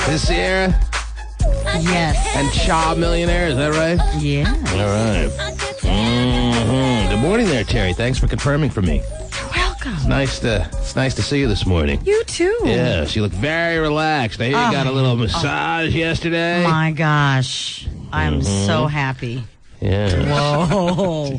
This Sierra? Yes. And Cha Millionaire, is that right? Yeah. All right. Mm-hmm. Good morning there, Terry. Thanks for confirming for me. Welcome. It's nice to see you this morning. You too. Yes, you look very relaxed. I hear you got a little massage yesterday. My gosh. I'm so happy. Yeah. Whoa.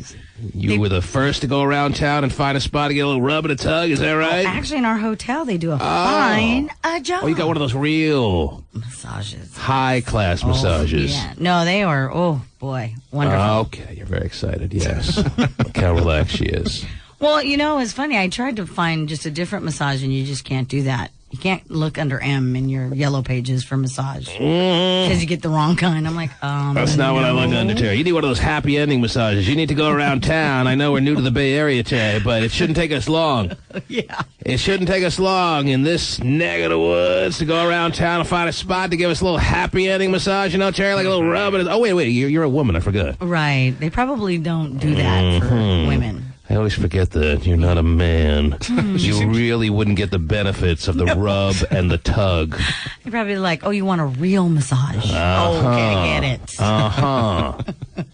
You were the first to go around town and find a spot to get a little rub and a tug, is that right? Actually, in our hotel, they do a fine job. Oh, you got one of those real massages. High-class massages. Yeah. No, they are, oh, boy, wonderful. Okay, you're very excited, yes. Look how relaxed she is. Well, you know, it's funny. I tried to find just a different massage, and you just can't do that. You can't look under M in your yellow pages for massage because you get the wrong kind. I'm like, That's not what I look under, Terry. You need one of those happy ending massages. You need to go around town. I know we're new to the Bay Area, Terry, but it shouldn't take us long. Yeah. It shouldn't take us long in this neck of the woods to go around town and find a spot to give us a little happy ending massage. You know, Terry, like a little rub. Oh, wait, you're a woman. I forgot. Right. They probably don't do that for women. I always forget that you're not a man. You really wouldn't get the benefits of the rub and the tug. You're probably like, oh, you want a real massage? Okay, I get it.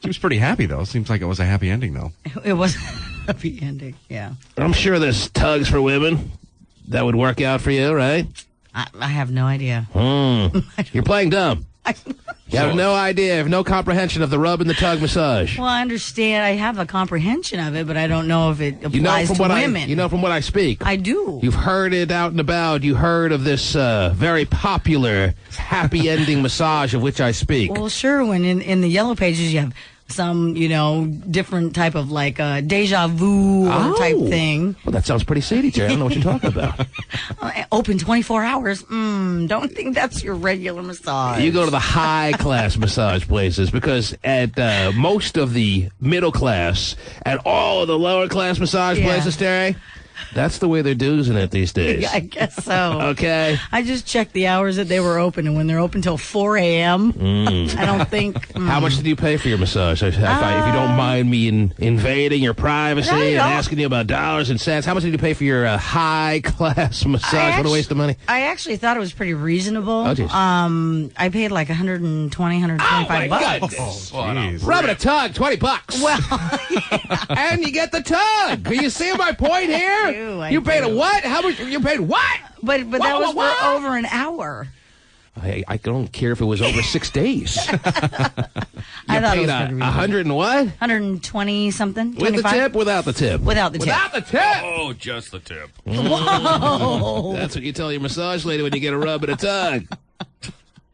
She was pretty happy, though. Seems like it was a happy ending, though. It was a happy ending, yeah. I'm sure there's tugs for women that would work out for you, right? I have no idea. You're playing dumb. You have no idea, you have no comprehension of the rub and the tug massage. Well, I understand. I have a comprehension of it, but I don't know if it applies to women. You know from what I speak. I do. You've heard it out and about. You heard of this very popular happy ending massage of which I speak. Well, sure. When in the yellow pages you have some, different type of like deja vu type thing. Well, that sounds pretty seedy, Terry. I don't know what you're talking about. Open 24 hours. Don't think that's your regular massage. You go to the high-class massage places because at most of the middle class and all of the lower-class massage places, Terry, that's the way they're doing it these days. Yeah, I guess so. Okay. I just checked the hours that they were open, and when they're open till 4 a.m., I don't think... How much did you pay for your massage? If you don't mind me invading your privacy and asking you about dollars and cents, how much did you pay for your high-class massage? What a waste of money. I actually thought it was pretty reasonable. Oh, geez. I paid like $120, $125 bucks. Rub and a tug, $20. Well, and you get the tug. Are you seeing my point here? You paid a what? How much? You paid what? But that was for over an hour. I don't care if it was over 6 days. I thought it was pretty reasonable. 100 and what? 120 something. With 25? the tip? Without the tip? Without the tip. Without the tip. Oh, just the tip. Whoa! That's what you tell your massage lady when you get a rub and a tug.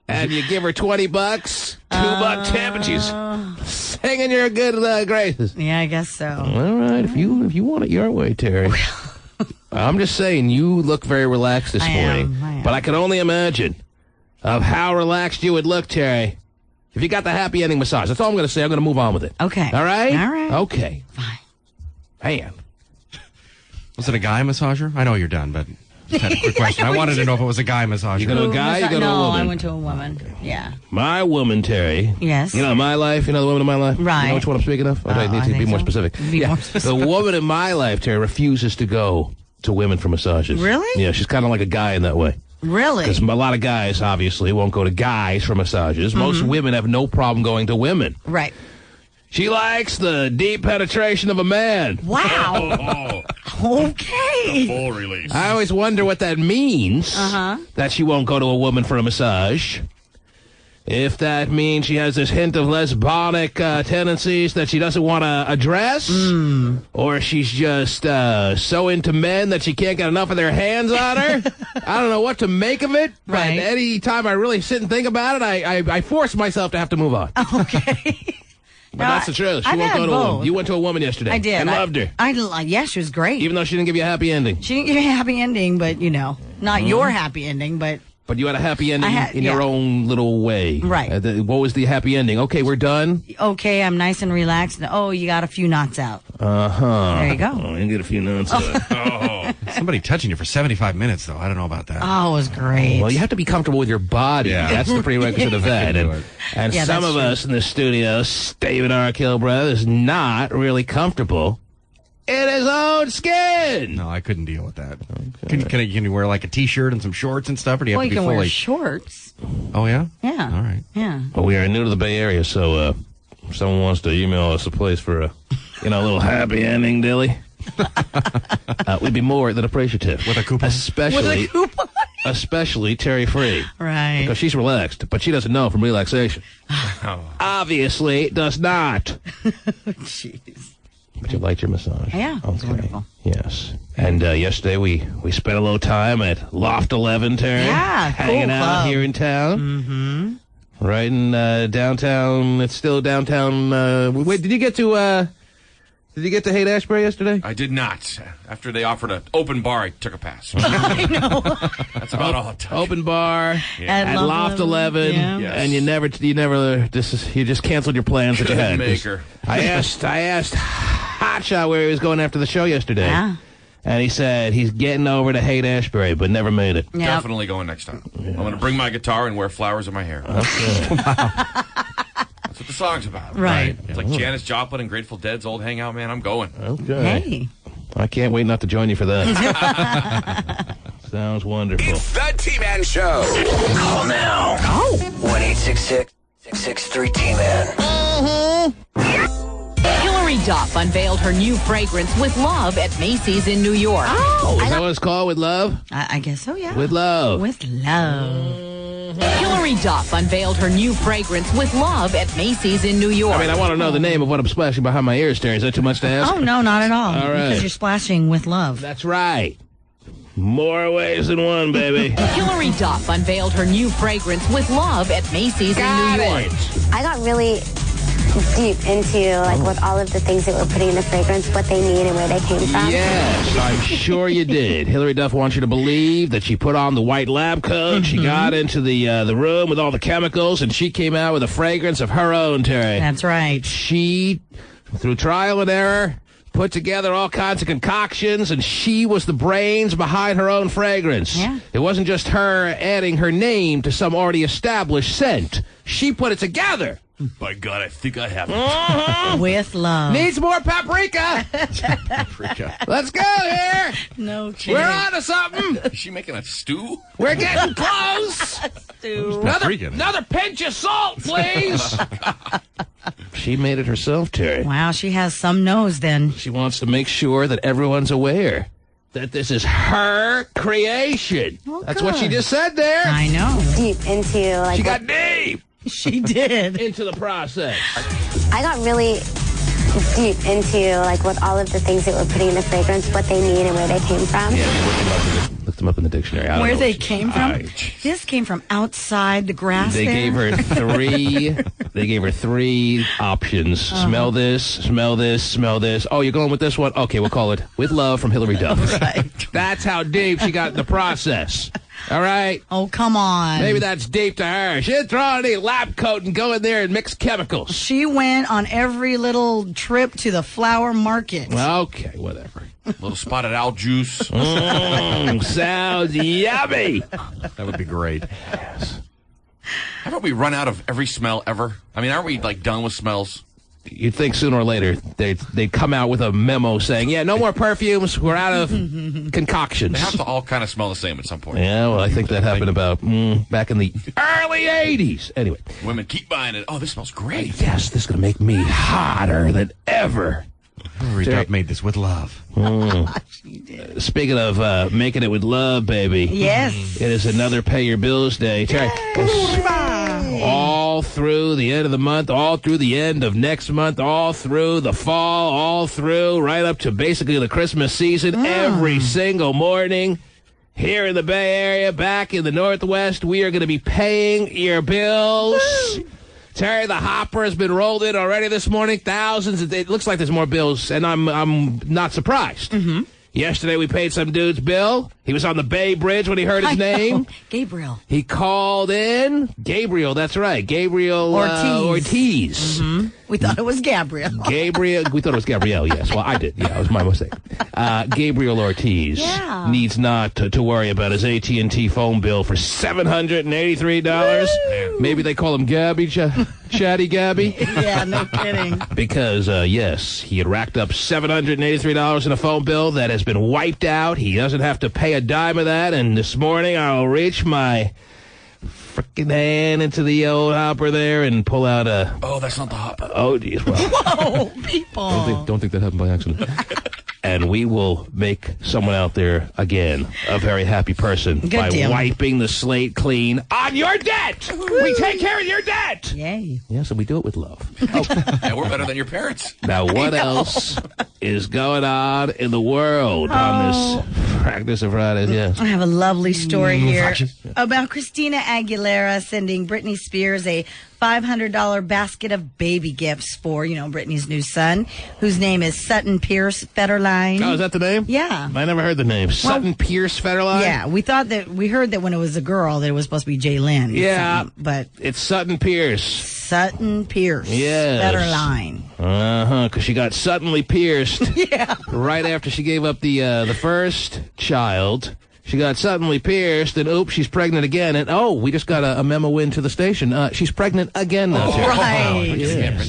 And you give her $20, $2 tip, and she's singing your good graces. Yeah, I guess so. All right, if you want it your way, Terry. I'm just saying, you look very relaxed this morning. I am. But I can only imagine of how relaxed you would look, Terry, if you got the happy ending massage. That's all I'm going to say. I'm going to move on with it. Okay. All right? All right. Okay. Fine. Man. Was it a guy massager? I know you're done, but just had a quick question. I wanted to know if it was a guy massager. You go to a guy, you go to a woman? No, I went to a woman. Okay. Yeah. My woman, Terry. Yes. You know, my life, the woman in my life? Right. You know which one I'm speaking of? I need to be more specific. More specific. The woman in my life, Terry, refuses to go to women for massages. Really? Yeah, she's kind of like a guy in that way. Really? Because a lot of guys, obviously, won't go to guys for massages. Most women have no problem going to women. Right. She likes the deep penetration of a man. Wow. Okay. Full release. I always wonder what that means, that she won't go to a woman for a massage. If that means she has this hint of lesbonic tendencies that she doesn't want to address, or she's just so into men that she can't get enough of their hands on her. I don't know what to make of it, but any time I really sit and think about it, I force myself to have to move on. Okay. But that's the truth. She won't go to a woman. You went to a woman yesterday. I did. And loved her. Yeah, she was great. Even though she didn't give you a happy ending. She didn't give me a happy ending, but, not your happy ending, but... But you had a happy ending in your own little way. Right. What was the happy ending? Okay, we're done. Okay, I'm nice and relaxed. Oh, you got a few knots out. Uh-huh. There you go. Oh, you get a few knots out. Somebody touching you for 75 minutes, though. I don't know about that. Oh, it was great. Well, you have to be comfortable with your body. Yeah. That's the prerequisite of that. And Yeah, some that's of true. us in the studio, Steve and Arkell Brothers, not really comfortable in his own skin. No, I couldn't deal with that. Okay. Can you wear like a T-shirt and some shorts and stuff, or do you have to be you can fully? wear shorts. Oh yeah. Yeah. All right. Yeah. Well, we are new to the Bay Area, so if someone wants to email us a place for a little happy ending, Dilly, we'd be more than appreciative. With a coupon? Especially Terry Free. Right. Because she's relaxed, but she doesn't know from relaxation. Obviously does not. Jeez. But you liked your massage. Yeah, okay. It's wonderful. Yes. And yesterday we spent a little time at Loft 11, Terry. Yeah, hanging out club. here in town. Mm-hmm. Right in downtown. It's still downtown. Wait, did you get to Haight-Ashbury yesterday? I did not. After they offered an open bar, I took a pass. I know. That's about all it took. Open bar At Loft 11, yeah. Yes. and you just canceled your plans that you had. Maker. I asked Hotshot where he was going after the show yesterday. Yeah. And he said he's getting over to Haight-Ashbury, but never made it. Yep. Definitely going next time. I'm going to bring my guitar and wear flowers in my hair. Okay. That's what the song's about. Right. It's like Janis Joplin and Grateful Dead's old hangout, man. I'm going. Okay. Hey. I can't wait not to join you for that. Sounds wonderful. It's the T-Man Show. Call now. 1-866-663-T-Man. Hilary Duff unveiled her new fragrance With Love at Macy's in New York. Oh, is that what it's called? With Love? I guess so, yeah. With Love. With love. Hilary Duff unveiled her new fragrance With Love at Macy's in New York. I mean, I want to know the name of what I'm splashing behind my ears, Terry. Is that too much to ask? Oh, no, not at all. All right. Because you're splashing with love. That's right. More ways than one, baby. Hilary Duff unveiled her new fragrance With Love at Macy's in New York. I got really deep into with all of the things that we're putting in the fragrance, what they need and where they came from. Yes, I'm sure you did. Hilary Duff wants you to believe that she put on the white lab coat, she got into the room with all the chemicals, and she came out with a fragrance of her own, Terry. That's right. She, through trial and error, put together all kinds of concoctions, and she was the brains behind her own fragrance. Yeah. It wasn't just her adding her name to some already established scent. She put it together. By God, I think I have it. With love. Needs more paprika. Let's go here. No kidding. We're on to something. Is she making a stew? We're getting close. Paprika. Another pinch of salt, please. She made it herself, Terry. Wow, she has some nose then. She wants to make sure that everyone's aware that this is her creation. Well, That's what she good. just said there. I know. Deep into She got deep She did. into the process. I got really deep into with all of the things that we're putting in the fragrance, what they need and where they came from. Yeah, looked them up in the dictionary. I don't Where know they what came from? This came from outside the grass. They there. gave her three. They gave her three options. Smell this, smell this, smell this. Oh, you're going with this one? Okay, we'll call it With Love from Hilary Duff. Right. That's how deep she got in the process. All right? Oh, come on. Maybe that's deep to her. She didn't throw on any lab coat and go in there and mix chemicals. She went on every little trip to the flower market. Okay, whatever. A little spotted owl juice. Sounds yummy. That would be great. How about we run out of every smell ever? I mean, aren't we done with smells? You'd think sooner or later they'd come out with a memo saying, yeah, no more perfumes. We're out of concoctions. They have to all kind of smell the same at some point. Yeah, well, I think that happened about back in the early 80s. Anyway. Women keep buying it. Oh, this smells great. Yes, this is going to make me hotter than ever. Hilary Duff made this with love. She did. Speaking of making it with love, baby. Yes. It is another Pay Your Bills Day. Terry, all through the end of the month, all through the end of next month, all through the fall, all through right up to basically the Christmas season, every single morning here in the Bay Area, back in the Northwest, we are going to be paying your bills. Terry, the hopper has been rolled in already this morning. Thousands. It looks like there's more bills, and I'm not surprised. Yesterday we paid some dude's bill. He was on the Bay Bridge when he heard his name. Gabriel. He called in. Gabriel, that's right. Gabriel Ortiz. Mm-hmm. We thought it was Gabriel. We thought it was Gabrielle, yes. Well, I did. Yeah, it was my mistake. Gabriel Ortiz needs not to worry about his AT&T phone bill for $783. Woo! Maybe they call him Gabby, Chatty Gabby. Yeah, no kidding. Because, yes, he had racked up $783 in a phone bill that has been wiped out. He doesn't have to pay a dime of that. And this morning, I'll reach my freaking hand into the old hopper there and pull out a... Oh, that's not the hopper. Oh, geez. Well, whoa, people. don't think that happened by accident. And we will make someone out there, again, a very happy person by wiping the slate clean on your debt. Woo. We take care of your debt. Yay. Yes, and we do it with love. Yeah, we're better than your parents. Now, what else is going on in the world on this Practice of Fridays? Yes. I have a lovely story here about Christina Aguilera sending Britney Spears a $500 basket of baby gifts for, Britney's new son, whose name is Sutton Pierce Federline. Oh, is that the name? Yeah. I never heard the name. Sutton Pierce Federline? Yeah, we heard that when it was a girl that it was supposed to be Jaylynn. Yeah. But it's Sutton Pierce. Sutton Pierce. Yes. Federline. Because she got suddenly pierced. Yeah. Right after she gave up the first child. She got suddenly pierced, and oops, she's pregnant again. And we just got a memo into the station. She's pregnant again now. Right. Yes.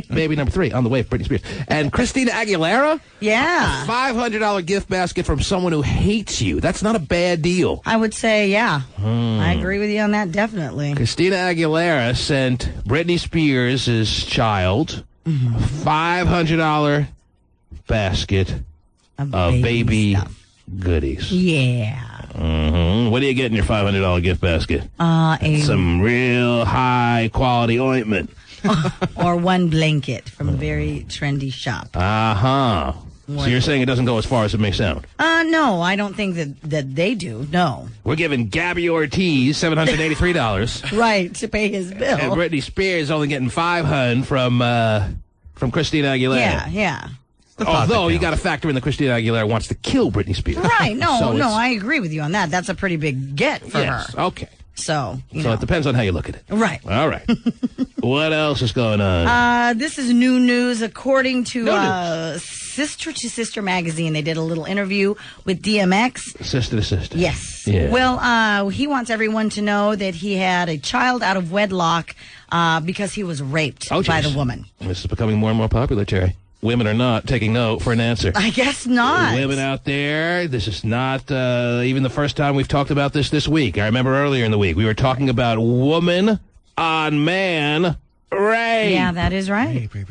Baby number 3 on the way for Britney Spears. And Christina Aguilera? Yeah. A $500 gift basket from someone who hates you. That's not a bad deal. I would say, yeah. I agree with you on that, definitely. Christina Aguilera sent Britney Spears' child a $500 basket of baby stuff. Goodies. Yeah. What do you get in your $500 gift basket? Some real high quality ointment. Or one blanket from a very trendy shop. So you're saying it doesn't go as far as it may sound? No, I don't think that they do. No. We're giving Gabby Ortiz $783. Right, to pay his bill. And Britney Spears only getting $500 from Christina Aguilera. Yeah. Although you got to factor in that Christina Aguilera wants to kill Britney Spears. Right. No, I agree with you on that. That's a pretty big get for her. Okay. So it depends on how you look at it. Right. All right. What else is going on? This is new news. According to Sister to Sister magazine, they did a little interview with DMX. Sister to Sister. Yes. Yeah. Well, he wants everyone to know that he had a child out of wedlock because he was raped by the woman. This is becoming more and more popular, Terry. Women are not taking no for an answer. I guess not. Women out there, this is not even the first time we've talked about this week. I remember earlier in the week we were talking about woman on man rape. Yeah, that is right. Rape.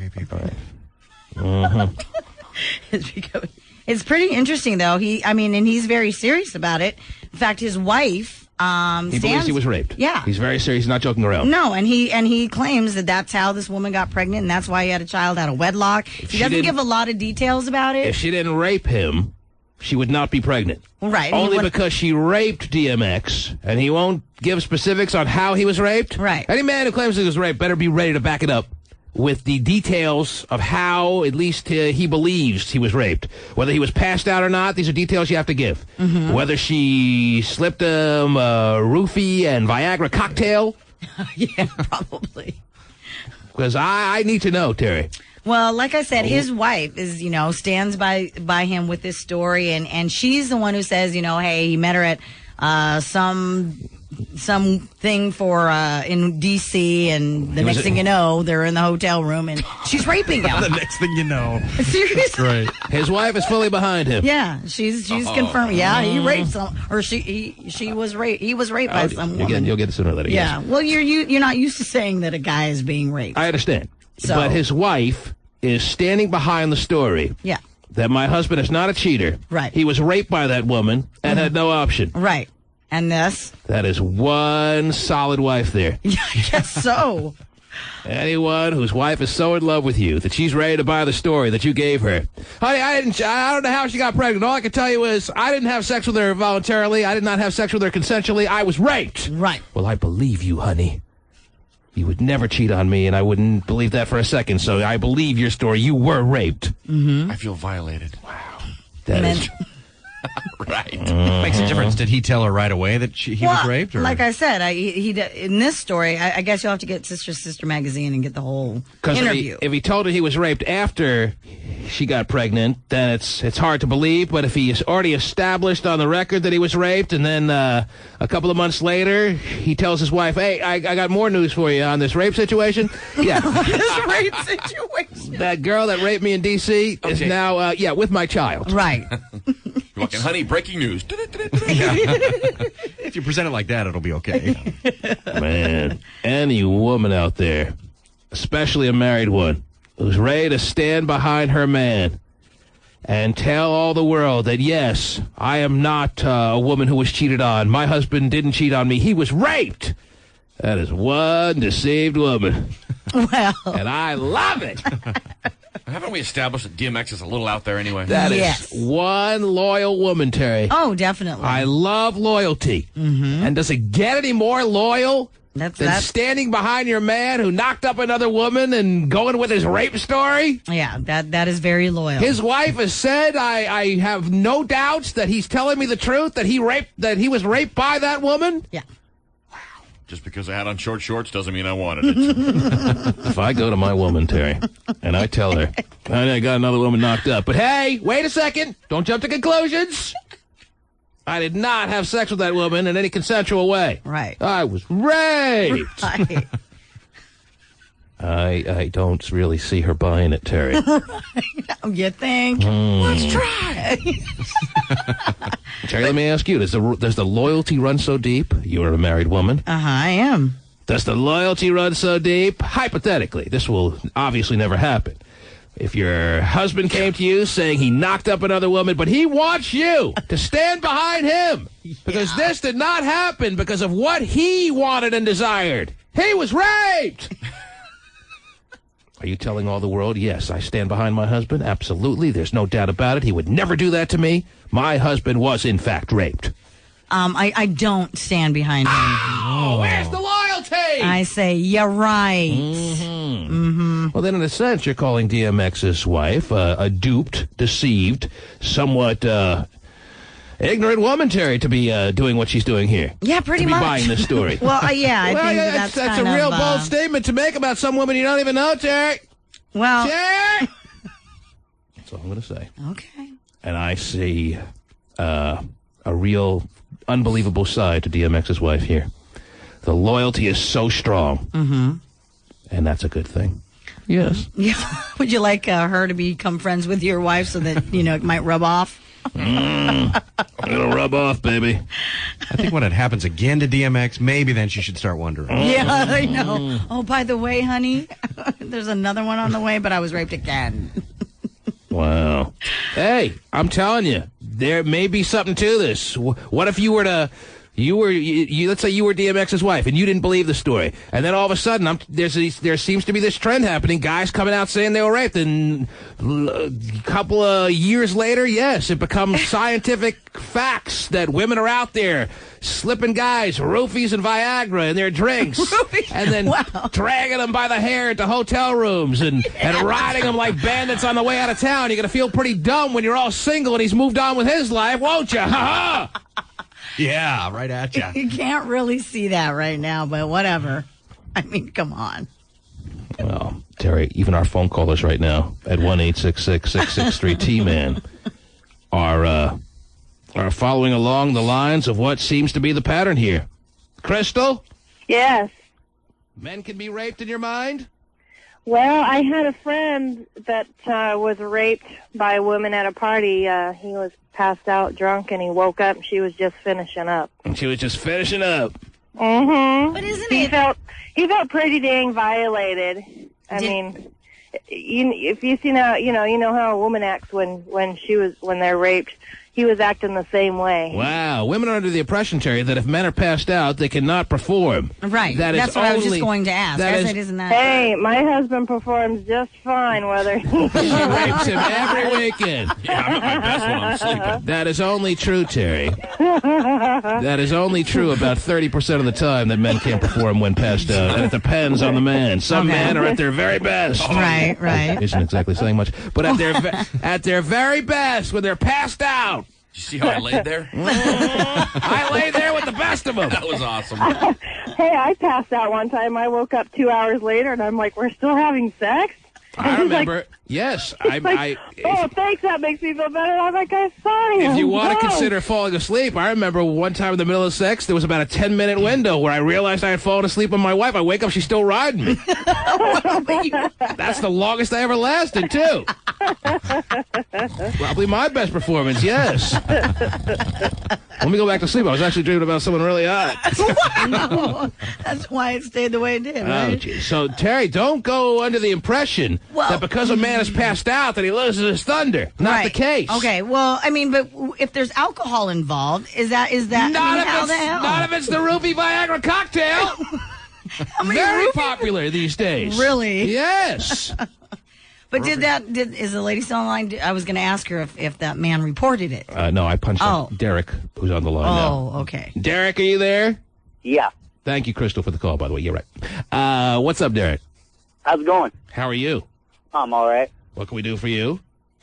It's pretty interesting, though. And he's very serious about it. In fact, his wife... he believes he was raped. Yeah. He's very serious. He's not joking around. No, and he claims that that's how this woman got pregnant, and that's why he had a child out of wedlock. He doesn't give a lot of details about it. If she didn't rape him, she would not be pregnant. Right. Only because she raped DMX, and he won't give specifics on how he was raped. Right. Any man who claims he was raped better be ready to back it up with the details of how, at least he believes he was raped. Whether he was passed out or not, these are details you have to give. Whether she slipped him a roofie and Viagra cocktail. Yeah, probably. Because I need to know, Terry. Well, like I said, his wife is, stands by him with this story, and she's the one who says, hey, he met her at something for in D.C. and the next thing you know, they're in the hotel room and she's raping him. The next thing you know. Seriously? Right. His wife is fully behind him. Yeah, she's confirmed. Yeah, he raped some, or she was raped. He was raped by some woman. You'll get it sooner or later. Yeah. Yes. Well, you're not used to saying that a guy is being raped. I understand. But his wife is standing behind the story. Yeah. That my husband is not a cheater. Right. He was raped by that woman and had no option. Right. And this? That is one solid wife there. Yeah, I guess so. Anyone whose wife is so in love with you that she's ready to buy the story that you gave her. Honey, I don't know how she got pregnant. All I can tell you is I didn't have sex with her voluntarily. I did not have sex with her consensually. I was raped. Right. Well, I believe you, honey. You would never cheat on me, and I wouldn't believe that for a second. So I believe your story. You were raped. I feel violated. Wow. Right. Makes a difference. Did he tell her right away that he was raped? Or? Like I said, in this story, I guess you'll have to get Sister Magazine and get the whole interview. If he told her he was raped after she got pregnant, then it's hard to believe. But if he is already established on the record that he was raped, and then a couple of months later he tells his wife, "Hey, I got more news for you on this rape situation." Yeah, this rape situation. That girl that raped me in D.C. is now with my child. Right. Walking, honey, breaking news. If you present it like that, it'll be okay. Man, any woman out there, especially a married one, who's ready to stand behind her man and tell all the world that, yes, I am not a woman who was cheated on. My husband didn't cheat on me. He was raped. That is one deceived woman. Well. And I love it. Haven't we established that DMX is a little out there anyway? That is one loyal woman, Terry. Oh, definitely. I love loyalty. Mm-hmm. And does it get any more loyal than standing behind your man who knocked up another woman and going with his rape story? Yeah, that is very loyal. His wife has said, I have no doubts that he's telling me the truth, that he was raped by that woman. Yeah. Just because I had on short shorts doesn't mean I wanted it. If I go to my woman, Terry, and I tell her, I got another woman knocked up, but hey, wait a second, don't jump to conclusions. I did not have sex with that woman in any consensual way. Right. I was raped. Right. I don't really see her buying it, Terry. You think? Let's try. Terry, let me ask you, does the loyalty run so deep? You're a married woman. I am. Does the loyalty run so deep? Hypothetically, this will obviously never happen. If your husband came to you saying he knocked up another woman, but he wants you to stand behind him because this did not happen because of what he wanted and desired. He was raped. Are you telling all the world, yes, I stand behind my husband? Absolutely. There's no doubt about it. He would never do that to me. My husband was, in fact, raped. I don't stand behind him. Oh, where's the loyalty? I say, you're right. Mm-hmm. Mm-hmm. Well, then, in a sense, you're calling DMX's wife a duped, deceived, somewhat ignorant woman, Terry, to be doing what she's doing here. Yeah, pretty much. To be buying this story. Well, I think that's a real bold statement to make about some woman you don't even know, Terry. Well, Terry! That's all I'm going to say. Okay. And I see a real unbelievable side to DMX's wife here. The loyalty is so strong. Mm-hmm. And that's a good thing. Yes. Yeah. Would you like her to become friends with your wife so that, it might rub off? It'll rub off, baby. I think when it happens again to DMX, maybe then she should start wondering. Yeah, I know. Oh, by the way, honey, there's another one on the way, but I was raped again. Wow. Hey, I'm telling you, there may be something to this. What if you were to... let's say you were DMX's wife and you didn't believe the story, and then all of a sudden there seems to be this trend happening, guys coming out saying they were raped, and a couple of years later, yes, it becomes scientific facts that women are out there slipping guys roofies and Viagra in their drinks and then dragging them by the hair into hotel rooms and riding them like bandits on the way out of town. You're going to feel pretty dumb when you're all single and he's moved on with his life, won't you? Ha ha! Yeah, right at you. You can't really see that right now, but whatever. I mean, come on. Well, Terry, even our phone callers right now at 1-866-663-T-MAN are following along the lines of what seems to be the pattern here. Crystal? Yes. Men can be raped in your mind? Well, I had a friend that was raped by a woman at a party. He was passed out drunk, and he woke up, and she was just finishing up. And she was just finishing up. Mm-hmm. But isn't he felt pretty dang violated. I mean, if you see now, you know how a woman acts when they're raped. He was acting the same way. Wow. Women are under the impression, Terry, that if men are passed out, they cannot perform. Right. That's what I was just going to ask. Hey, my husband performs just fine whether he rapes him every weekend. Yeah, I'm at my best when I'm sleeping. That is only true, Terry. That is only true about 30% of the time that men can't perform when passed out. And it depends on the man. Some men are at their very best. Right. Isn't exactly saying much. But at their very best, when they're passed out, You see how I laid there? I lay there with the best of them. That was awesome. Hey, I passed out one time. I woke up 2 hours later, and I'm like, we're still having sex? And I he's remember. Like, yes. oh, thanks. That makes me feel better. I'm like, I'm sorry. If you want to No. consider falling asleep, I remember one time in the middle of sex, there was about a 10-minute window where I realized I had fallen asleep on my wife. I wake up, she's still riding me. That's the longest I ever lasted, too. Probably my best performance, yes. Let me go back to sleep. I was actually dreaming about someone really hot. Wow. That's why it stayed the way it did, right? Oh, geez. So, Terry, don't go under the impression that because a man is passed out that he loses his thunder. Not the case. Okay, well, I mean, but if there's alcohol involved, is that Not if it's the Ruby Viagra cocktail. Very popular these days. Really? Yes. But is the lady still online? I was going to ask her if that man reported it. No, I punched up Derek, who's on the line now. Oh, okay. Derek, are you there? Yeah. Thank you, Crystal, for the call, by the way. You're right. What's up, Derek? How's it going? How are you? I'm all right. What can we do for you?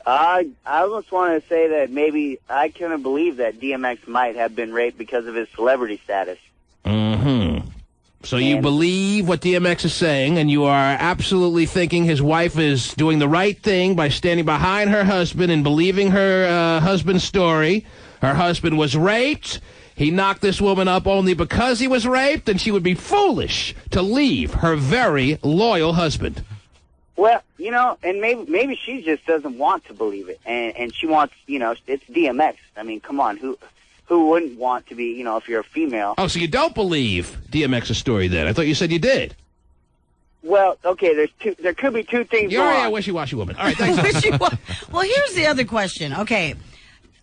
I just wanted to say that maybe I couldn't believe that DMX might have been raped because of his celebrity status. Mm-hmm. So you believe what DMX is saying, and you are absolutely thinking his wife is doing the right thing by standing behind her husband and believing her husband's story. Her husband was raped. He knocked this woman up only because he was raped, and she would be foolish to leave her very loyal husband. Well, and maybe she just doesn't want to believe it, and she wants, it's DMX. I mean, come on, who wouldn't want to be, if you're a female? Oh, so you don't believe DMX's story then? I thought you said you did. Well, okay, there could be two things You're wrong. a wishy-washy woman. All right, thanks. Well, here's the other question. Okay.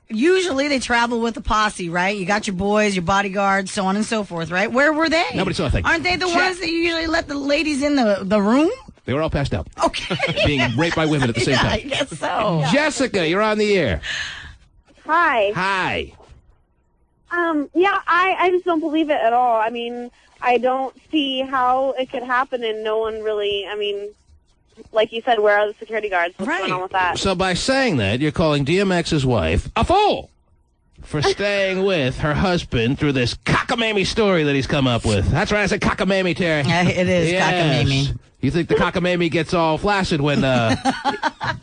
Usually they travel with a posse, right? You got your boys, your bodyguards, so on and so forth, right? Where were they? Nobody saw a thing. Aren't they the ones that usually let the ladies in the room? They were all passed out. Okay. Being raped by women at the same time. I guess so. Jessica, you're on the air. Hi. Hi. Yeah, I just don't believe it at all. I mean, I don't see how it could happen and no one really, like you said, where are the security guards? What's going on with that? So by saying that, you're calling DMX's wife a fool for staying with her husband through this cockamamie story that he's come up with. That's right, I said cockamamie, Terry. It is cockamamie. You think the cockamamie gets all flaccid when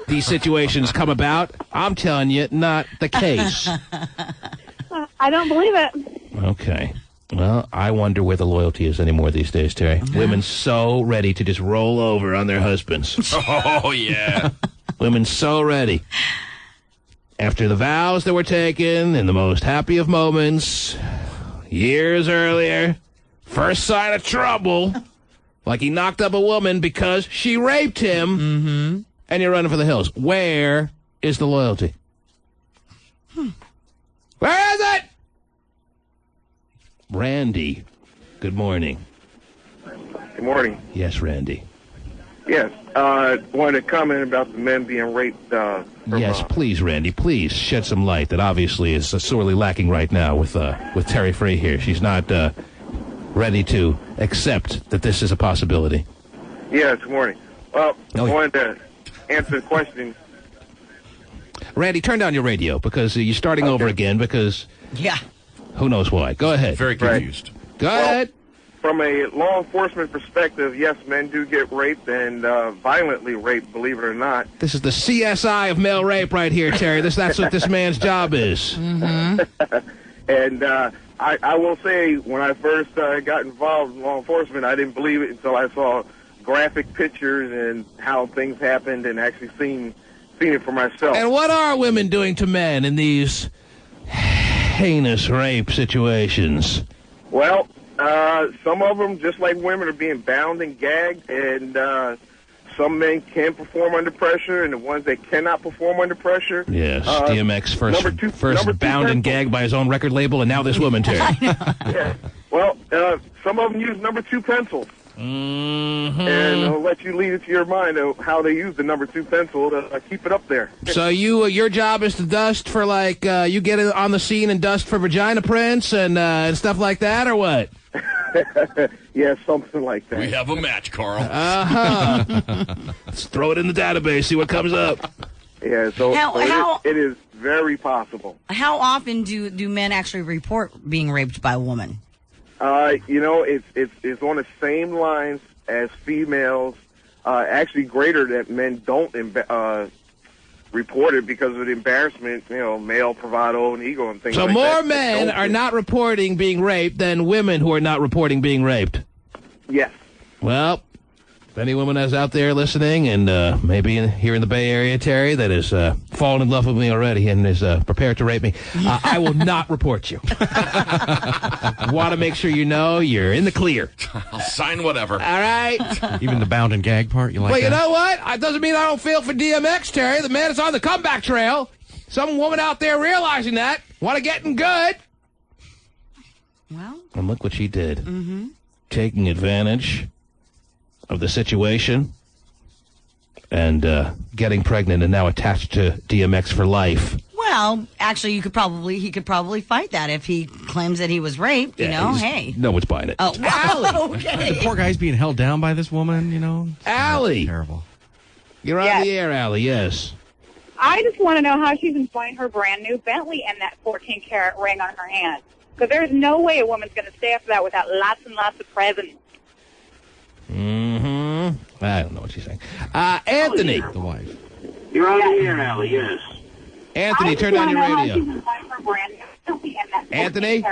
these situations come about? I'm telling you, not the case. I don't believe it. Okay. Well, I wonder where the loyalty is anymore these days, Terry. Women so ready to just roll over on their husbands. Oh, yeah. Women so ready. After the vows that were taken in the most happy of moments, years earlier, first sign of trouble, like he knocked up a woman because she raped him, and you're running for the hills. Where is the loyalty? Where is it? Randy, good morning. Good morning. Yes, Randy. Yes, wanted to comment about the men being raped. Yes, please, Randy, please shed some light that obviously is sorely lacking right now with Terry Free here. She's not ready to accept that this is a possibility. Yes, good morning. Well, I wanted to answer the question. Randy, turn down your radio because you're starting over again because... Yeah. Who knows why? Go ahead. Very confused. Go ahead. From a law enforcement perspective, yes, men do get raped and violently raped, believe it or not. This is the CSI of male rape right here, Terry. That's what this man's job is. Mm-hmm. And I will say, when I first got involved in law enforcement, I didn't believe it until I saw graphic pictures and how things happened and actually seen it for myself. And what are women doing to men in these heinous rape situations? Well, some of them, just like women, are being bound and gagged, and some men can perform under pressure, and the ones that cannot perform under pressure. Yes, DMX first bound and gagged by his own record label, and now this woman, Terry. Yeah. Well, some of them use number 2 pencils. Mm-hmm. And I'll let you lead it to your mind of how they use the number 2 pencil to keep it up there. So your job is to dust for, like, you get on the scene and dust for vagina prints and stuff like that, or what? Yeah, something like that. We have a match, Carl. Uh-huh. Let's throw it in the database, see what comes up. Yeah, so it is very possible. How often do men actually report being raped by a woman? It's on the same lines as females. Actually, greater that men don't report it because of the embarrassment. Male bravado and ego and things. So like more that. men are not reporting being raped than women who are not reporting being raped. Yes. Well, if any woman is out there listening, and maybe here in the Bay Area, Terry, that has fallen in love with me already and is prepared to rape me, I will not report you. Want to make sure you know you're in the clear. I'll sign whatever. All right. Even the bound and gag part, you like Well, that? you know what? It doesn't mean I don't feel for DMX, Terry. The man is on the comeback trail. Some woman out there realizing that. Want to get in good. Well. And look what she did. Mm-hmm. Taking advantage of the situation and getting pregnant and now attached to DMX for life. Well, actually, he could probably fight that if he claims that he was raped. Hey, no one's buying it. Oh, Allie. Okay. The poor guy's being held down by this woman. Allie, terrible. You're on the air, Allie. Yes. I just want to know how she's enjoying her brand new Bentley and that 14-karat ring on her hand. Because there's no way a woman's going to stay after that without lots and lots of presents. Mm-hmm. I don't know what she's saying. Anthony. The wife. You're on the air, Allie, yes. Anthony, turn down your radio. Anthony?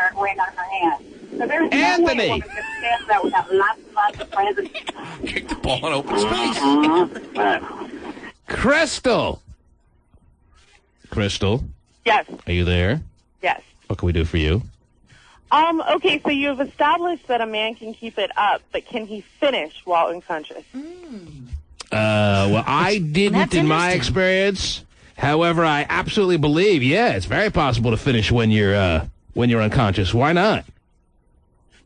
Anthony. Kick the ball in open space. Crystal. Crystal. Yes. Are you there? Yes. What can we do for you? Okay, so you've established that a man can keep it up, but can he finish while unconscious? Well, I didn't in my experience. However, I absolutely believe, it's very possible to finish when you're unconscious. Why not?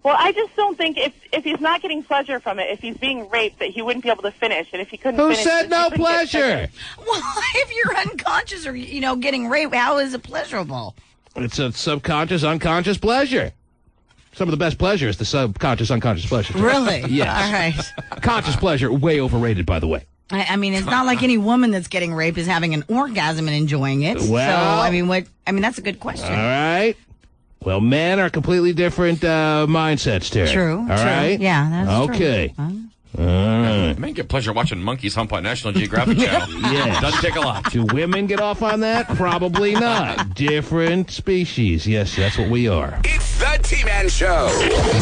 Well, I just don't think if he's not getting pleasure from it, if he's being raped, that he wouldn't be able to finish. And if he couldn't Who finish... said no pleasure? Well, if you're unconscious or, getting raped, how is it pleasurable? It's a subconscious, unconscious pleasure. Some of the best pleasure is the subconscious, unconscious pleasure. Really? Yes. All right. Conscious pleasure, way overrated, by the way. I mean, it's not like any woman that's getting raped is having an orgasm and enjoying it. Well, so, that's a good question. All right. Well, men are completely different mindsets, Terry. True. All right? Yeah, that's okay. True. All right. Men get pleasure watching monkeys hump on National Geographic Channel. Yes. Doesn't take a lot. Do women get off on that? Probably not. Different species. Yes, that's what we are. It's the T-Man Show.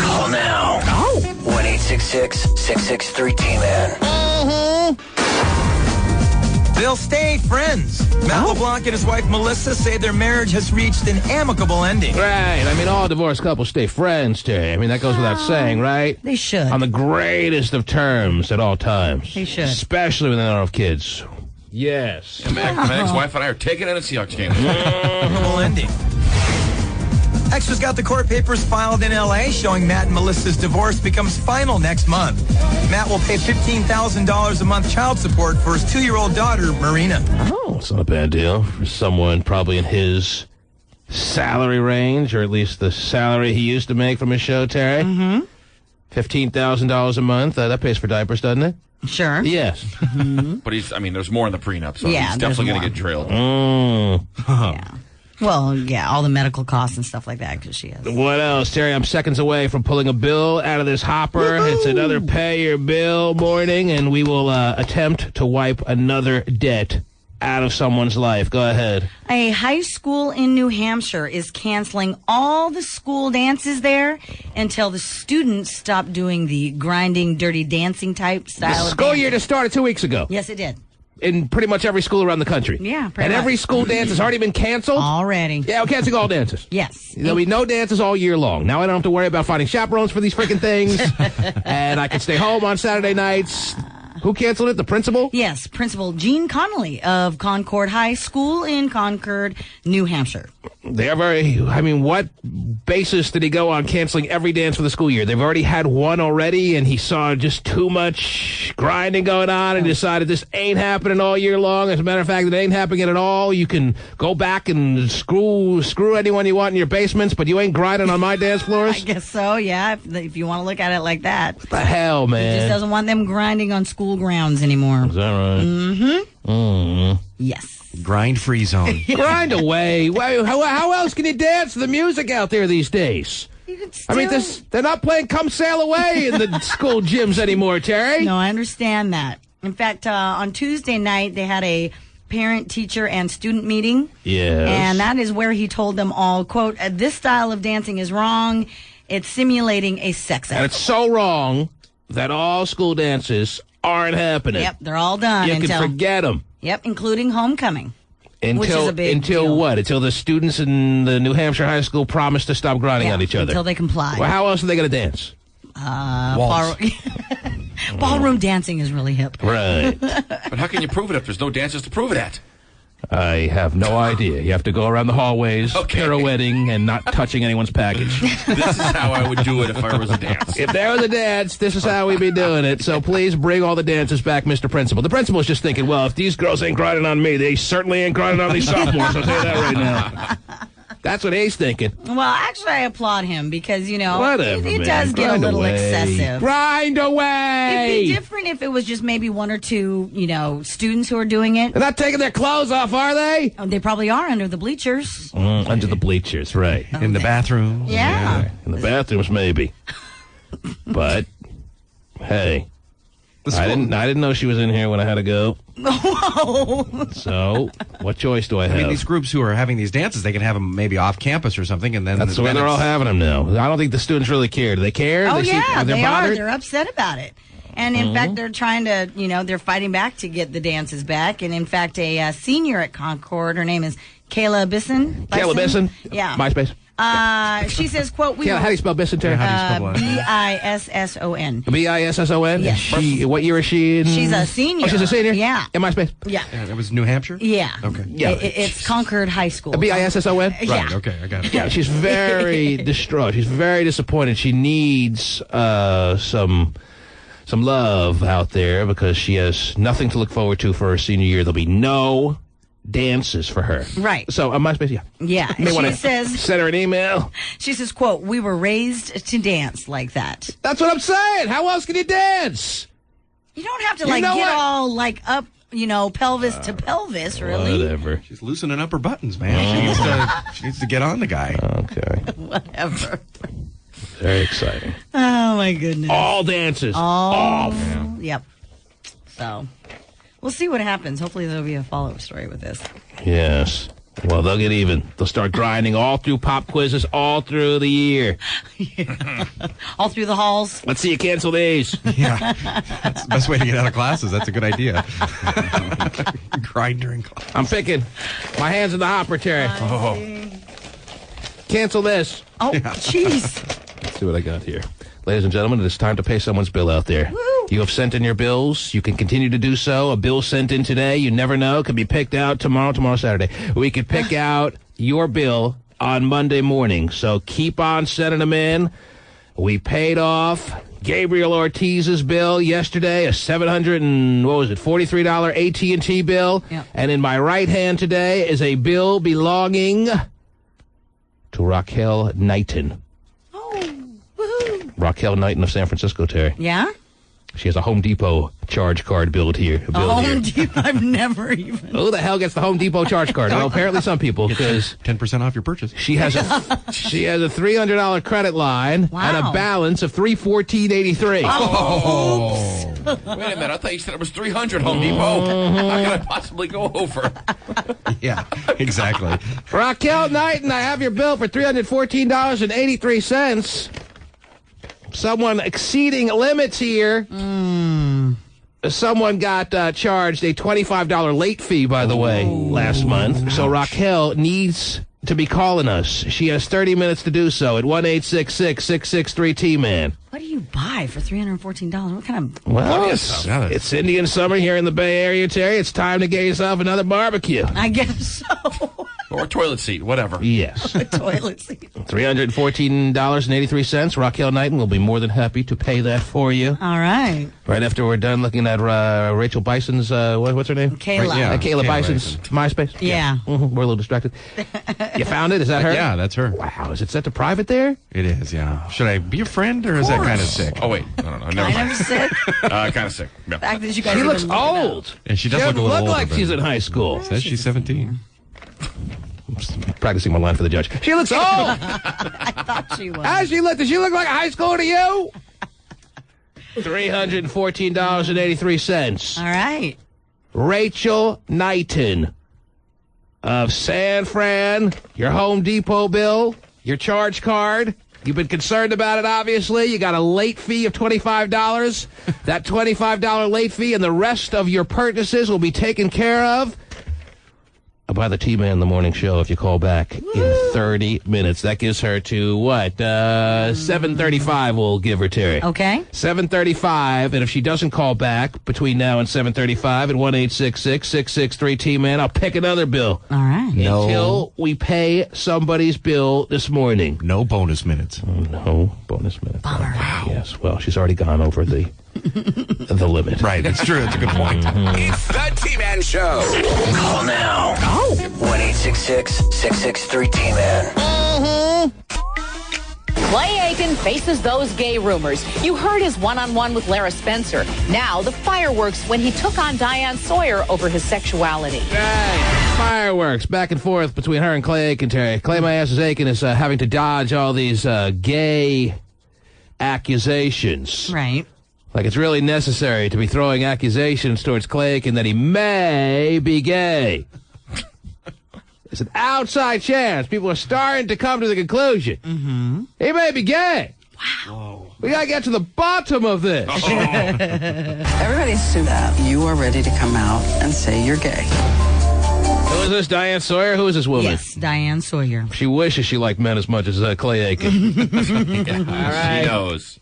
Call now. 1-866-663-T-Man. They'll stay friends. Matt LeBlanc and his wife Melissa say their marriage has reached an amicable ending. Right. All divorced couples stay friends, Terry. That goes without saying, right? They should. On the greatest of terms at all times. They should. Especially when they don't have kids. Yes. Yeah, my ex-wife and I are taking in a Seahawks game. Amicable ending. Extra's got the court papers filed in L.A. showing Matt and Melissa's divorce becomes final next month. Matt will pay $15,000 a month child support for his 2-year-old daughter, Marina. Oh, it's not a bad deal for someone probably in his salary range, or at least the salary he used to make from his show, Terry. Mm-hmm. $15,000 a month. That pays for diapers, doesn't it? Sure. Yes. Mm-hmm. But there's more in the prenup, so Yeah, he's definitely going there's to get drilled. Yeah. Well, yeah, all the medical costs and stuff like that, because she has. What else, Terry? I'm seconds away from pulling a bill out of this hopper. Woo-hoo! It's another pay your bill morning, and we will attempt to wipe another debt out of someone's life. Go ahead. A high school in New Hampshire is canceling all the school dances there until the students stop doing the grinding, dirty dancing type style. The school year just started 2 weeks ago. Yes, it did. In pretty much every school around the country. Yeah, and every school dance has already been canceled? Already. Yeah, we're canceling all dances. Yes. There'll be no dances all year long. Now I don't have to worry about finding chaperones for these freaking things. And I can stay home on Saturday nights. Who canceled it? The principal? Yes, Principal Gene Connolly of Concord High School in Concord, New Hampshire. They are very, what basis did he go on canceling every dance for the school year? They've already had one already, and he saw just too much grinding going on and decided this ain't happening all year long. As a matter of fact, it ain't happening at all. You can go back and screw anyone you want in your basements, but you ain't grinding on my dance floors? I guess so, yeah, if you want to look at it like that. What the hell, man? He just doesn't want them grinding on school grounds anymore. Is that right? Mm-hmm. Yes. Grind-free zone. Grind away. How else can you dance to the music out there these days? I mean, they're not playing Come Sail Away in the school gyms anymore, Terry. No, I understand that. In fact, on Tuesday night, they had a parent, teacher, and student meeting. Yes. And that is where he told them all, quote, this style of dancing is wrong. It's simulating a sex act. And it's so wrong that all school dances aren't happening. Yep, they're all done. You can forget them. Yep, including homecoming. Which is a big until deal. what? Until the students in the New Hampshire high school promise to stop grinding on each other. Until they comply. Well, how else are they going to dance? Ballroom dancing is really hip. Right. But how can you prove it if there's no dances to prove it at? I have no idea. You have to go around the hallways, pirouetting, and not touching anyone's package. This is how I would do it if I was a dance. If there was a dance, this is how we'd be doing it. So please bring all the dances back, Mr. Principal. The principal's just thinking, well, if these girls ain't grinding on me, they certainly ain't grinding on these sophomores. I'll tell you that right now. That's what he's thinking. Well, actually, I applaud him because, you know, Whatever, it man. does get Grind a little away. excessive. Grind away! It'd be different if it was just maybe one or two, you know, students who are doing it. They're not taking their clothes off, are they? Oh, they probably are under the bleachers. Under the bleachers, right. In the bathroom. Yeah. In the bathrooms, maybe. But, hey. I didn't know she was in here when I had to go. Whoa. So, what choice do I have? I mean, these groups who are having these dances, they can have them maybe off campus or something, and then That's where they're all having them now. I don't think the students really care. Do they care? Oh, yeah, they are. bothered? They're upset about it. And in fact, they're trying to, you know, they're fighting back to get the dances back. And in fact, a senior at Concord, her name is Kayla Bisson. Kayla Bisson? Yeah. MySpace. She says, quote, Kayla, how do you spell Bisson, Terry? Bisson. Bisson? Yes. What year is she in? She's a senior. Oh, she's a senior? Yeah. In MySpace? Yeah. It was New Hampshire? Yeah. Okay. Yeah. It's Concord High School. Bisson? Yeah. Right, okay, I got it. Yeah, she's very distraught. She's very disappointed. She needs some love out there because she has nothing to look forward to for her senior year. There'll be no dances for her. Right. So on MySpace, yeah. Yeah. May She wanna says, send her an email. She says, quote, we were raised to dance like that. That's what I'm saying. How else can you dance? You don't have to You like know get what? all like up, you know, pelvis to pelvis, really. Whatever. She's loosening up her buttons, man. She needs to get on the guy. Okay. Whatever. Very exciting. Oh my goodness. All dances. All. Off. Yep. So we'll see what happens. Hopefully there'll be a follow-up story with this. Yes. Well, they'll get even. They'll start grinding all through pop quizzes, all through the year. All through the halls. Let's see you cancel these. Yeah. That's the best way to get out of classes. That's a good idea. Grind during class. I'm picking. My hand's in the hopper, Terry. Cancel this. Oh, jeez. Let's see what I got here. Ladies and gentlemen, it is time to pay someone's bill out there. Woo. You have sent in your bills. You can continue to do so. A bill sent in today, you never know, could be picked out tomorrow, Saturday. We could pick out your bill on Monday morning. So keep on sending them in. We paid off Gabriel Ortiz's bill yesterday, a $43 AT&T bill. Yep. And in my right hand today is a bill belonging to Raquel Knighton. Woohoo. Raquel Knighton of San Francisco, Terry. Yeah? She has a Home Depot charge card bill here. Home Depot. I've never even. Who the hell gets the Home Depot charge card? Well, apparently some people, because 10% off your purchase. she has a $300 credit line and a balance of $314.83. Oh. Wait a minute, I thought you said it was 300 Home Depot. How could I possibly go over? Yeah, exactly. Raquel Knighton, I have your bill for $314.83. Someone exceeding limits here. Someone got charged a $25 late fee, by the way, last month. So Raquel needs to be calling us. She has 30 minutes to do so at 1-866-663-T-MAN. What do you buy for $314? What kind of... Well, it's Indian summer here in the Bay Area, Terry. It's time to get yourself another barbecue. I guess so. Or toilet seat, whatever. Yes. Toilet seat. $314.83. Raquel Knighton will be more than happy to pay that for you. All right. Right after we're done looking at Rachel Bison's, what's her name? Kayla. Kayla Bison's MySpace. Yeah. We're a little distracted. You found it? Is that her? Yeah, that's her. Wow. Is it set to private there? It is, yeah. Should I be a friend, or is that kind of sick? Oh, wait. No. Never Kind of sick. Kind of sick. Yeah. The fact that you guys She even looks look it up. old. And she does look a little older. like she's in high school. Says she's 17. Practicing my line for the judge. She looks old. I thought she was. How's she look? Does she look like a high schooler to you? $314.83. All right. Rachel Knighton of San Fran. Your Home Depot bill, your charge card. You've been concerned about it, obviously. You got a late fee of $25. That $25 late fee and the rest of your purchases will be taken care of by the T-Man in the morning show if you call back in 30 minutes. That gives her to what? 7:35 we'll give her, Terry. Okay. 7:35, and if she doesn't call back between now and 7:35 at 1-866-663-T-Man, I'll pick another bill. All right. Until we pay somebody's bill this morning. No bonus minutes. No bonus minutes. Bummer. Wow. Yes, well, she's already gone over the limit. Right, that's true. That's a good point. It's the T-Man Show. Call now. 1-866-663-T-Man. Clay Aiken faces those gay rumors. You heard his one-on-one with Lara Spencer. Now the fireworks when he took on Diane Sawyer over his sexuality. Right. Fireworks back and forth between her and Clay Aiken, Terry. Clay My Ass is Aiken is having to dodge all these gay accusations. Right. Like it's really necessary to be throwing accusations towards Clay Aiken that he may be gay. It's an outside chance. People are starting to come to the conclusion. Mm-hmm. He may be gay. Wow. We got to get to the bottom of this. Everybody assumes that you are ready to come out and say you're gay. Who is this, Diane Sawyer? Who is this woman? Yes, Diane Sawyer. She wishes she liked men as much as Clay Aiken. Yeah, all right. She knows.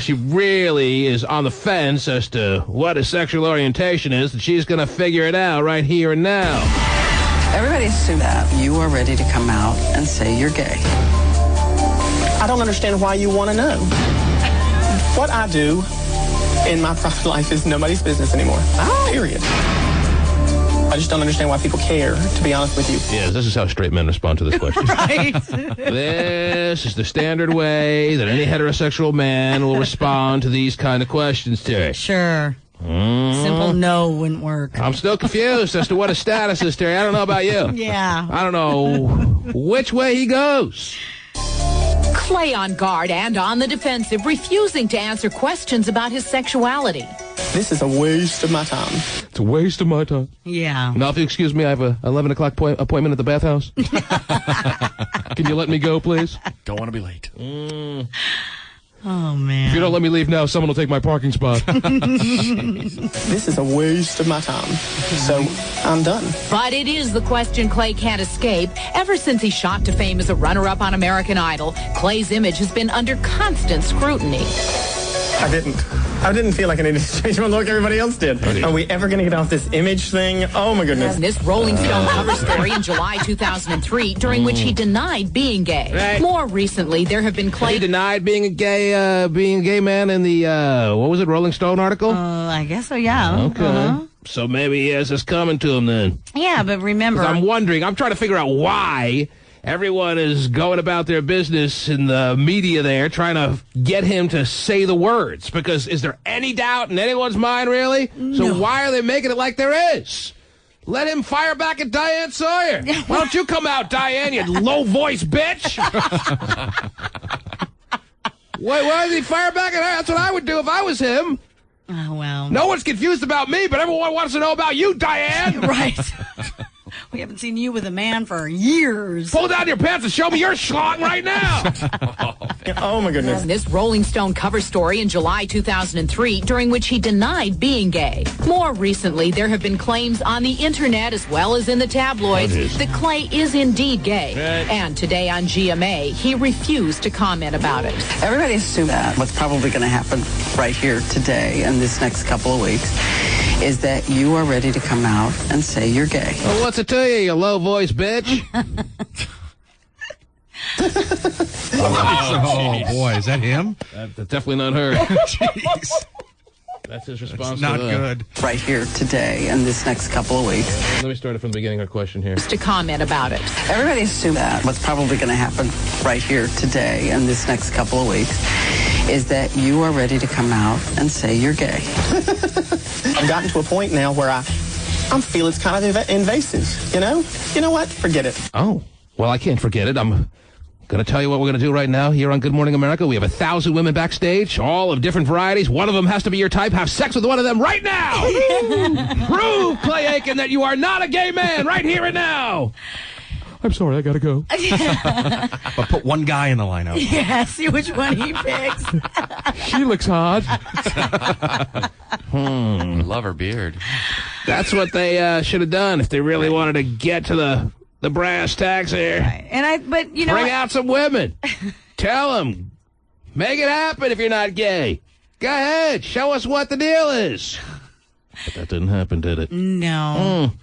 She really is on the fence as to what his sexual orientation is, and she's going to figure it out right here and now. Everybody assumes that you are ready to come out and say you're gay. I don't understand why you want to know. What I do in my private life is nobody's business anymore. Period. I just don't understand why people care, to be honest with you. Yeah, this is how straight men respond to this question. Right. This is the standard way that any heterosexual man will respond to these kind of questions, Terry. Sure. Simple no wouldn't work. I'm still confused as to what his status is, Terry. I don't know about you. Yeah. I don't know which way he goes. Clay on guard and on the defensive, refusing to answer questions about his sexuality. This is a waste of my time. It's a waste of my time. Yeah. Now, if you excuse me, I have a 11 o'clock appointment at the bathhouse. Can you let me go, please? Don't want to be late. Oh, man. If you don't let me leave now, someone will take my parking spot. This is a waste of my time. So, I'm done. But it is the question Clay can't escape. Ever since he shot to fame as a runner-up on American Idol, Clay's image has been under constant scrutiny. I didn't feel like I needed to change my look. Everybody else did. Are we ever going to get off this image thing? Oh, my goodness. This Rolling Stone cover story in July 2003, during which he denied being gay. Right. More recently, there have been He denied being a gay man in the, what was it, Rolling Stone article? I guess so, yeah. Okay. So maybe he has this coming to him then. Yeah, but remember... 'Cause I'm trying to figure out why everyone is going about their business in the media there, trying to get him to say the words. Because is there any doubt in anyone's mind, really? No. So why are they making it like there is? Let him fire back at Diane Sawyer. Why don't you come out, Diane, you low-voice bitch? Why does he fire back at her? That's what I would do if I was him. Oh, well. No one's confused about me, but everyone wants to know about you, Diane. Right. We haven't seen you with a man for years. Pull down your pants and show me your schlong right now. Oh, my goodness. This Rolling Stone cover story in July 2003, during which he denied being gay. More recently, there have been claims on the internet as well as in the tabloids that Clay is indeed gay. Right. And today on GMA, he refused to comment about it. Everybody assumes that what's probably going to happen right here today and this next couple of weeks is that you are ready to come out and say you're gay. Well, what's it to you, you low-voice bitch? Oh, boy, is that him? That's definitely not her. Jeez. That's his response. Not to that. good. Right here today and this next couple of weeks. Let me start it from the beginning of our question here. Just to comment about it. Everybody assumes that what's probably going to happen right here today and this next couple of weeks is that you are ready to come out and say you're gay. I've gotten to a point now where I feel it's kind of invasive, you know? You know what? Forget it. Oh, well, I can't forget it. I'm going to tell you what we're going to do right now here on Good Morning America. We have 1,000 women backstage, all of different varieties. One of them has to be your type. Have sex with one of them right now. Prove, Clay Aiken, that you are not a gay man right here and now. I'm sorry, I got to go. But put one guy in the lineup. Yeah, see which one he picks. She looks hot. Love her beard. That's what they should have done if they really wanted to get to the brass tacks here. Right. But you know, bring out some women. Tell them, make it happen if you're not gay. Go ahead, show us what the deal is. But that didn't happen, did it? No.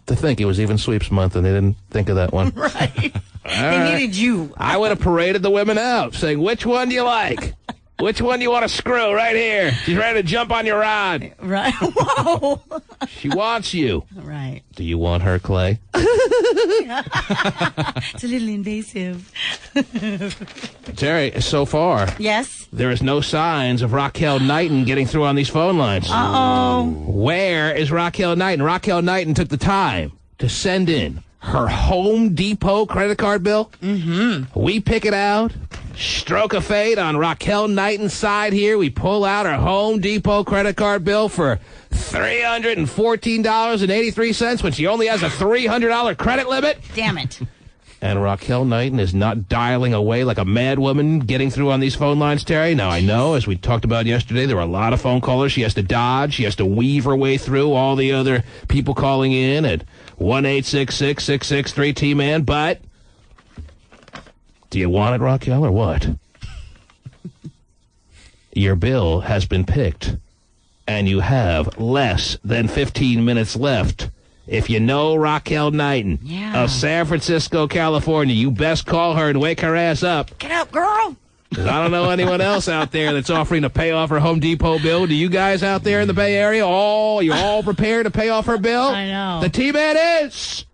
To think it was even sweeps month and they didn't think of that one. Right. They needed you. I would have paraded the women out, saying, which one do you like? Which one do you want to screw right here? She's ready to jump on your rod. Right. Whoa. She wants you. Right. Do you want her, Clay? It's a little invasive. Terry, so far, Yes. there is no signs of Raquel Knighton getting through on these phone lines. Uh-oh. Where is Raquel Knighton? Raquel Knighton took the time to send in her Home Depot credit card bill. Mm-hmm. We pick it out. Stroke of fate on Raquel Knighton's side here. We pull out her Home Depot credit card bill for $314.83 when she only has a $300 credit limit. Damn it. And Raquel Knighton is not dialing away like a mad woman getting through on these phone lines, Terry. Now, I know, as we talked about yesterday, there were a lot of phone callers. She has to dodge. She has to weave her way through all the other people calling in at 1-866-663-T-MAN. But do you want it, Raquel, or what? Your bill has been picked, and you have less than 15 minutes left. If you know Raquel Knighton of San Francisco, California, you best call her and wake her ass up. Get up, girl. 'Cause I don't know anyone else out there that's offering to pay off her Home Depot bill. Do you guys out there in the Bay Area, you're all prepared to pay off her bill? I know. The T-Man is.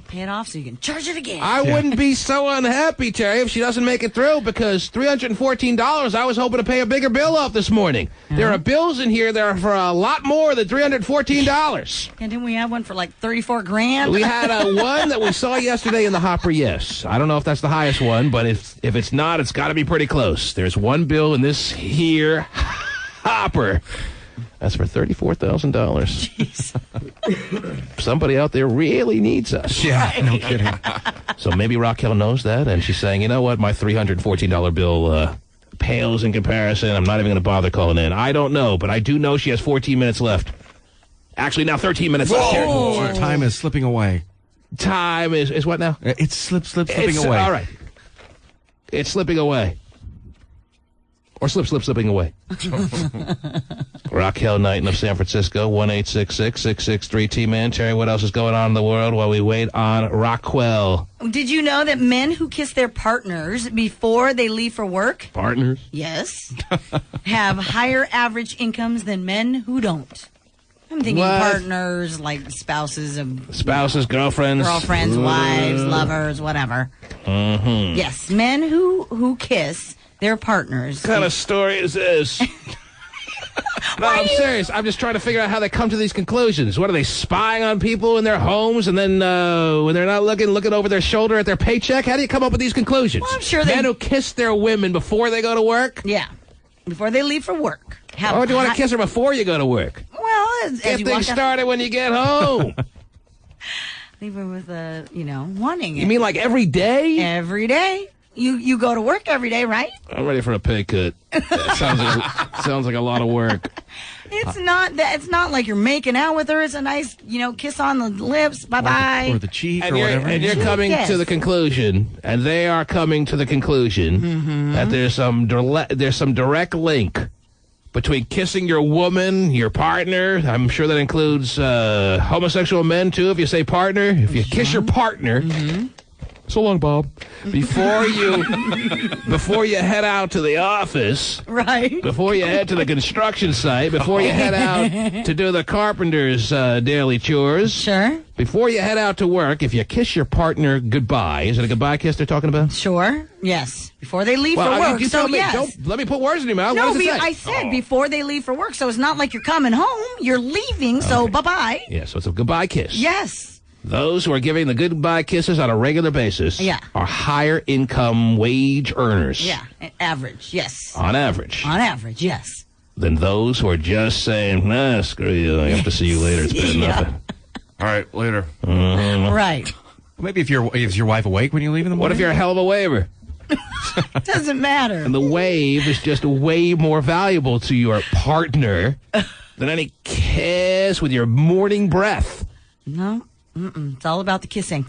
Pay it off so you can charge it again. I wouldn't be so unhappy, Terry, if she doesn't make it through, because $314, I was hoping to pay a bigger bill off this morning. There are bills in here that are for a lot more than $314. And didn't we have one for like 34 grand? We had one that we saw yesterday in the hopper, yes. I don't know if that's the highest one, but if it's not, it's got to be pretty close. There's one bill in this here hopper. That's for $34,000. Somebody out there really needs us. Yeah, no kidding. So maybe Raquel knows that, and she's saying, you know what, my $314 bill pales in comparison. I'm not even going to bother calling in. I don't know, but I do know she has 14 minutes left. Actually, now 13 minutes left here. Whoa. Time is slipping away. Time is what now? It's slipping away. All right. It's slipping away. Or slipping away. Raquel Knighton of San Francisco, 1-866-663-T-MAN. Terry, what else is going on in the world while we wait on Raquel? Did you know that men who kiss their partners before they leave for work, Partners? yes, have higher average incomes than men who don't? I'm thinking What? partners, like spouses, Girlfriends, wives, lovers, whatever. Mm-hmm. Yes, men who kiss their partners. What kind of story is this? No, I'm serious. I'm just trying to figure out how they come to these conclusions. What, are they spying on people in their homes, and then when they're not looking over their shoulder at their paycheck? How do you come up with these conclusions? Well, I'm sure Men who kiss their women before they go to work? Yeah, before they leave for work. Or do you want to kiss her before you go to work? Well, as Get you things walk out- started when you get home. Leave her with wanting it. You mean like every day? Every day. You go to work every day, right? I'm ready for a pay cut. Sounds like a lot of work. It's not that. It's not like you're making out with her. It's a nice, kiss on the lips. Bye bye. Or the cheek And or you're, whatever. and you're coming to the conclusion, and they are coming to the conclusion that there's some direct link between kissing your woman, your partner. I'm sure that includes homosexual men, too, if you say partner. If you kiss your partner... So long, Bob. Before you head out to the office, right? Before you head to the construction site, before you head out to do the carpenter's daily chores, sure. Before you head out to work, if you kiss your partner goodbye, is it a goodbye kiss they're talking about? Sure. Yes. Before they leave for work. You so tell me, yes. Don't let me put words in your mouth. No, what does it say? I said before they leave for work. So it's not like you're coming home. You're leaving. So bye-bye. Yeah. So it's a goodbye kiss. Yes. Those who are giving the goodbye kisses on a regular basis are higher income wage earners. Yeah, average, yes. On average. On average, yes. Than those who are just saying, nah, screw you, I have to see you later, it's bad enough. All right, later. Right. Maybe is your wife awake when you leave in the morning? What if you're a hell of a waver? Doesn't matter. And the wave is just way more valuable to your partner than any kiss with your morning breath. No. It's all about the kissing.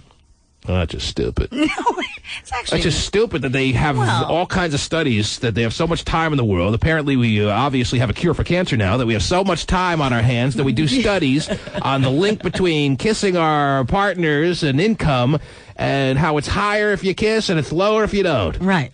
Oh, that's just stupid. No, it's actually... That's just stupid that they have all kinds of studies, that they have so much time in the world. Apparently, we obviously have a cure for cancer now, that we have so much time on our hands that we do studies on the link between kissing our partners and income and how it's higher if you kiss and it's lower if you don't. Right.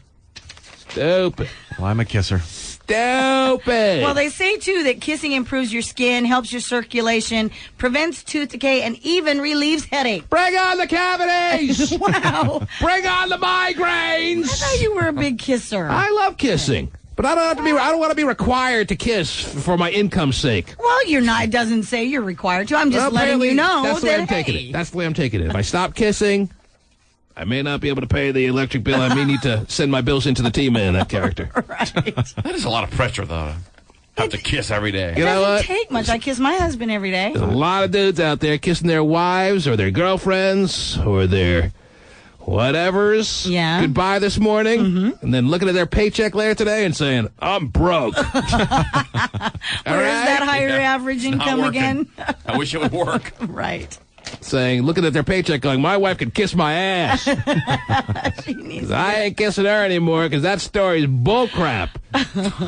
Stupid. Well, I'm a kisser. Stupid. Well, they say, too, that kissing improves your skin, helps your circulation, prevents tooth decay, and even relieves headache. Bring on the cavities! Wow. Bring on the migraines! I thought you were a big kisser. I love kissing. But I don't want to be required to kiss for my income's sake. Well, you're not. It doesn't say you're required to. I'm just letting you know. That's the way I'm taking it. That's the way I'm taking it. If I stop kissing, I may not be able to pay the electric bill. I may need to send my bills into the T-Man, that character. Right. That is a lot of pressure, though. Have to kiss every day. It doesn't take much. I kiss my husband every day. There's a lot of dudes out there kissing their wives or their girlfriends or their whatevers goodbye this morning, and then looking at their paycheck later today and saying, I'm broke. Where is that higher average income again? I wish it would work. Right. Saying, looking at their paycheck going, my wife could kiss my ass. I ain't kissing her anymore because that story's bullcrap.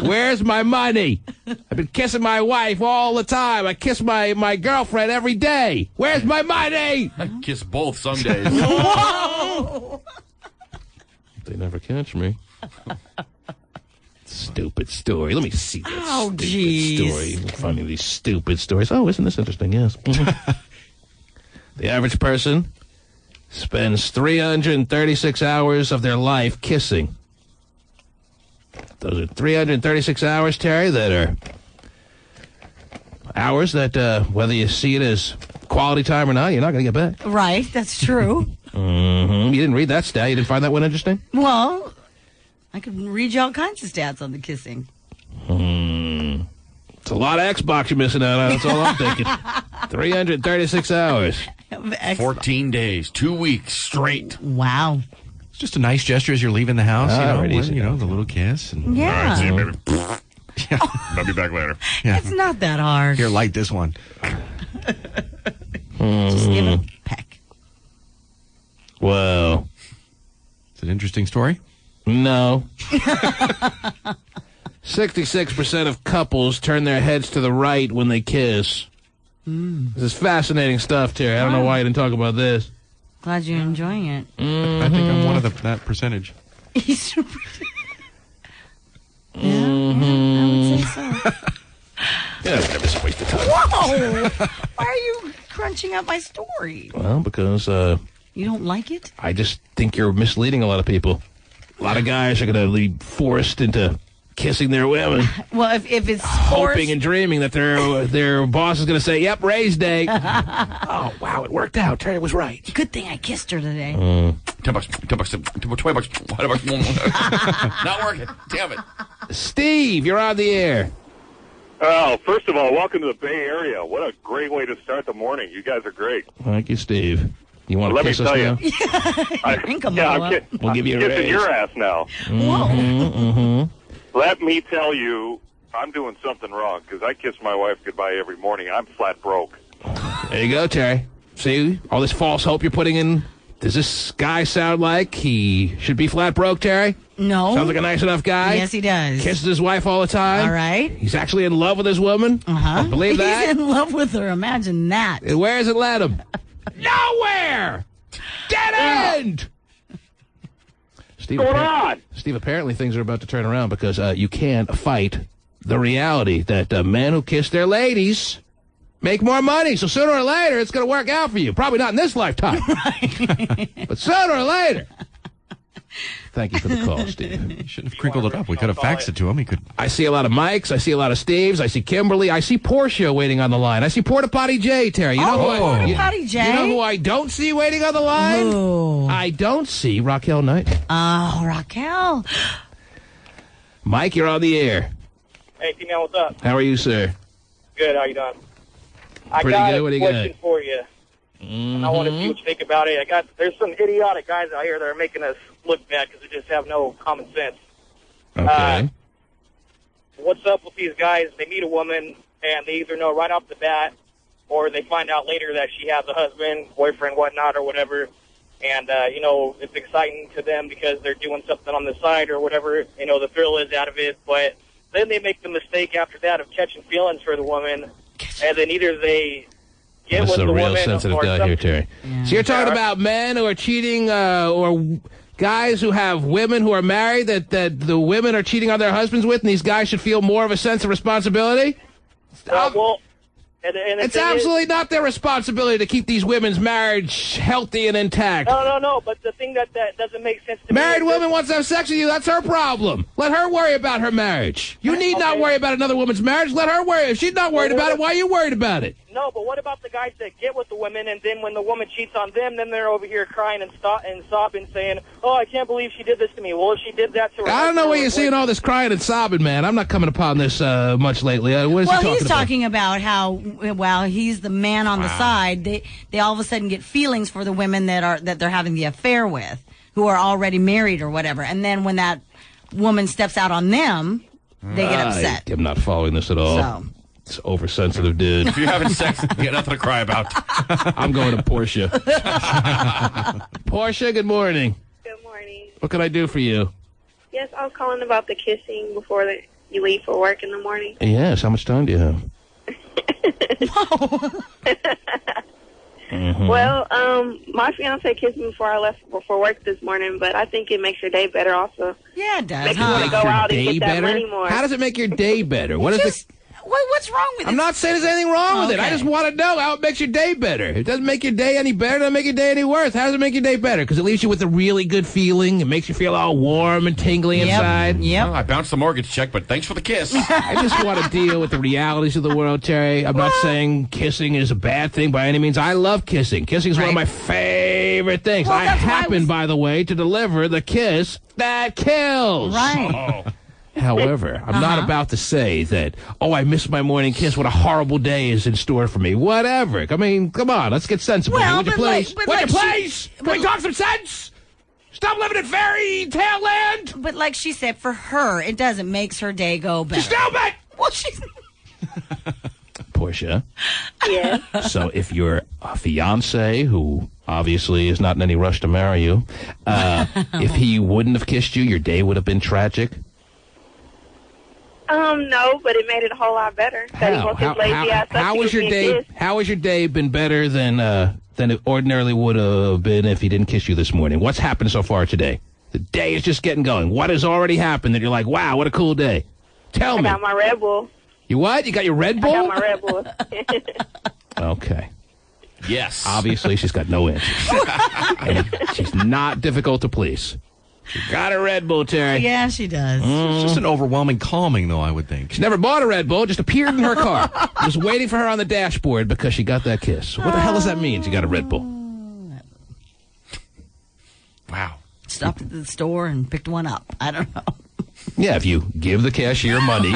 Where's my money? I've been kissing my wife all the time. I kiss my girlfriend every day. Where's my money? I kiss both some days. Whoa! They never catch me. Stupid story. Let me see that stupid story. Funny, these stupid stories. Oh, isn't this interesting? Yes. The average person spends 336 hours of their life kissing. Those are 336 hours, Terry, that are hours that, whether you see it as quality time or not, you're not going to get back. Right, that's true. You didn't read that stat? You didn't find that one interesting? Well, I could read you all kinds of stats on the kissing. It's a lot of Xbox you're missing out on. That's all I'm thinking. 336 hours. 14 days, 2 weeks straight. Wow. It's just a nice gesture as you're leaving the house, you know, the little kiss. And, Yeah. All right, see you, baby. I'll be back later. Yeah. It's not that hard. Here, light this one. Just give it a peck. Well. It's an interesting story? No. 66% of couples turn their heads to the right when they kiss. This is fascinating stuff, Terry. I don't know why you didn't talk about this. Glad you're enjoying it. I think I'm one of that percentage. I would say so. Yeah, never a waste of time. Whoa! Why are you crunching up my story? Well, because You don't like it? I just think you're misleading a lot of people. A lot of guys are going to be forced into kissing their women. Well, if it's hoping and dreaming that their boss is going to say, "Yep, raise day." Oh, wow, it worked out. Terry was right. Good thing I kissed her today. $10, $20. Not working. Damn it. Steve, you're on the air. Oh, first of all, welcome to the Bay Area. What a great way to start the morning. You guys are great. Thank you, Steve. You want to kiss us now? We'll give you a kissing raise. your ass now. Whoa. Let me tell you, I'm doing something wrong because I kiss my wife goodbye every morning. I'm flat broke. There you go, Terry. See, all this false hope you're putting in Does this guy sound like he should be flat broke, Terry? No. Sounds like a nice enough guy? Yes, he does. Kisses his wife all the time? All right. He's actually in love with his woman? Uh-huh. Believe that? He's in love with her. Imagine that. Where has it led him? Nowhere! Dead end! Steve, What's going on? Steve, apparently things are about to turn around because you can't fight the reality that men who kiss their ladies make more money. So sooner or later, it's going to work out for you. Probably not in this lifetime. Right. But sooner or later. Thank you for the call, Steve. You shouldn't have crinkled it up. We could have faxed it to him. He could. I see a lot of Mikes. I see a lot of Steves. I see Kimberly. I see Portia waiting on the line. I see Porta Potty Jay, Terry. You know Porta Potty Jay. You know who I don't see waiting on the line? Ooh. I don't see Raquel Knight. Oh, Raquel. Mike, you're on the air. Hey, T-Man, what's up? How are you, sir? Good, how you doing? I Pretty got good. What do a you got? question for you. And I want to see what you think about it. There's some idiotic guys out here that are making us look bad because they just have no common sense. Okay. What's up with these guys? They meet a woman, and they either know right off the bat, or they find out later that she has a husband, boyfriend, whatnot, or whatever. And, it's exciting to them because they're doing something on the side or whatever. The thrill is out of it. But then they make the mistake after that of catching feelings for the woman, and then either they get This with is the a real woman sensitive or guy something. here, Terry. Yeah. So you're talking about men who are cheating or guys who have women who are married that the women are cheating on their husbands with, and these guys should feel more of a sense of responsibility? It's absolutely not their responsibility to keep these women's marriage healthy and intact. No, but the thing that doesn't make sense to me... Married woman wants to have sex with you, that's her problem. Let her worry about her marriage. You need not worry about another woman's marriage. Let her worry. If she's not worried about it, why are you worried about it? No, but what about the guys that get with the women, and then when the woman cheats on them, then they're over here crying and sobbing, saying, "Oh, I can't believe she did this to me." Well, if she did that to her... I don't know where you're seeing all this crying and sobbing, man. I'm not coming upon this much lately. What is he talking he's about? talking about how while he's the man on the side, they all of a sudden get feelings for the women that they're having the affair with, who are already married or whatever. And then when that woman steps out on them, they get upset. I'm not following this at all. So. It's oversensitive, dude. If you're having sex, you got nothing to cry about. I'm going to Portia. Portia, good morning. Good morning. What can I do for you? Yes, I was calling about the kissing before you leave for work in the morning. Yes, how much time do you have? Mm-hmm. Well, my fiance kissed me before I left for work this morning, but I think it makes your day better also. Yeah, it does. Makes you want to go out and get that money more. How does it make your day better? What's wrong with it? I'm not saying there's anything wrong with it. I Okay. just want to know how it makes your day better. It doesn't make your day any better. It doesn't make your day any worse. How does it make your day better? Because it leaves you with a really good feeling. It makes you feel all warm and tingly inside. Well, I bounced the mortgage check, but thanks for the kiss. I just want to deal with the realities of the world, Terry. I'm not saying kissing is a bad thing by any means. I love kissing. Kissing is one of my favorite things. Well, I that's why happen, by the way, to deliver the kiss that kills. Right. However, I'm not about to say that, I missed my morning kiss. What a horrible day is in store for me. Whatever. I mean, come on. Let's get sensible. Well, Would you but please? like- but Would you like please? Can we talk some sense? Stop living in fairy tale land. But like she said, for her, it doesn't makes her day go better. Stupid! Well, she's... Portia. Yeah. So if your fiance, who obviously is not in any rush to marry you, if he wouldn't have kissed you, your day would have been tragic? No, but it made it a whole lot better. That he woke his lazy ass up to How give was your me a day? kiss. How has your day been better than it ordinarily would have been if he didn't kiss you this morning? What's happened so far today? The day is just getting going. What has already happened that you're like, wow, what a cool day? Tell I me. got my Red Bull. You what? You got your Red Bull? I got my Red Bull. Okay. Yes. Obviously, she's got no answers. And she's not difficult to please. She got a Red Bull, Terry. Yeah, she does. It's just an overwhelming calming, though, I would think. She never bought a Red Bull, just appeared in her car. Was waiting for her on the dashboard because she got that kiss. What the hell does that mean? She got a Red Bull. Wow. Stopped at the store and picked one up. I don't know. Yeah, if you give the cashier money,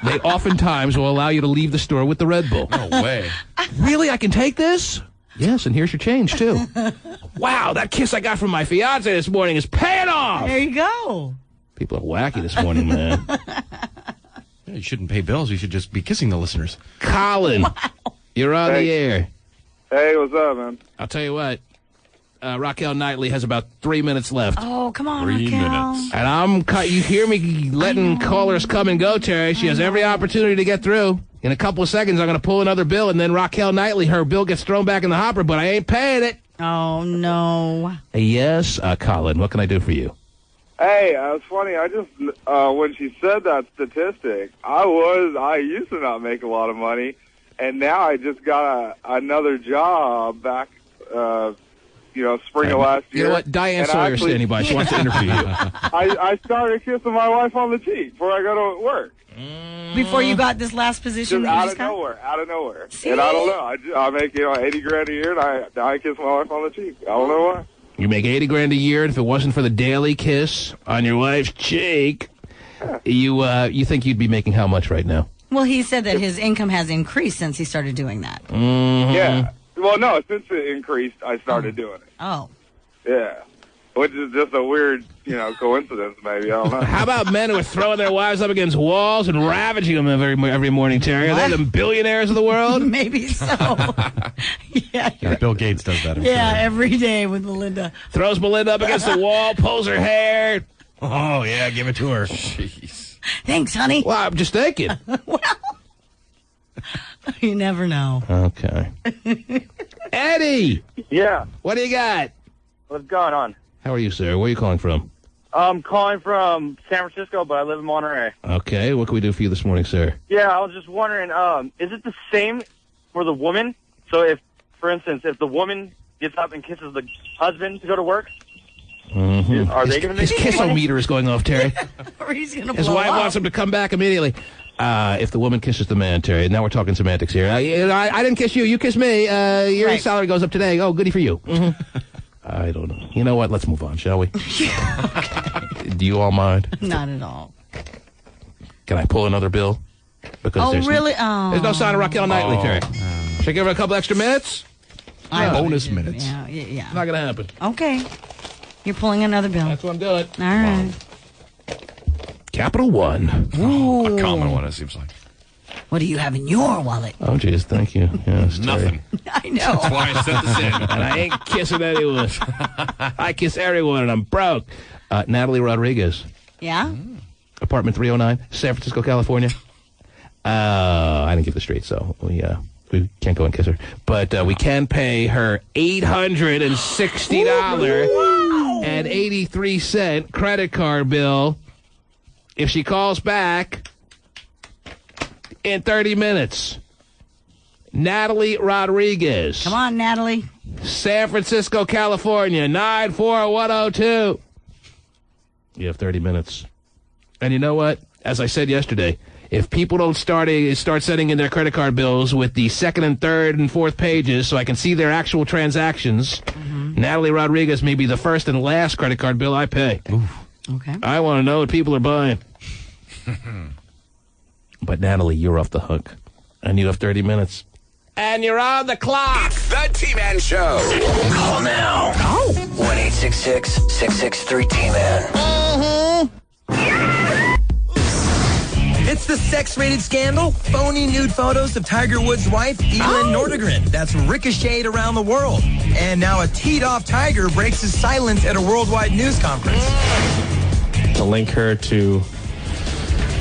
they oftentimes will allow you to leave the store with the Red Bull. No way. Really? I can take this? Yes, and here's your change, too. Wow, that kiss I got from my fiance this morning is paying off! There you go. People are wacky this morning, man. Yeah, you shouldn't pay bills. You should just be kissing the listeners. Colin, you're on the air. Hey, what's up, man? I'll tell you what. Raquel Knightley has about 3 minutes left. Oh, come on, 3 Raquel. minutes. And you hear me letting callers come and go, Terry. She has every opportunity to get through. In a couple of seconds, I'm going to pull another bill, and then Raquel Knightley, her bill gets thrown back in the hopper, but I ain't paying it. Oh, no. Yes, Colin, what can I do for you? Hey, it's funny. I just when she said that statistic, I used to not make a lot of money, and now I just got another job back. Spring of last year. You know what? Diane Sawyer's standing by. She wants to interview you. I started kissing my wife on the cheek before I go to work. Before you got this last position? Just out of nowhere. See? And I don't know. I make $80,000 a year, and I kiss my wife on the cheek. I don't know why. You make $80,000 a year, and if it wasn't for the daily kiss on your wife's cheek, you think you'd be making how much right now? Well, he said that his income has increased since he started doing that. Mm-hmm. Yeah. Well, no, since it increased, I started doing it. Oh. Yeah. Which is just a weird, coincidence, maybe. I don't know. How about men who are throwing their wives up against walls and ravaging them every morning, Terry? Are they the billionaires of the world? Maybe so. Yeah, Bill Gates does that. Yeah, every day with Melinda. Throws Melinda up against the wall, pulls her hair. Oh, yeah, give it to her. Jeez. Thanks, honey. Well, I'm just thinking. You never know. Okay. Eddie! Yeah. What do you got? What's going on? How are you, sir? Where are you calling from? I'm calling from San Francisco, but I live in Monterey. Okay, what can we do for you this morning, sir? Yeah, I was just wondering, is it the same for the woman? So if, for instance, if the woman gets up and kisses the husband to go to work, Mm-hmm. Are they going to His make kiss-o-meter is going off, Terry. Or he's going to His wife wants him to come back immediately. If the woman kisses the man, Terry, now we're talking semantics here. I didn't kiss you. You kissed me. Your Right. salary goes up today. Oh, goody for you. Mm-hmm. I don't know. You know what? Let's move on, shall we? Do you all mind? Not at all. Can I pull another bill? Because Oh, really? There's no sign of Raquel Knightley, Terry. Should I give her a couple extra minutes? Bonus minutes. Yeah. Not going to happen. Okay. You're pulling another bill. That's what I'm doing. All right. Capital One. Ooh. A common one, it seems like. What do you have in your wallet? Oh, geez, thank you. Yes, Nothing. I know. That's why I sent this in. And I ain't kissing anyone. I kiss everyone, and I'm broke. Natalie Rodriguez, Yeah? apartment 309, San Francisco, California. I didn't give the street, so we can't go and kiss her. But we can pay her $860.83 credit card bill if she calls back in 30 minutes. Natalie Rodriguez. Come on, Natalie. San Francisco, California, 94102. You have 30 minutes. And you know what? As I said yesterday, if people don't start sending in their credit card bills with the second and third and fourth pages so I can see their actual transactions, Natalie Rodriguez may be the first and last credit card bill I pay. Okay. I want to know what people are buying. But Natalie, you're off the hook. And you have 30 minutes. And you're on the clock. It's the T-Man Show. Call now. 1-866-663-T-Man. It's the sex-rated scandal. Phony nude photos of Tiger Woods' wife, Elin Nordegren. That's ricocheted around the world. And now a teed-off Tiger breaks his silence at a worldwide news conference. To link her to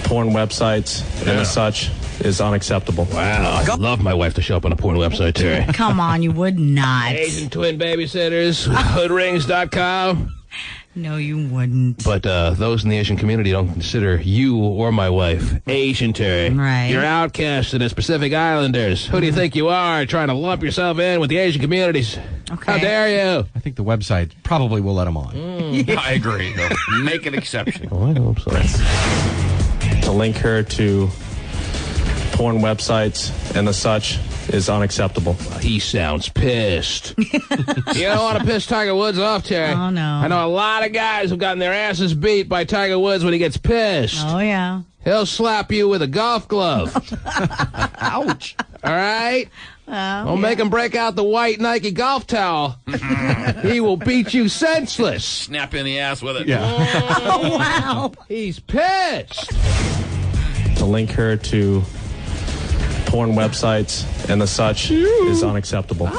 porn websites and such is unacceptable. Wow, I'd love my wife to show up on a porn website, Terry. Come on, you would not. Asian Twin Babysitters, hoodrings.com. No, you wouldn't. But those in the Asian community don't consider you or my wife Asian, Terry. Right. You're outcasted as Pacific Islanders. Who do you think you are, trying to lump yourself in with the Asian communities? Okay. How dare you? I think the website probably will let them on. I agree. No, make an exception. Oh, I hope so. To link her to porn websites and the such is unacceptable. He sounds pissed. You don't want to piss Tiger Woods off, Terry. Oh, no. I know a lot of guys who've gotten their asses beat by Tiger Woods when he gets pissed. Oh, yeah. He'll slap you with a golf glove. Ouch. All right? Don't make him break out the white Nike golf towel. He will beat you senseless. Snap you in the ass with it. Yeah. Oh, wow. He's pissed. To link her to porn websites and the such is unacceptable.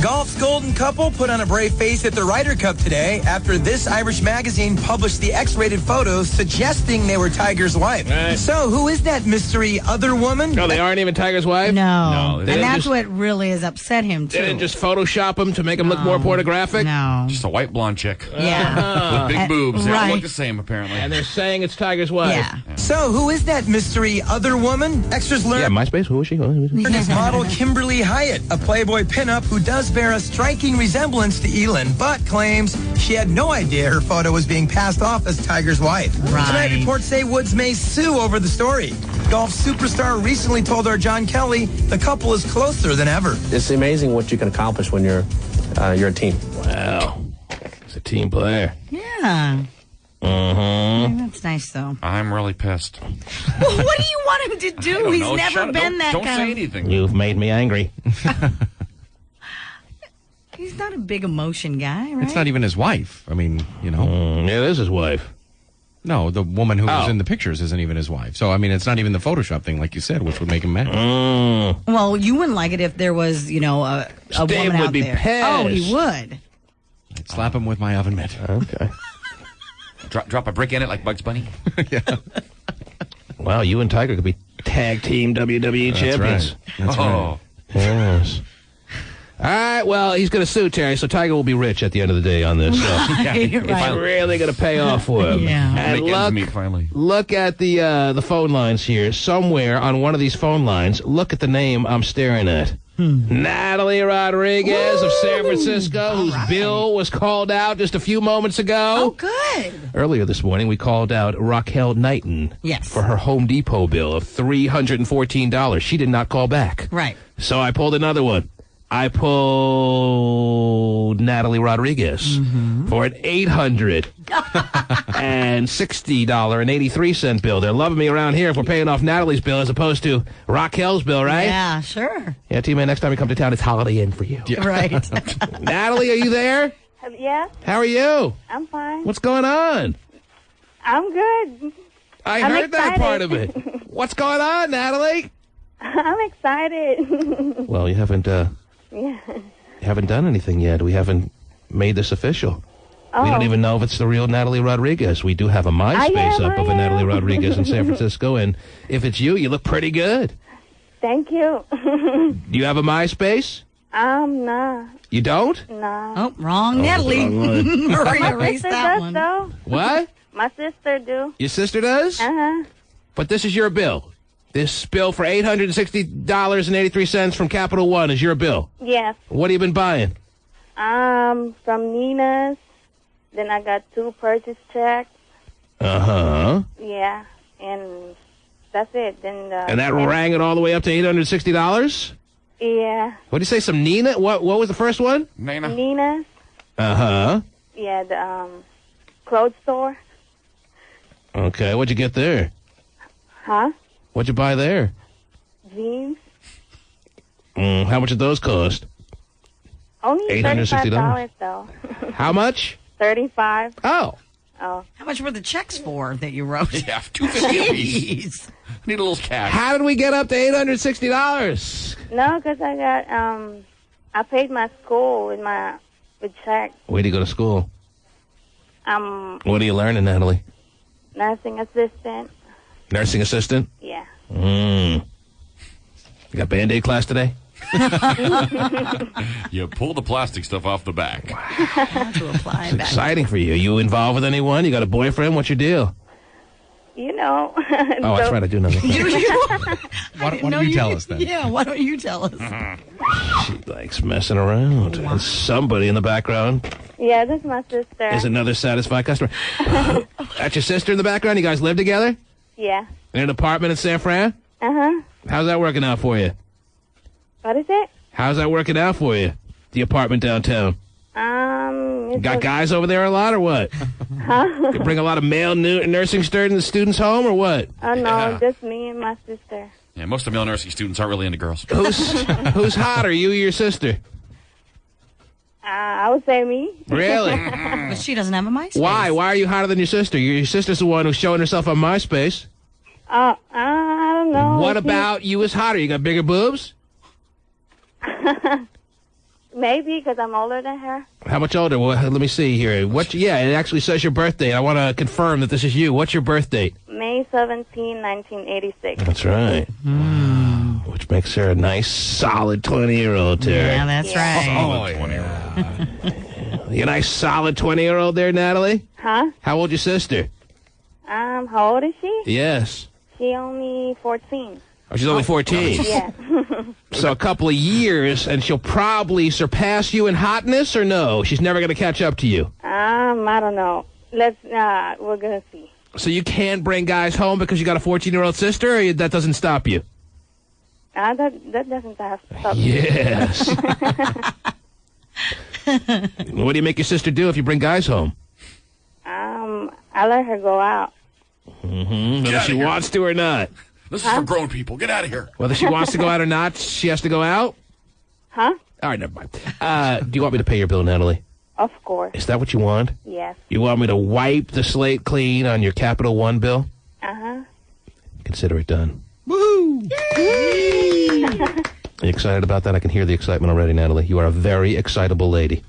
Golf's golden couple put on a brave face at the Ryder Cup today after this Irish magazine published the X-rated photos suggesting they were Tiger's wife. Right. So who is that mystery other woman? No, they aren't even Tiger's wife? No. They And that's just, what really has upset him, too. They didn't just Photoshop him to make him look more pornographic? No. Just a white blonde chick. Yeah. With big boobs. They all right. look the same, apparently. And they're saying it's Tiger's wife. Yeah. So who is that mystery other woman? Extras learned. Yeah, MySpace, who is she? It's model Kimberly Hyatt, a Playboy pinup who does bear a striking resemblance to Elin, but claims she had no idea her photo was being passed off as Tiger's wife. Right. Tonight, reports say Woods may sue over the story. Golf superstar recently told our John Kelly the couple is closer than ever. It's amazing what you can accomplish when you're a team. Wow. He's a team player. Yeah. That's nice, though. I'm really pissed. Well, what do you want him to do? He's never been that Don't kind say of... anything. You've made me angry. He's not a big emotion guy, right? It's not even his wife. I mean, you know. Yeah, it is his wife. No, the woman who was in the pictures isn't even his wife. So, I mean, it's not even the Photoshop thing, like you said, which would make him mad. Well, you wouldn't like it if there was, you know, a woman out would be there. pissed. Oh, he would. I'd slap him with my oven mitt. Okay. Drop a brick in it like Bugs Bunny. Yeah. Wow, you and Tiger could be tag team WWE champions. That's right. Yes. All right, well, he's going to sue Terry, so Tiger will be rich at the end of the day on this. So it's really going to pay off for him. Yeah. And Make ends meet, finally. look at the phone lines here. Somewhere on one of these phone lines, look at the name I'm staring at. Natalie Rodriguez of San Francisco, whose bill was called out just a few moments ago. Oh, good. Earlier this morning, we called out Raquel Knighton for her Home Depot bill of $314. She did not call back. Right. So I pulled another one. I pulled Natalie Rodriguez for an $860.83 bill. They're loving me around here if we're paying off Natalie's bill as opposed to Raquel's bill, right? Yeah, sure. Yeah, T-Man, next time you come to town, it's Holiday Inn for you. Yeah. Right. Natalie, are you there? Yeah, How are you? I'm fine. What's going on? I'm good. I I'm heard that excited. part of it. What's going on, Natalie? I'm excited. Well, you haven't yeah. done anything yet. We haven't made this official. Oh. We don't even know if it's the real Natalie Rodriguez. We do have a MySpace up of a Natalie Rodriguez in San Francisco, and if it's you, you look pretty good. Thank you. Do you have a MySpace? Nah. You don't? No. Oh, wrong, Natalie. Hurry, My erase sister that does, one. though. What? My sister do. Your sister does? Uh-huh. But this is your bill. This bill for $860.83 from Capital One is your bill. Yes. What have you been buying? From Nina's. Then I got 2 purchase checks. Uh-huh. Yeah. And that's it. Then And that rang it all the way up to $860? Yeah. What did you say, some Nina? What was the first one? Nina's. Uh-huh. Yeah, the clothes store. Okay, what'd you get there? Huh? What'd you buy there? Jeans. How much did those cost? Only $860. $35 though. How much? 35. Oh. Oh. How much were the checks for that you wrote? Yeah, $250 a piece. Need a little cash. How did we get up to $860? No, because I got I paid my school with check. Where do you go to school? What are you learning, Natalie? Nursing assistant. Nursing assistant? Yeah. You got Band-Aid class today? You pull the plastic stuff off the back. To apply It's exciting for you. You involved with anyone? You got a boyfriend? What's your deal? You know. Oh, that's right. I do know that. Why don't you tell us then? Yeah, why don't you tell us? She likes messing around. And somebody in the background Yeah, that's my sister. is another satisfied customer. That's your sister in the background? You guys live together? Yeah. In an apartment in San Fran? Uh-huh. How's that working out for you? What is it? How's that working out for you? The apartment downtown. It's Got guys over there a lot or what? Huh? You bring a lot of male nursing students home or what? Oh, no, just me and my sister. Yeah, most of the male nursing students aren't really into girls. Who's hotter, you or your sister? I would say me. Really? But she doesn't have a MySpace. Why? Why are you hotter than your sister? Your sister's the one who's showing herself on MySpace. I don't know. What about you is hotter? You got bigger boobs? Maybe, because I'm older than her. How much older? Well, let me see here. Yeah, it actually says your birthday. I want to confirm that this is you. What's your birth date? May 17, 1986. That's right. Which makes her a nice, solid 20-year-old, Terry. Yeah, that's right. Solid 20-year-old. You a nice, solid 20-year-old there, Natalie? Huh? How old's your sister? How old is she? Yes. She only 14. Oh, she's only 14? Yeah. So a couple of years, and she'll probably surpass you in hotness, or no? She's never going to catch up to you? I don't know. We're going to see. So you can't bring guys home because you got a 14-year-old sister, or that doesn't stop you? That doesn't stop me. Yes. What do you make your sister do if you bring guys home? I let her go out. Whether she wants to or not. This is for grown people. Get out of here. Whether she wants to go out or not, she has to go out? Huh? All right, never mind. Do you want me to pay your bill, Natalie? Of course. Is that what you want? Yes. You want me to wipe the slate clean on your Capital One bill? Uh-huh. Consider it done. Woohoo! Are you excited about that? I can hear the excitement already, Natalie. You are a very excitable lady.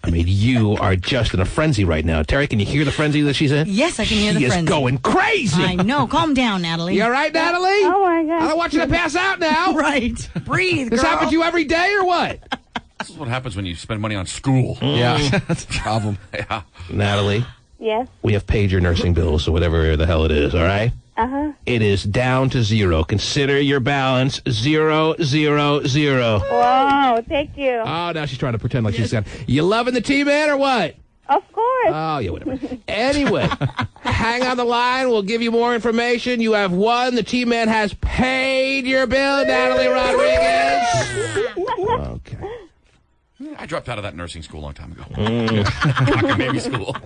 I mean, you are just in a frenzy right now. Terry, can you hear the frenzy that she's in? Yes, I can hear the frenzy. She is going crazy. I know. Calm down, Natalie. You all right, Natalie? Oh, my God. I don't want you to pass out now. Right. Breathe, This girl. happens to you every day or what? This is what happens when you spend money on school. Yeah, that's a problem. Yeah. Natalie, Yes. we have paid your nursing bills, so whatever the hell it is, all right? Uh-huh. It is down to zero. Consider your balance 0, 0, 0. Whoa, thank you. Oh, now she's trying to pretend like she's got... You loving the T-Man or what? Of course. Oh, yeah, whatever. Anyway, hang on the line. We'll give you more information. You have won. The T-Man has paid your bill, Natalie Rodriguez. Okay. I dropped out of that nursing school a long time ago. Mm. Baby school.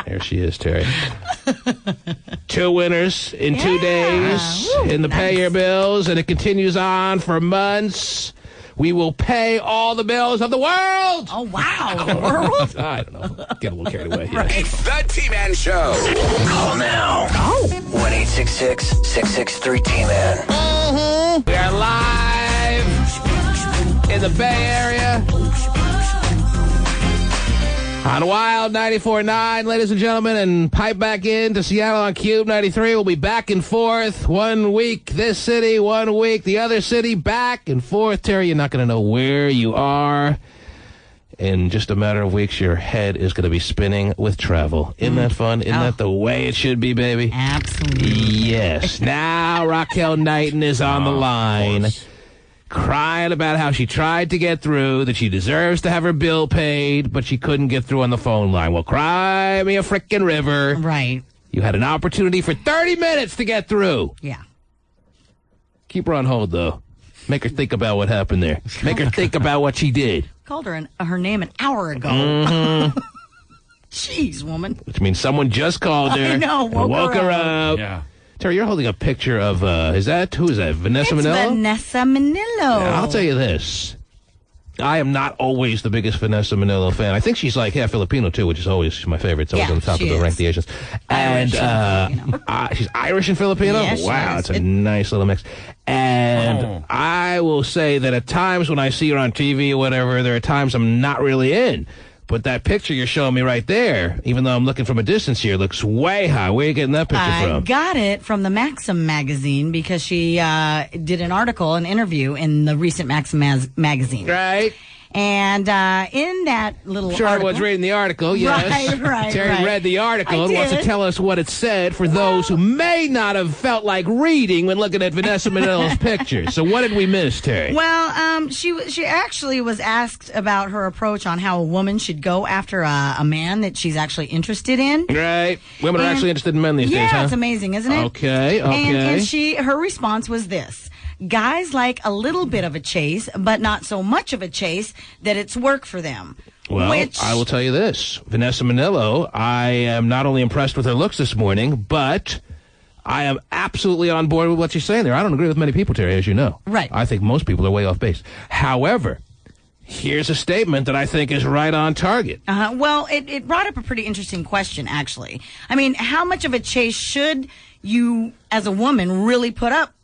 There she is, Terry. 2 winners in 2 days in the Pay Your Bills, and it continues on for months. We will pay all the bills of the world. Oh, wow. The world? I don't know. Get a little carried away. Right. It's the T-Man Show. Call now. 1-866-663-T-Man. We are live in the Bay Area on Wild 94.9, ladies and gentlemen, and pipe back in to Seattle on Cube 93. We'll be back and forth 1 week this city, 1 week the other city, back and forth. Terry, you're not going to know where you are. In just a matter of weeks, your head is going to be spinning with travel. Isn't that fun? Isn't that the way it should be, baby? Absolutely. Yes. Now Raquel Knighton is on the line, crying about how she tried to get through, that she deserves to have her bill paid, but she couldn't get through on the phone line. Well, cry me a frickin' river. Right. You had an opportunity for 30 minutes to get through. Yeah. Keep her on hold, though. Make her think about what happened there. Make her think about what she did. Called her name an hour ago. Mm-hmm. Jeez, woman. Which means someone just called her. I know. Woke her up. Yeah. Terry, you're holding a picture of, who is that? Vanessa Minnillo? Vanessa Minnillo. Yeah, I'll tell you this. I am not always the biggest Vanessa Minnillo fan. I think she's like half Filipino, too, which is always my favorite. It's always on the top of the rank, the Asians. And she's Irish and Filipino? Yeah, wow, it's a nice little mix. And I will say that at times when I see her on TV or whatever, there are times I'm not really in. But that picture you're showing me right there, even though I'm looking from a distance here, looks way high. Where are you getting that picture I from? got it from the Maxim magazine because she did an interview in the recent Maxim magazine. Right. And in that little Sure, article... everyone's reading the article, yes. Right. Terry read the article and wants to tell us what it said for those who may not have felt like reading when looking at Vanessa Minnillo's picture. So what did we miss, Terry? Well, she actually was asked about her approach on how a woman should go after a man that she's actually interested in. Right. Women are actually interested in men these days, huh? Yeah, it's amazing, isn't it? Okay. And her response was this. Guys like a little bit of a chase, but not so much of a chase that it's work for them. Well, I will tell you this. Vanessa Minnillo, I am not only impressed with her looks this morning, but I am absolutely on board with what she's saying there. I don't agree with many people, Terry, as you know. Right. I think most people are way off base. However, Here's a statement that I think is right on target. Well, it brought up a pretty interesting question, actually. I mean, how much of a chase should you, as a woman, really put up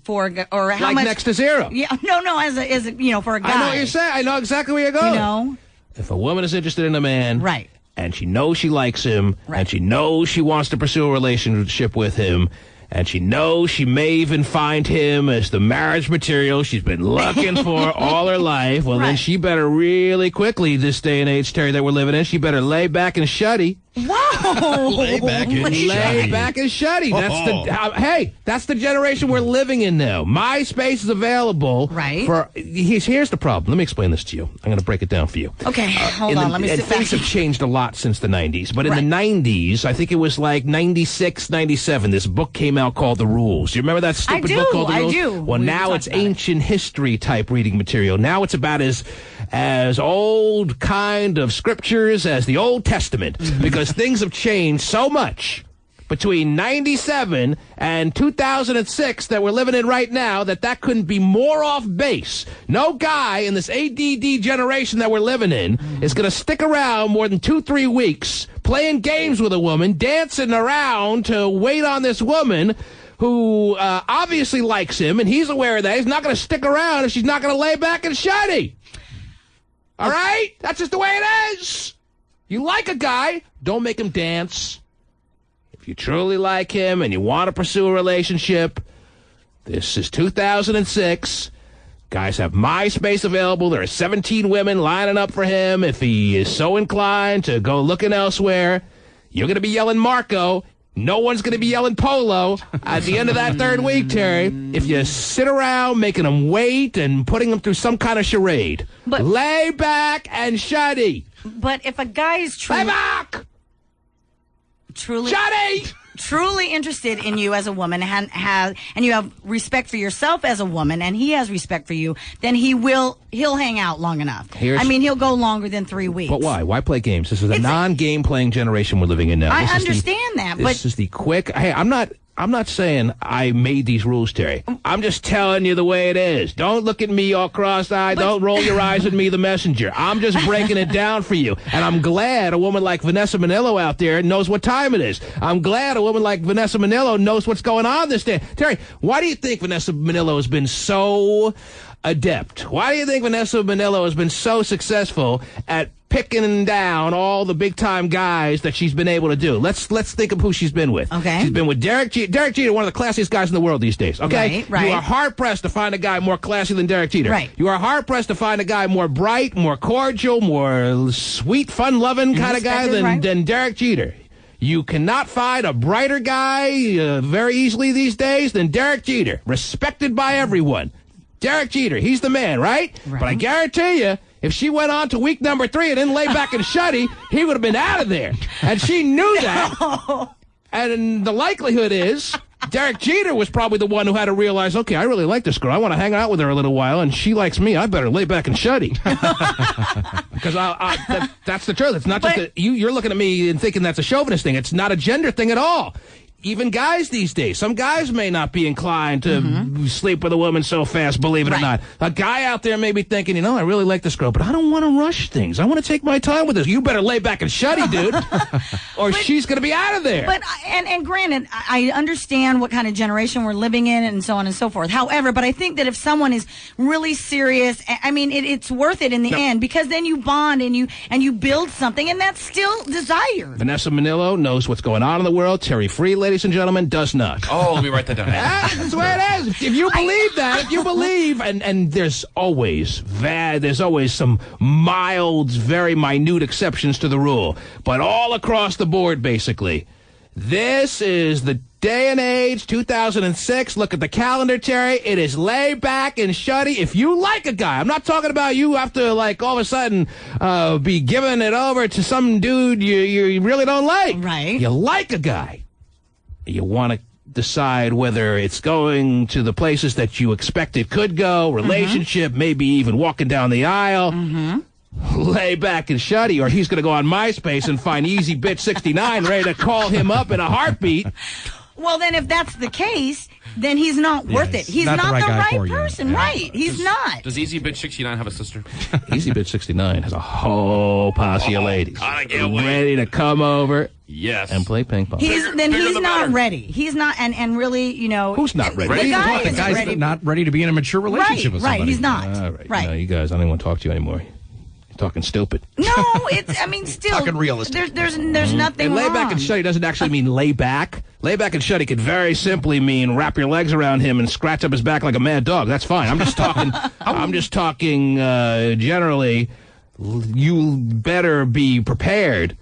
for, or how like much? Next to zero. Yeah, no, as a for a guy. I know what you're saying. I know exactly where you're going. You know, if a woman is interested in a man, right, and she knows she likes him, right, and she knows she wants to pursue a relationship with him, and she knows she may even find him as the marriage material she's been looking for all her life, well, then she better really quickly, this day and age, Terry, that we're living in, she better lay back and shutty. Whoa! Lay back and shutty. That's that's the generation we're living in now. MySpace is available. Right. Here's the problem. Let me explain this to you. I'm going to break it down for you. Okay, hold on. Let me sit back. Things have changed a lot since the 90s. But in the 90s, I think it was like 96, 97, this book came out called The Rules. You remember that stupid book called The Rules? I do. Well, now it's ancient history type reading material. Now it's about as old kind of scriptures as the Old Testament. Because things have changed so much between 97 and 2006 that we're living in right now that couldn't be more off base. No guy in this ADD generation that we're living in is going to stick around more than 2-3 weeks playing games with a woman, dancing around to wait on this woman who obviously likes him, and he's aware of that. He's not going to stick around if she's not going to lay back and shutty. All right? That's just the way it is. You like a guy, don't make him dance. If you truly like him and you want to pursue a relationship, this is 2006. Guys have MySpace available. There are 17 women lining up for him. If he is so inclined to go looking elsewhere, you're going to be yelling Marco. No one's going to be yelling Polo at the end of that third week, Terry. If you sit around making them wait and putting them through some kind of charade. But lay back and shutty. But if a guy is truly interested in you as a woman and you have respect for yourself as a woman and he has respect for you, then he'll hang out long enough. He'll go longer than 3 weeks. But why? Why play games? This is a non-game playing generation we're living in now. I understand that. This is the quick. Hey, I'm not saying I made these rules, Terry. I'm just telling you the way it is. Don't look at me all cross-eyed. Don't roll your eyes at me, the messenger. I'm just breaking it down for you. And I'm glad a woman like Vanessa Manillo out there knows what time it is. I'm glad a woman like Vanessa Manillo knows what's going on this day. Terry, why do you think Vanessa Manillo has been so adept? Why do you think Vanessa Manillo has been so successful at picking down all the big-time guys that she's been able to do? Let's think of who she's been with. Okay. She's been with Derek Jeter. Derek Jeter, one of the classiest guys in the world these days. Okay? Right. You are hard-pressed to find a guy more classy than Derek Jeter. Right. You are hard-pressed to find a guy more bright, more cordial, more sweet, fun-loving kind of guy than Derek Jeter. You cannot find a brighter guy very easily these days than Derek Jeter. Respected by everyone. Derek Jeter, he's the man, right? But I guarantee you, if she went on to week number 3 and didn't lay back and shutty, he would have been out of there. And she knew that. And the likelihood is Derek Jeter was probably the one who had to realize, okay, I really like this girl. I want to hang out with her a little while, and she likes me. I better lay back and shutty. Because that's the truth. It's not just that you're looking at me and thinking that's a chauvinist thing. It's not a gender thing at all. Even guys these days, some guys may not be inclined to sleep with a woman so fast, believe it or not. A guy out there may be thinking, I really like this girl, but I don't want to rush things. I want to take my time with this. You better lay back and shutty, dude, or she's going to be out of there. But and granted, I understand what kind of generation we're living in and so on and so forth. However, but I think that if someone is really serious, it's worth it in the end, because then you bond and you build something, and that's still desired. Vanessa Manillo knows what's going on in the world. Terry Free, ladies and gentlemen, does not. Oh, let me write that down. That's the way it is. If you believe that, if you believe, and there's always some mild, very minute exceptions to the rule, but all across the board, basically, this is the day and age, 2006. Look at the calendar, Terry. It is lay back and shutty. If you like a guy, I'm not talking about you have to, all of a sudden be giving it over to some dude you really don't like. Right. You like a guy. You want to decide whether it's going to the places that you expect it could go, relationship, maybe even walking down the aisle. Lay back and shutty, or he's going to go on MySpace and find Easy Bitch 69 ready to call him up in a heartbeat. Well, then if that's the case, then he's not worth it. He's not the right person. Right. He's not. Does Easy Bitch 69 have a sister? Easy Bitch 69 has a whole posse of ladies ready to come over. Yes. And play ping pong. He's not ready. He's not, and really, who's not ready? The guy the guy's ready. not ready to be in a mature relationship with somebody. Right, he's not. All right. Right. No, you guys, I don't even want to talk to you anymore. You're talking stupid. No, still. Talking realistic. There's nothing and lay wrong. back and shutty doesn't actually mean lay back. Lay back and shutty could very simply mean wrap your legs around him and scratch up his back like a mad dog. That's fine. I'm just talking generally. You better be prepared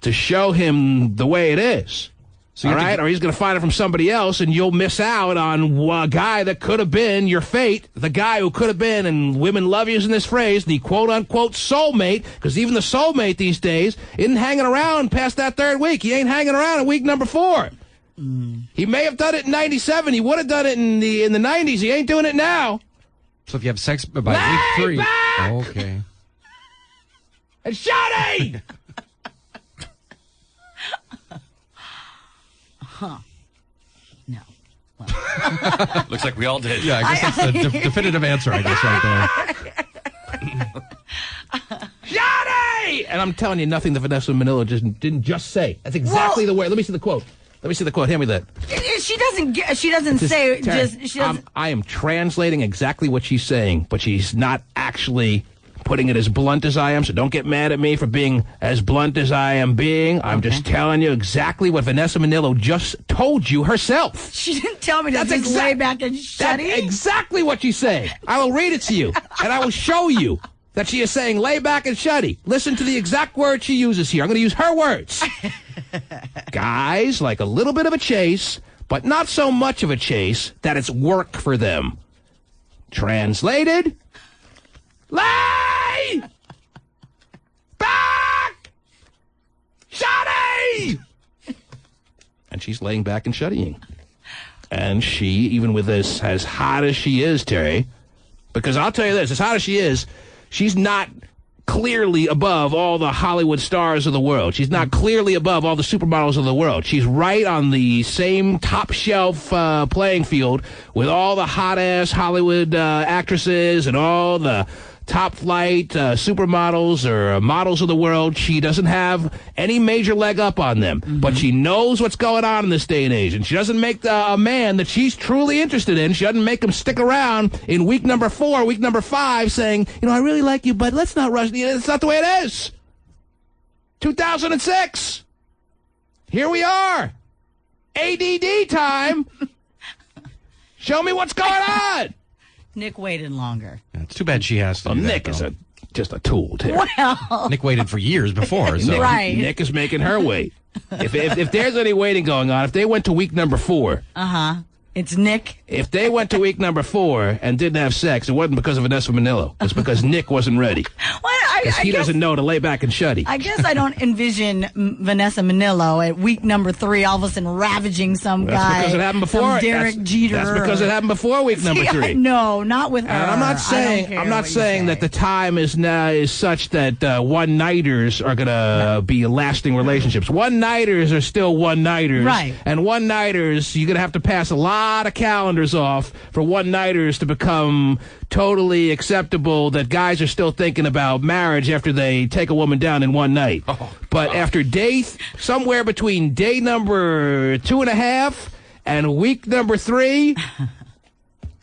to show him the way it is. All right? Or he's going to find it from somebody else, and you'll miss out on a guy that could have been your fate, the guy who could have been, and women love using this phrase, the quote-unquote soulmate, because even the soulmate these days isn't hanging around past that third week. He ain't hanging around in week number 4. He may have done it in 97. He would have done it in the 90s. He ain't doing it now. So if you have sex by week 3. Back! Okay. And shutty! Huh. No. Well. Looks like we all did. Yeah, I guess that's the definitive answer, I guess, right there. Johnny! And I'm telling you, nothing that Vanessa Manillo didn't just say. That's exactly the way. Let me see the quote. Hand me that. She doesn't say. Terry, She doesn't. I am translating exactly what she's saying, but she's not actually putting it as blunt as I am, so don't get mad at me for being as blunt as I am being. I'm just telling you exactly what Vanessa Manillo just told you herself. She didn't tell me to just lay back and shut That's exactly what she's saying. I will read it to you, and I will show you that she is saying lay back and shutty. Listen to the exact word she uses here. I'm going to use her words. Guys like a little bit of a chase, but not so much of a chase that it's work for them. Translated... Lay back, shutty! And she's laying back and shuttying. And she, even with this, as hot as she is, Terry, because I'll tell you this, as hot as she is, she's not clearly above all the Hollywood stars of the world. She's not clearly above all the supermodels of the world. She's right on the same top shelf playing field with all the hot-ass Hollywood actresses and all the top flight supermodels or models of the world. She doesn't have any major leg up on them, but she knows what's going on in this day and age, and she doesn't make a man that she's truly interested in. She doesn't make him stick around in week number 4, week number 5, saying, I really like you, but let's not rush. It's not the way it is. 2006. Here we are. ADD time. Show me what's going on. Nick waited longer. Yeah, it's too bad she has to. Nick is just a tool, Terry. Well, Nick waited for years before. So. Nick is making her wait. If there's any waiting going on, if they went to week number 4, it's Nick. If they went to week number 4 and didn't have sex, it wasn't because of Vanessa Manillo. It's because Nick wasn't ready. Because he doesn't know to lay back and shutty. I guess I don't envision Vanessa Manillo at week number 3 all of a sudden ravaging some guy. That's because it happened before. Some Derek Jeter. That's because it happened before week number 3. No, not with her. And I'm not saying that the time is such that one-nighters are going to be lasting relationships. One-nighters are still one-nighters. Right. And one-nighters, you're going to have to pass a lot of calendars off for one-nighters to become totally acceptable, that guys are still thinking about marriage after they take a woman down in one night. But after somewhere between day number 2.5 and week number 3,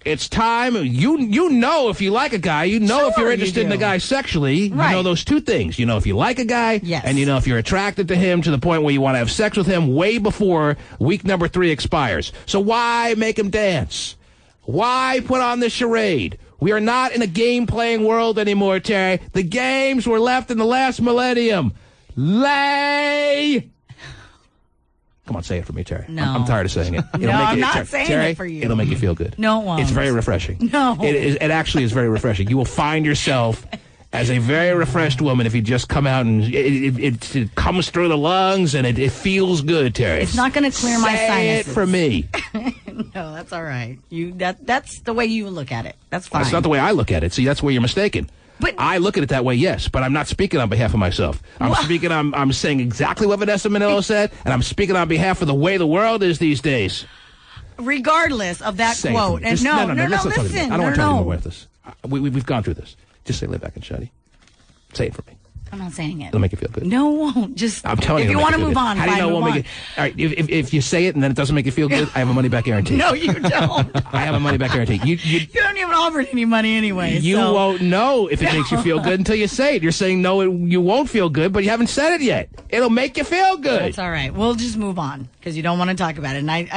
it's time. You know if you like a guy, if you're interested in the guy sexually, you know those two things. You know if you like a guy, and you know if you're attracted to him to the point where you want to have sex with him way before week number 3 expires. So why make him dance? Why put on this charade? We are not in a game-playing world anymore, Terry. The games were left in the last millennium. Lay! Come on, say it for me, Terry. No. I'm tired of saying it. I'm not saying Terry, it for you. It'll make you feel good. No, it won't. It's very refreshing. No. It actually is very refreshing. You will find yourself as a very refreshed woman if you just come out and it comes through the lungs and it feels good, Terry. It's not going to clear my sinuses. Say it for me. No, that's all right. That's the way you look at it. That's fine. That's not the way I look at it. See, that's where you're mistaken. But I look at it that way, yes, but I'm not speaking on behalf of myself. I'm saying exactly what Vanessa Manillo said, and I'm speaking on behalf of the way the world is these days. regardless of that quote. And listen. I don't want to talk anymore with this. We've gone through this. Just say lay back and shuddy. Say it for me. I'm not saying it. It'll make you feel good. No, it won't. Just I'm telling you. If you want to move on, how do you know it won't make it? All right. If you say it and then it doesn't make you feel good, I have a money back guarantee. No, you don't. I have a money back guarantee. You don't even offer any money anyway. You won't know if it makes you feel good until you say it. You're saying no, you won't feel good, but you haven't said it yet. It'll make you feel good. That's all right. We'll just move on because you don't want to talk about it. And I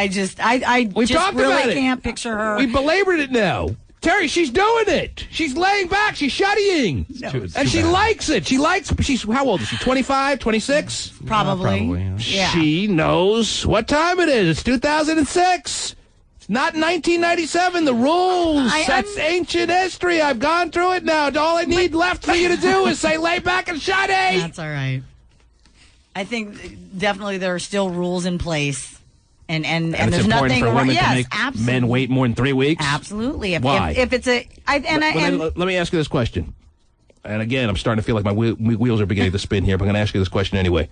We've just talked really about it. Can't picture her. We belabored it now. Terry, she's doing it. She's laying back. She's shuddying. And she likes it. She's, how old is she? 25, 26? Probably. Yeah. She knows what time it is. It's 2006. It's not 1997. The rules. That's ancient history. I've gone through it now. All I need left for you to do is say lay back and shuddy. That's all right. I think definitely there are still rules in place. And it's there's important nothing for women to make absolutely. men wait more than 3 weeks? Absolutely. Why? If it's let me ask you this question. And again, I'm starting to feel like my wheels are beginning to spin here, but I'm going to ask you this question anyway.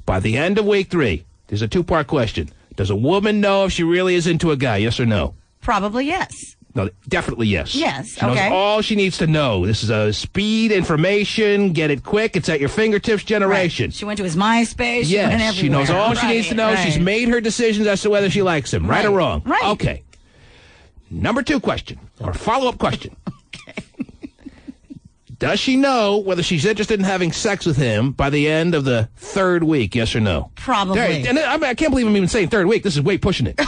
By the end of week 3, there's a 2-part question. Does a woman know if she really is into a guy, yes or no? Probably yes. No, definitely yes. Yes, she knows all she needs to know. This is a speed information, get it quick, it's at your fingertips generation. Right. She went to his MySpace. Yes, she knows all she needs to know. She's made her decisions as to whether she likes him, right or wrong. Right. Okay. Number 2 question, or follow-up question. Okay. Does she know whether she's interested in having sex with him by the end of the 3rd week, yes or no? Probably. And I can't believe I'm even saying 3rd week. This is way pushing it.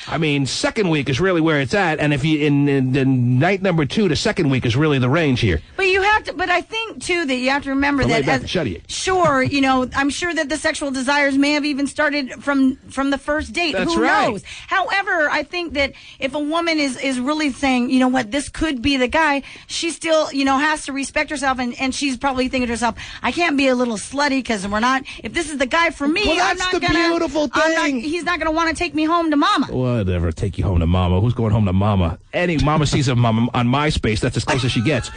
I mean, 2nd week is really where it's at, and if you in night number 2 to 2nd week is really the range here. But you have to. But I think too that you have to remember that. Sure, I'm sure that the sexual desires may have even started from the first date. That's Who right. knows? However, I think that if a woman is really saying, you know what, this could be the guy, she still has to respect herself, and she's probably thinking to herself, I can't be a little slutty because we're not. If this is the guy for me, well, that's I'm not the beautiful thing. He's not going to want to take me home to mama. Whatever, take you home to mama. Who's going home to mama? Any mama sees a mama on MySpace, that's as close as she gets.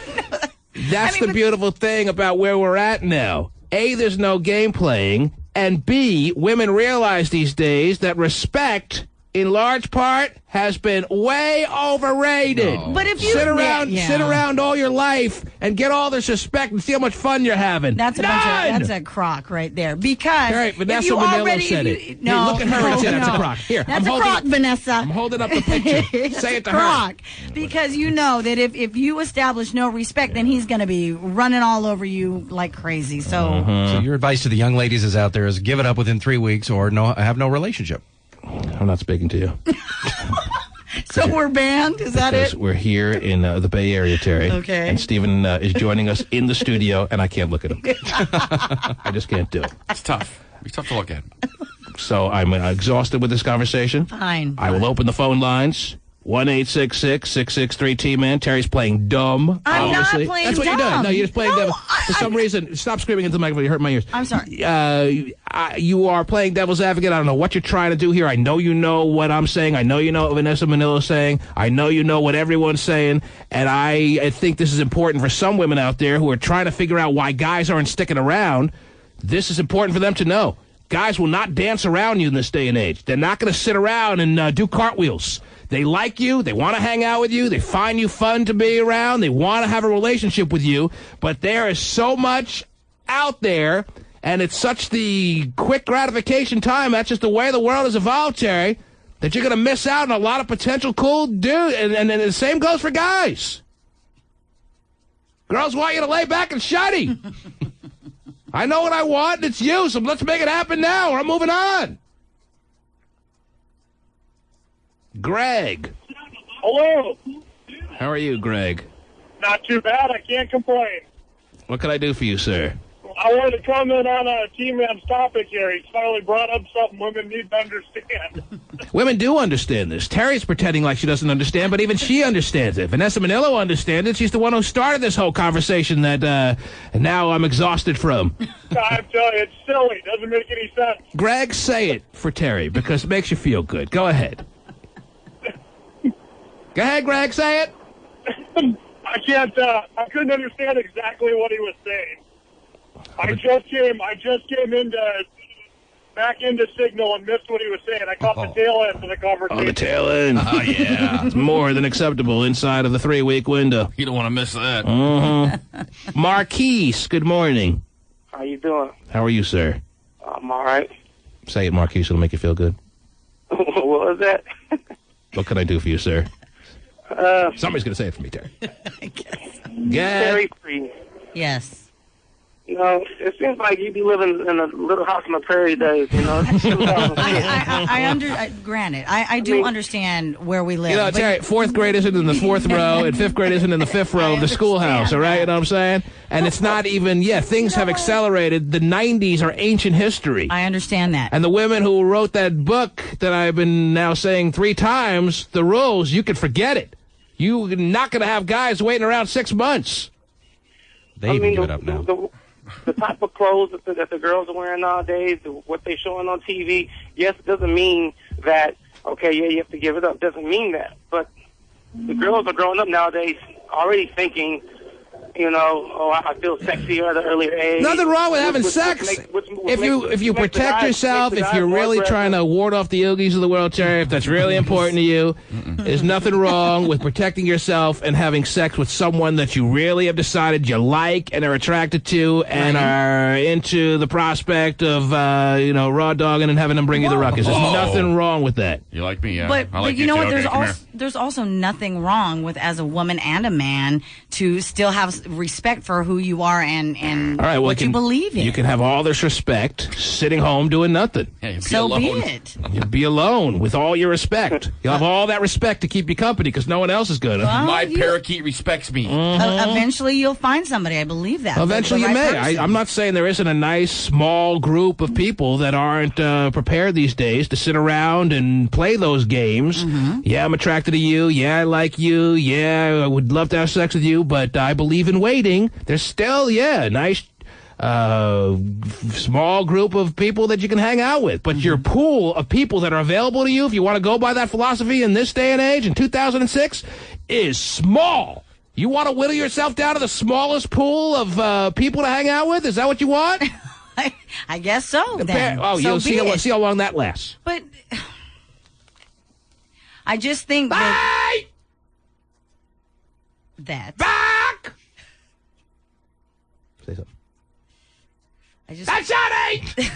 That's the beautiful thing about where we're at now. A, there's no game playing, and B, women realize these days that respect, in large part, has been way overrated. No. But if you sit around all your life and get all this respect and see how much fun you're having. That's a crock right there. Because right, Vanessa Manillo said it. No, hey, look at her and say that's a crock. Here, that's a crock, Vanessa. I'm holding up the picture. Say it to her. Because you know that if you establish no respect, then he's going to be running all over you like crazy. So, So your advice to the young ladies is out there is give it up within 3 weeks or have no relationship. I'm not speaking to you. So we're banned? Is that it? We're here in the Bay Area, Terry. Okay. And Stephen is joining us in the studio, and I can't look at him. I just can't do it. It's tough. It's tough to look at. So I'm exhausted with this conversation. Fine. I will open the phone lines. 1-866-663-T-Man. Terry's playing dumb. I'm obviously. not playing That's what dumb. you're doing. No, you're just playing devil. For some reason, stop screaming into the microphone. You hurt my ears. I'm sorry. You are playing devil's advocate. I don't know what you're trying to do here. I know you know what I'm saying. I know you know what Vanessa Manillo is saying. I know you know what everyone's saying. And I think this is important for some women out there who are trying to figure out why guys aren't sticking around. This is important for them to know. Guys will not dance around you in this day and age. They're not going to sit around and do cartwheels. They like you. They want to hang out with you. They find you fun to be around. They want to have a relationship with you. But there is so much out there, and it's such the quick gratification time. That's just the way the world has evolved, Terry, that you're going to miss out on a lot of potential cool dudes. And the same goes for guys. Girls want you to lay back and shuddy. I know what I want, and it's you, so let's make it happen now, or I'm moving on. Greg. Hello. How are you, Greg? Not too bad. I can't complain. What can I do for you, sir? I wanted to comment on T-Man's topic here. He finally brought up something women need to understand. Women do understand this. Terry's pretending like she doesn't understand, but even she understands it. Vanessa Manillo understands it. She's the one who started this whole conversation that now I'm exhausted from. I'm telling you, it's silly. It doesn't make any sense. Greg, say it for Terry because it makes you feel good. Go ahead. Go ahead, Greg, say it. I couldn't understand exactly what he was saying. I just came into back into signal and missed what he was saying. I caught the tail end of the conversation. Oh, the tail end. Oh, yeah. It's more than acceptable inside of the 3-week window. You don't want to miss that. Marquise, good morning. How you doing? How are you, sir? I'm all right. Say it, Marquise. It'll make you feel good. What was that? What can I do for you, sir? Somebody's going to say it for me, Terry. I guess. Terry Free. Yes. You know, it seems like you be living in a little house on the prairie days, you know. Granted, I do understand where we live. You know, Terry, 4th grade isn't in the 4th row, and 5th grade isn't in the 5th row of the schoolhouse, all right? You know what I'm saying? And it's not even, things have accelerated. The 90s are ancient history. I understand that. And the women who wrote that book that I've been now saying 3 times, the rules, you can forget it. You're not going to have guys waiting around 6 months. They even give it up now. The type of clothes that the girls are wearing nowadays, what they're showing on TV, yes, it doesn't mean that, okay, yeah, you have to give it up. It doesn't mean that. But the girls are growing up nowadays already thinking, you know, oh, I feel sexier at an earlier age. Nothing wrong with having sex. If you protect yourself, if you're really trying to ward off the oogies of the world, Terry, if that's really important to you, there's nothing wrong with protecting yourself and having sex with someone that you really have decided you like and are attracted to and are into the prospect of, raw dogging and having them bring you the ruckus. There's nothing wrong with that. You like me, yeah. But you know what? There's also nothing wrong with, as a woman and a man, to still have respect for who you are and all right, what you believe in. You can have all this respect sitting home doing nothing. Hey, so be it. You'll be alone with all your respect. You'll have all that respect to keep you company because no one else is good. Well, my parakeet respects me. Eventually you'll find somebody. I believe that. Eventually you may. I'm not saying there isn't a nice small group of people that aren't prepared these days to sit around and play those games. Yeah, I'm attracted to you. Yeah, I like you. Yeah, I would love to have sex with you, but I believe in waiting. There's still, a nice small group of people that you can hang out with. But your pool of people that are available to you, if you want to go by that philosophy in this day and age, in 2006, is small. You want to whittle yourself down to the smallest pool of people to hang out with? Is that what you want? I guess so, then. You'll see how long that lasts. But I just think that... Back! Say something. That's it!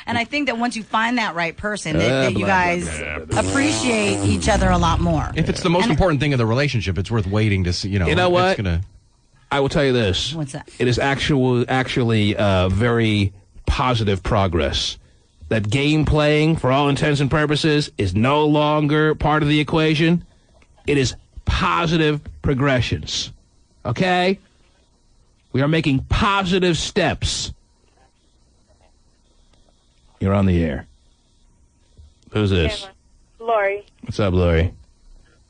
And I think that once you find that right person, that you guys appreciate each other a lot more. If it's the most important thing of the relationship, it's worth waiting to see. You know what? I will tell you this. What's that? It is actually very positive progress. That game playing, for all intents and purposes, is no longer part of the equation. It is positive progressions. Okay? We are making positive steps. You're on the air. Who's this? Lori. What's up, Lori?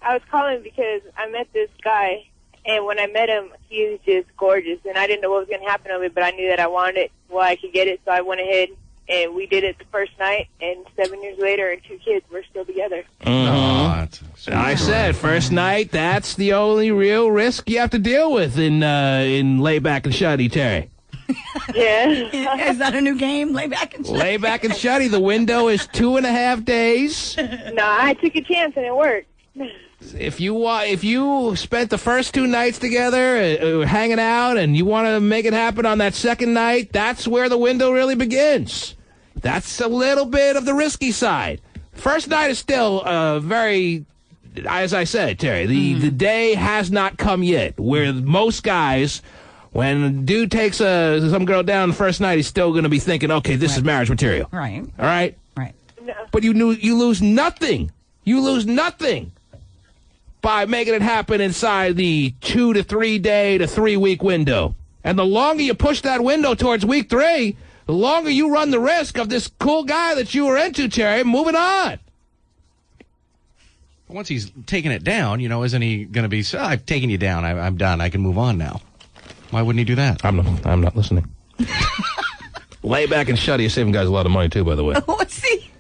I was calling because I met this guy, and when I met him, he was just gorgeous, and I didn't know what was going to happen of it, but I knew that I wanted it while I could get it, so I went ahead, and we did it the first night, and 7 years later, and 2 kids, we're still together. I said, first night, that's the only real risk you have to deal with in Lay Back and Shuddy, Terry. Yeah. Is that a new game? Lay Back and Shuddy? Lay Back and Shuddy. The window is 2.5 days. No, I took a chance, and it worked. If you spent the first 2 nights together hanging out and you want to make it happen on that second night, that's where the window really begins. That's a little bit of the risky side. First night is still very, as I said, Terry, the day has not come yet where most guys, when a dude takes some girl down the first night, he's still going to be thinking, okay, this is marriage material. Right. All right? Right. No. But you lose nothing. You lose nothing by making it happen inside the 2 to 3 day to 3 week window. And the longer you push that window towards week 3, the longer you run the risk of this cool guy that you were into, Terry, moving on. Once he's taken it down, isn't he going to be, I've taken you down, I'm done, I can move on now. Why wouldn't he do that? I'm not listening. Lay Back and Shuddy is saving guys a lot of money, too, by the way. What's he?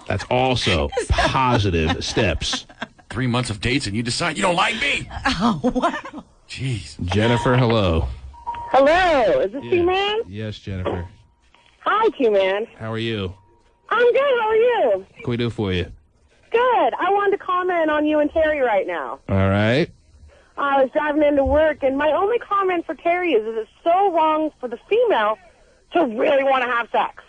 That's also positive steps. 3 months of dates and you decide you don't like me. Oh, wow. Jeez. Jennifer, hello. Hello. Is this T-Man? Yes, Jennifer. Hi, Q-Man. How are you? I'm good. How are you? What can we do for you? Good. I wanted to comment on you and Terry right now. All right. I was driving into work, and my only comment for Terry is it's so wrong for the female to really want to have sex.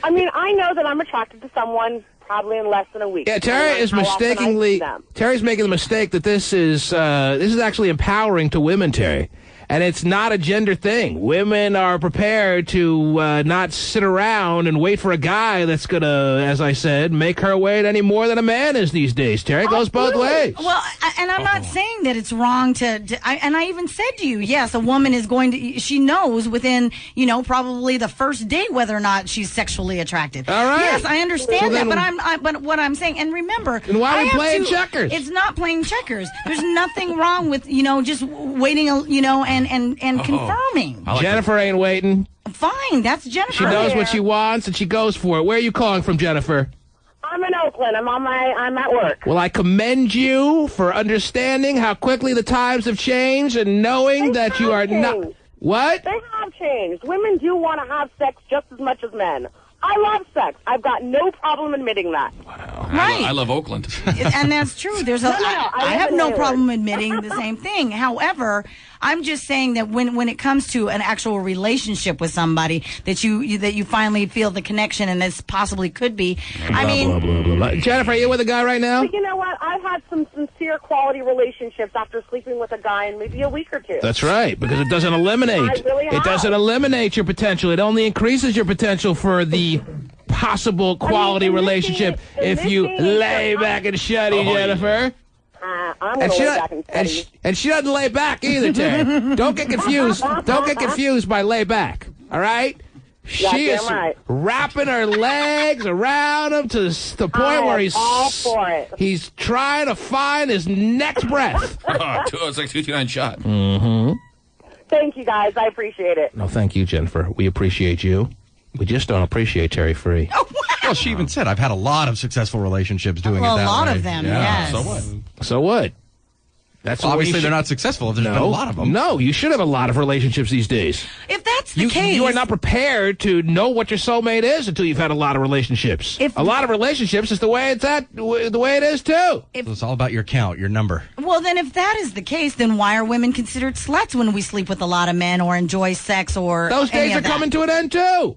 I mean, I know that I'm attracted to someone probably in less than a week. Yeah, Terry is mistakenly. Terry's making the mistake that this is actually empowering to women, Terry. And it's not a gender thing. Women are prepared to not sit around and wait for a guy that's going to, as I said, make her wait any more than a man is these days. Terry, it goes both ways. Well, and I'm not saying that it's wrong and I even said to you, yes, a woman is going to, she knows within, probably the first date whether or not she's sexually attracted. All right. Yes, I understand that, but what I'm saying, and remember. And why are we playing checkers? It's not playing checkers. There's nothing wrong with, just waiting, and confirming. Jennifer ain't waiting. Fine, that's Jennifer. She knows what she wants and she goes for it. Where are you calling from, Jennifer? I'm in Oakland. I'm at work. Well, I commend you for understanding how quickly the times have changed and knowing that you are not. What? They have changed. Women do want to have sex just as much as men. I love sex. I've got no problem admitting that. Wow. Right. I love Oakland. And that's true. I have no problem admitting the same thing. However, I'm just saying that when it comes to an actual relationship with somebody that you finally feel the connection, and this possibly could be. Blah, blah, blah, blah. Jennifer, are you with a guy right now? But you know what? I've had some sincere quality relationships after sleeping with a guy in maybe a week or two. That's right, because it doesn't eliminate. It doesn't eliminate your potential. It only increases your potential for the possible quality relationship if you lay back and shuddy, Jennifer. I'm going to lay back and study. And she doesn't lay back either, Terry. Don't get confused. Don't get confused by lay back. All right? She is wrapping her legs around him to the point where he's trying to find his next breath. It's like 229 shot. Mm-hmm. Thank you, guys. I appreciate it. No, thank you, Jennifer. We appreciate you. We just don't appreciate Terry Free. Oh, wow. Well, she even said, I've had a lot of successful relationships doing it that way. A lot of them, yes. So what? So what? That's obviously they're not successful if there's been a lot of them. No, you should have a lot of relationships these days. If that's the case. You are not prepared to know what your soulmate is until you've had a lot of relationships. A lot of relationships is the way it is, too. So it's all about your count, your number. Well, then if that is the case, then why are women considered sluts when we sleep with a lot of men or enjoy sex or those days are coming to an end, too.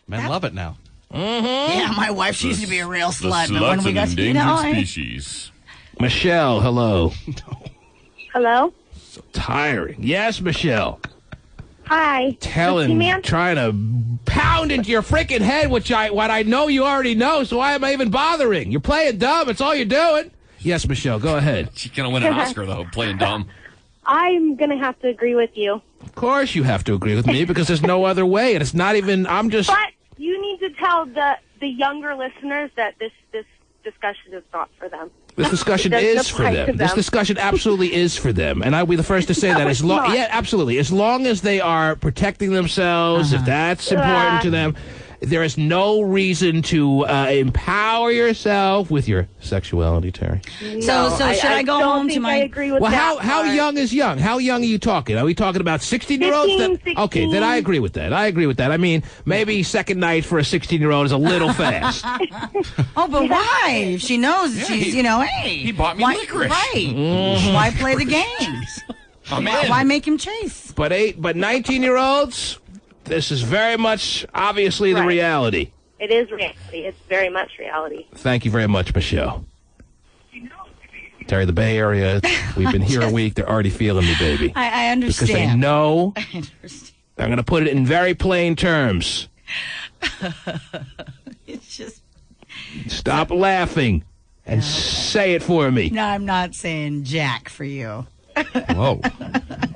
Men love it now. Mm-hmm. Yeah, my wife, she used to be a real slut. The but when we got an endangered species. Michelle, hello. Hello? So tiring. Yes, Michelle. Hi. Trying to pound into your freaking head what I know you already know, so why am I even bothering? You're playing dumb. It's all you're doing. Yes, Michelle, go ahead. She's going to win an Oscar, though, playing dumb. I'm going to have to agree with you. Of course you have to agree with me, because there's no other way, and it's not even, But you need to tell the younger listeners that this discussion is not for them. This discussion is for them. This discussion absolutely is for them, and I'll be the first to say that. Yeah, absolutely. As long as they are protecting themselves, if that's important to them, there is no reason to empower yourself with your sexuality, Terry. So should I go home to my? I agree with how young is young? How young are you talking? Are we talking about 16-year-olds? 16. Okay, then I agree with that. I mean, maybe second night for a 16-year-old is a little fast. Oh, but why? If she knows she's, hey. He bought me licorice. Right. Mm-hmm. Why play the games? Why make him chase? But 19-year-olds, this is very much, obviously, the reality. It is reality. It's very much reality. Thank you very much, Michelle. Terry, the Bay Area, we've been here a week. They're already feeling me, baby. I understand. Because they know. I'm going to put it in very plain terms. It's just. Stop laughing and say it for me. No, I'm not saying Jack for you. Whoa.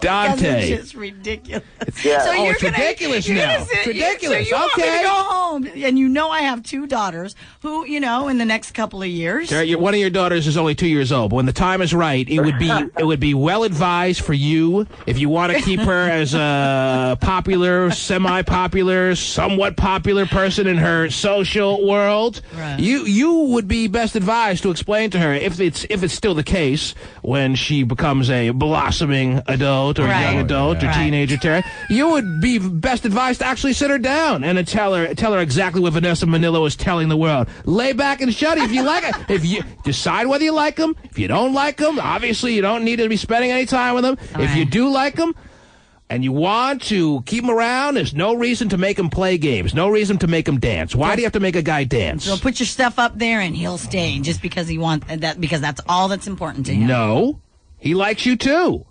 Dante. It's just ridiculous. It's ridiculous now. It's ridiculous. So you want me to go home, and I have two daughters who, in the next couple of years. One of your daughters is only 2 years old. But when the time is right, it would be well advised for you, if you want to keep her as a popular, semi-popular, somewhat popular person in her social world. Right. You would be best advised to explain to her, if it's still the case when she becomes a blossoming adult, adult or young adult or teenager, Terry, you would be best advised to actually sit her down and tell her exactly what Vanessa Manillo is telling the world. Lay back and shut it if you like it. If you decide whether you like them, if you don't like them, obviously you don't need to be spending any time with them. If you do like them, and you want to keep him around, there's no reason to make him play games. No reason to make him dance. Why do you have to make a guy dance? So put your stuff up there and he'll stay just because he wants that, because that's all that's important to him. No. He likes you too.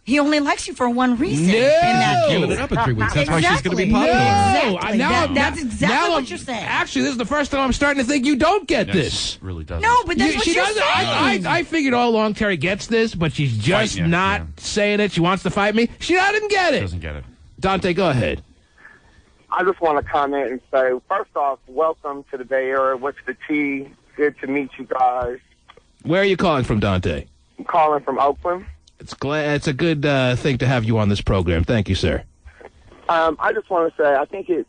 He only likes you for one reason. No. Giving it up in 3 weeks. That's why she's going to be popular. No. Exactly. That's exactly what you're saying. Actually, this is the first time I'm starting to think you don't get this. Really doesn't. No, but that's what you're saying. I figured all along Terry gets this, but she's just not saying it. She wants to fight me. She doesn't get it. Doesn't get it. Dante, go ahead. I just want to comment and say, first off, welcome to the Bay Area. What's the tea? Good to meet you guys. Where are you calling from, Dante? I'm calling from Oakland. It's a good thing to have you on this program. Thank you, sir. I just want to say, I think it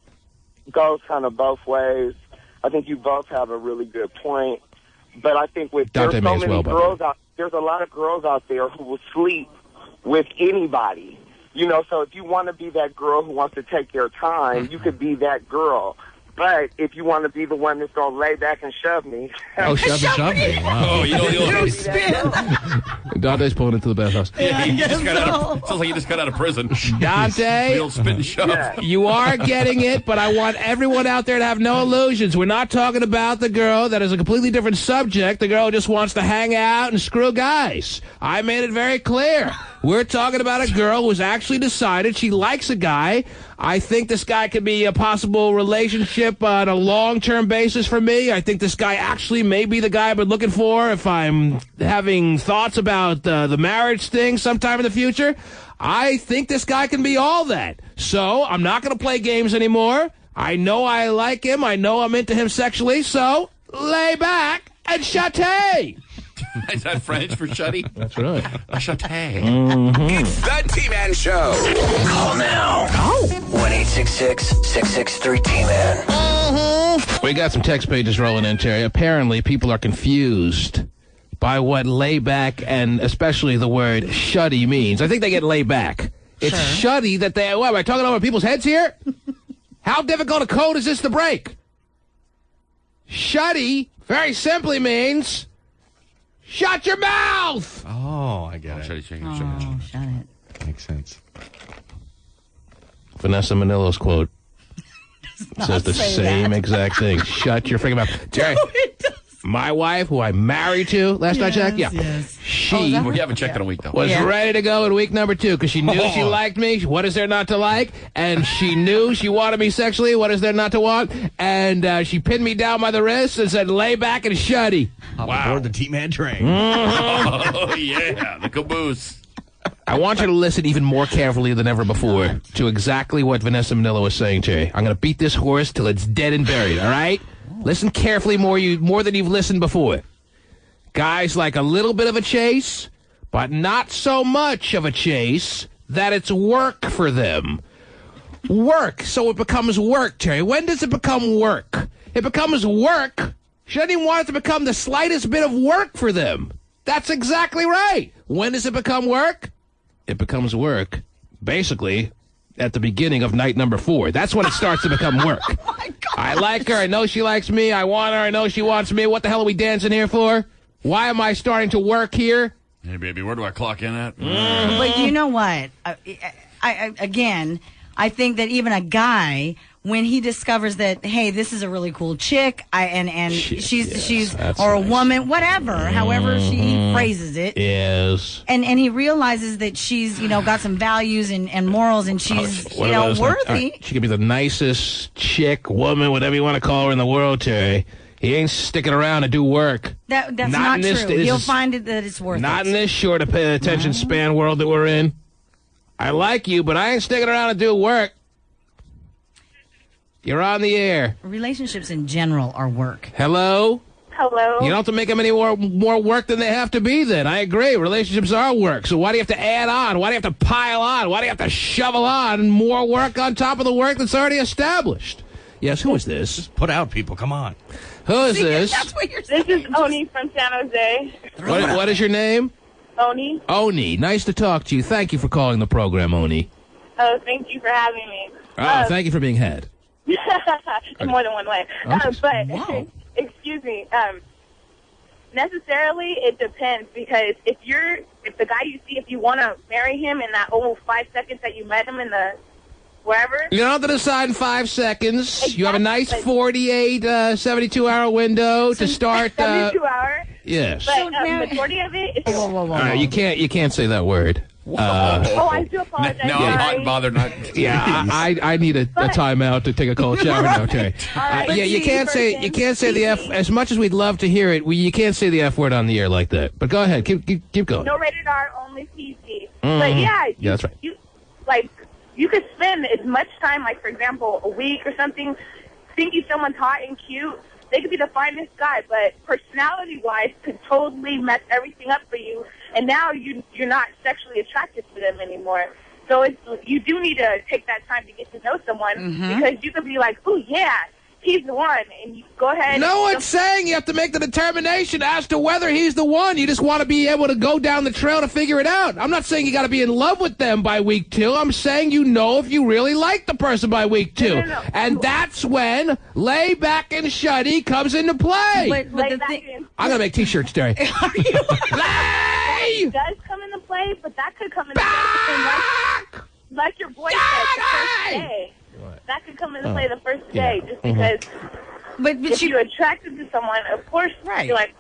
goes kind of both ways. I think you both have a really good point. But I think there's so many girls out, there's a lot of girls out there who will sleep with anybody. You know, so if you want to be that girl who wants to take their time, you could be that girl. But if you want to be the one that's going to lay back and shove me. Oh, shove me. Wow. Oh, you know. Dante's pulling into the bathhouse. Sounds like you just got out of prison. Dante, You'll spit and shove. you are getting it, but I want everyone out there to have no illusions. We're not talking about the girl. That is a completely different subject. The girl who just wants to hang out and screw guys. I made it very clear. We're talking about a girl who's actually decided she likes a guy. I think this guy could be a possible relationship on a long-term basis for me. I think this guy actually may be the guy I've been looking for if I'm having thoughts about the marriage thing sometime in the future. I think this guy can be all that. So I'm not going to play games anymore. I know I like him. I know I'm into him sexually. So lay back and shutty. Is that French for shutty? That's right. A shutty. It's the T-Man Show. Call now. 1-866-663-T-Man. We got some text pages rolling in, Terry. Apparently, people are confused by what lay back and especially the word shutty means. I think they get lay back. It's shutty that they... What, am I talking over people's heads here? How difficult a code is this to break? Shutty very simply means... Shut your mouth! Oh, I get it. Shut it. Makes sense. Vanessa Manillo's quote says the same exact thing. Shut your freaking mouth. Terry, No, it doesn't. my wife, who I'm married to, last I checked, she We haven't checked in a week, though. was ready to go in week number 2 because she knew she liked me. What is there not to like? And she knew she wanted me sexually. What is there not to want? And she pinned me down by the wrist and said, lay back and shutty. Hop aboard the T-Man train. Oh, yeah, the caboose. I want you to listen even more carefully than ever before to exactly what Vanessa Manillo was saying, Terry. I'm going to beat this horse till it's dead and buried, all right? Listen carefully more than you've listened before. Guys like a little bit of a chase, but not so much of a chase that it's work for them. Work, so it becomes work, Terry. When does it become work? It becomes work. She doesn't even want it to become the slightest bit of work for them. That's exactly right. When does it become work? It becomes work, basically, at the beginning of night number 4. That's when it starts to become work. Oh my God. I like her. I know she likes me. I want her. I know she wants me. What the hell are we dancing here for? Why am I starting to work here? Hey, baby, where do I clock in at? But you know what? Again, I think that even a guy, when he discovers that, hey, this is a really cool chick, she's or a woman, whatever, however she phrases it, and he realizes that she's got some values and morals, and she's worthy. She could be the nicest chick, woman, whatever you want to call her in the world, Terry. He ain't sticking around to do work. That's not true. He'll find it that it's worth it. Not in this short attention span world that we're in. I like you, but I ain't sticking around to do work. You're on the air. Relationships in general are work. Hello? Hello? You don't have to make them any more work than they have to be then. I agree. Relationships are work. So why do you have to add on? Why do you have to pile on? Why do you have to shovel on more work on top of the work that's already established? Yes, who is this? Just put out, people. Come on. Who is this? That's what you're saying. This is Oni from San Jose. What is your name? Oni. Oni, nice to talk to you. Thank you for calling the program, Oni. Oh, thank you for having me. Thank you for being had. In more than one way. Wow. Excuse me. Necessarily, it depends, because if the guy you see, if you want to marry him in that 5 seconds that you met him in the wherever. You don't have to decide in 5 seconds. Exactly. You have a nice 48, 72-hour window to start. 72 hour. Yes. But majority of it is. Whoa. You can't say that word. I do apologize. No, I'm not bothered. Not. Yeah, I need a timeout to take a cold shower now, Terry. You can't say the F. As much as we'd love to hear it, you can't say the F word on the air like that. But go ahead, keep going. No rated R, only PG. Mm-hmm. But yeah, that's right. You could spend as much time, like for example, a week or something, thinking someone's hot and cute. They could be the finest guy, but personality-wise, could totally mess everything up for you. And now you're not sexually attracted to them anymore. So you do need to take that time to get to know someone, because you could be like, oh, yeah, he's the one, and you go ahead. No one's saying you have to make the determination as to whether he's the one. You just want to be able to go down the trail to figure it out. I'm not saying you got to be in love with them by week 2. I'm saying you know if you really like the person by week 2. No. And that's when lay back and shuddy comes into play. I'm going to make T-shirts, Terry. Are you? It does come into play, but that could come into play like your boyfriend the first day. That could come into play the first day, just because. But if you're attracted to someone, of course, you're like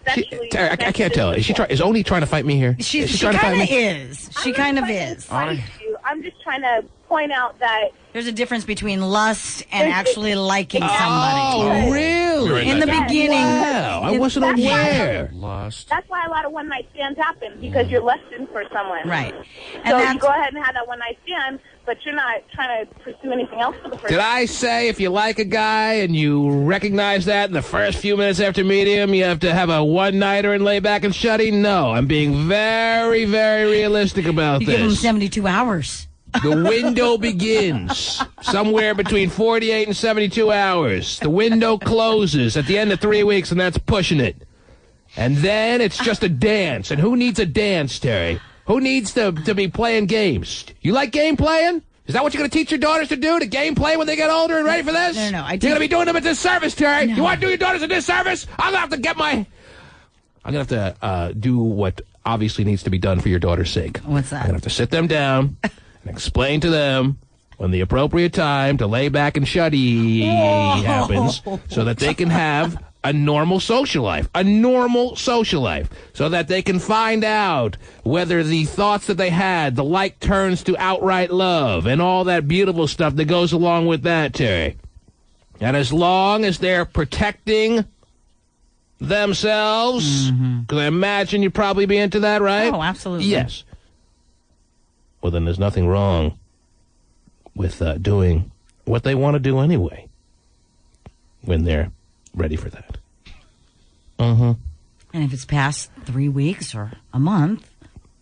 sexually. Terry, I can't tell. Is Oni trying to fight me here? She kind of is. She kind of is. I'm just trying to point out that there's a difference between lust and actually liking somebody. Oh, really? In the beginning. Wow, I wasn't aware. That's why a lot of one-night stands happen, because you're lusting for someone. Right. So you go ahead and have that one-night stand, but you're not trying to pursue anything else for the person. Did I say if you like a guy and you recognize that in the first few minutes after meeting him, you have to have a one-nighter and lay back and shuddy? No, I'm being very, very realistic about this. You give him 72 hours. The window begins somewhere between 48 and 72 hours. The window closes at the end of 3 weeks, and that's pushing it. And then it's just a dance. And who needs a dance, Terry? Who needs to be playing games? You like game playing? Is that what you're going to teach your daughters to do? To game play when they get older and ready for this? No. You're going to be doing them a disservice, Terry. No. You want to do your daughters a disservice? I'm going to have to do what obviously needs to be done for your daughter's sake. What's that? I'm going to have to sit them down and explain to them when the appropriate time to lay back and shuddy happens, so that they can have a normal social life, so that they can find out whether the thoughts that they had, the like turns to outright love, and all that beautiful stuff that goes along with that, Terry. And as long as they're protecting themselves, because I imagine you'd probably be into that, right? Oh, absolutely. Yes. Well, then there's nothing wrong with doing what they want to do anyway when they're ready for that. And if it's past 3 weeks or a month,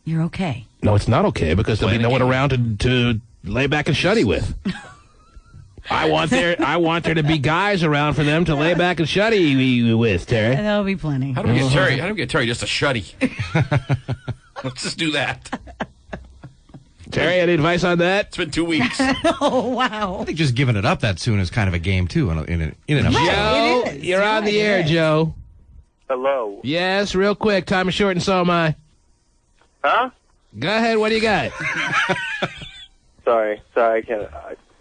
you're okay. No, it's not okay, because there'll be no one around to lay back and shuddy with. I want there to be guys around for them to lay back and shuddy with, Terry. There'll be plenty. How do we get Terry just a shuddy? Let's just do that. Terry, any advice on that? It's been 2 weeks. Oh, wow. I think just giving it up that soon is kind of a game, too, in and of Joe, you're on the air, Joe. Hello. Yes, real quick. Time is short, and so am I. Huh? Go ahead. What do you got? Sorry, I can't.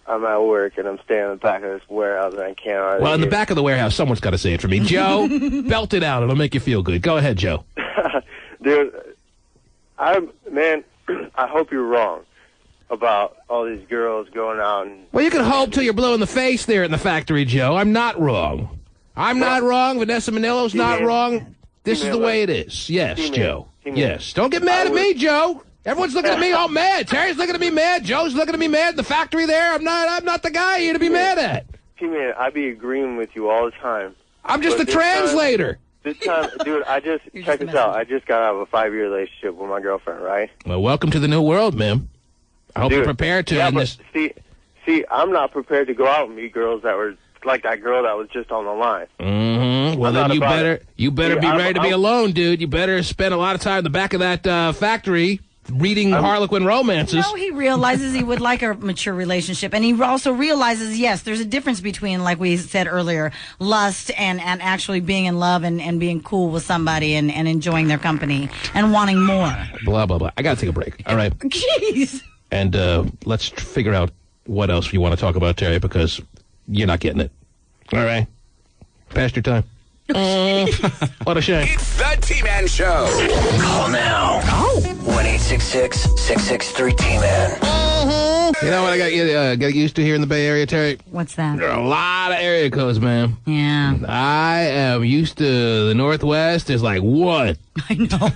I'm at work, and I'm staying in the back of this warehouse, and I can't. Well, in the back of the warehouse, someone's got to say it for me. Joe, belt it out. It'll make you feel good. Go ahead, Joe. Dude, I hope you're wrong about all these girls going out and... Well, you can hope till you're blue in the face there in the factory, Joe. I'm not wrong. I'm not wrong. Vanessa Manillo's not wrong. This is the way it is. Yes, Joe. Yes. Don't get mad at me, Joe. Everyone's looking at me all mad. Terry's looking at me mad. Joe's looking at me mad. The factory there, I'm not the guy here to be mad at. T-Man, I be agreeing with you all the time. I'm just a translator. This time, dude, check this out. I just got out of a 5-year relationship with my girlfriend, right? Well, welcome to the new world, man. I hope you're prepared to end this. See, I'm not prepared to go out and meet girls that were like that girl that was just on the line. Mm-hmm. Well, then you better be ready to be alone, dude. You better spend a lot of time in the back of that factory reading Harlequin romances. No, he realizes he would like a mature relationship. And he also realizes, yes, there's a difference between, like we said earlier, lust and actually being in love and being cool with somebody and enjoying their company and wanting more. Blah, blah, blah. I got to take a break. All right. Jeez. And let's figure out what else you want to talk about, Terry, because you're not getting it. All right. Past your time. What a shame. It's the T-Man Show. Call now. 1-866-663-T-Man. You know what I got get used to here in the Bay Area, Terry? What's that? There are a lot of area codes, man. Yeah. I am used to the Northwest. There's like one. I know.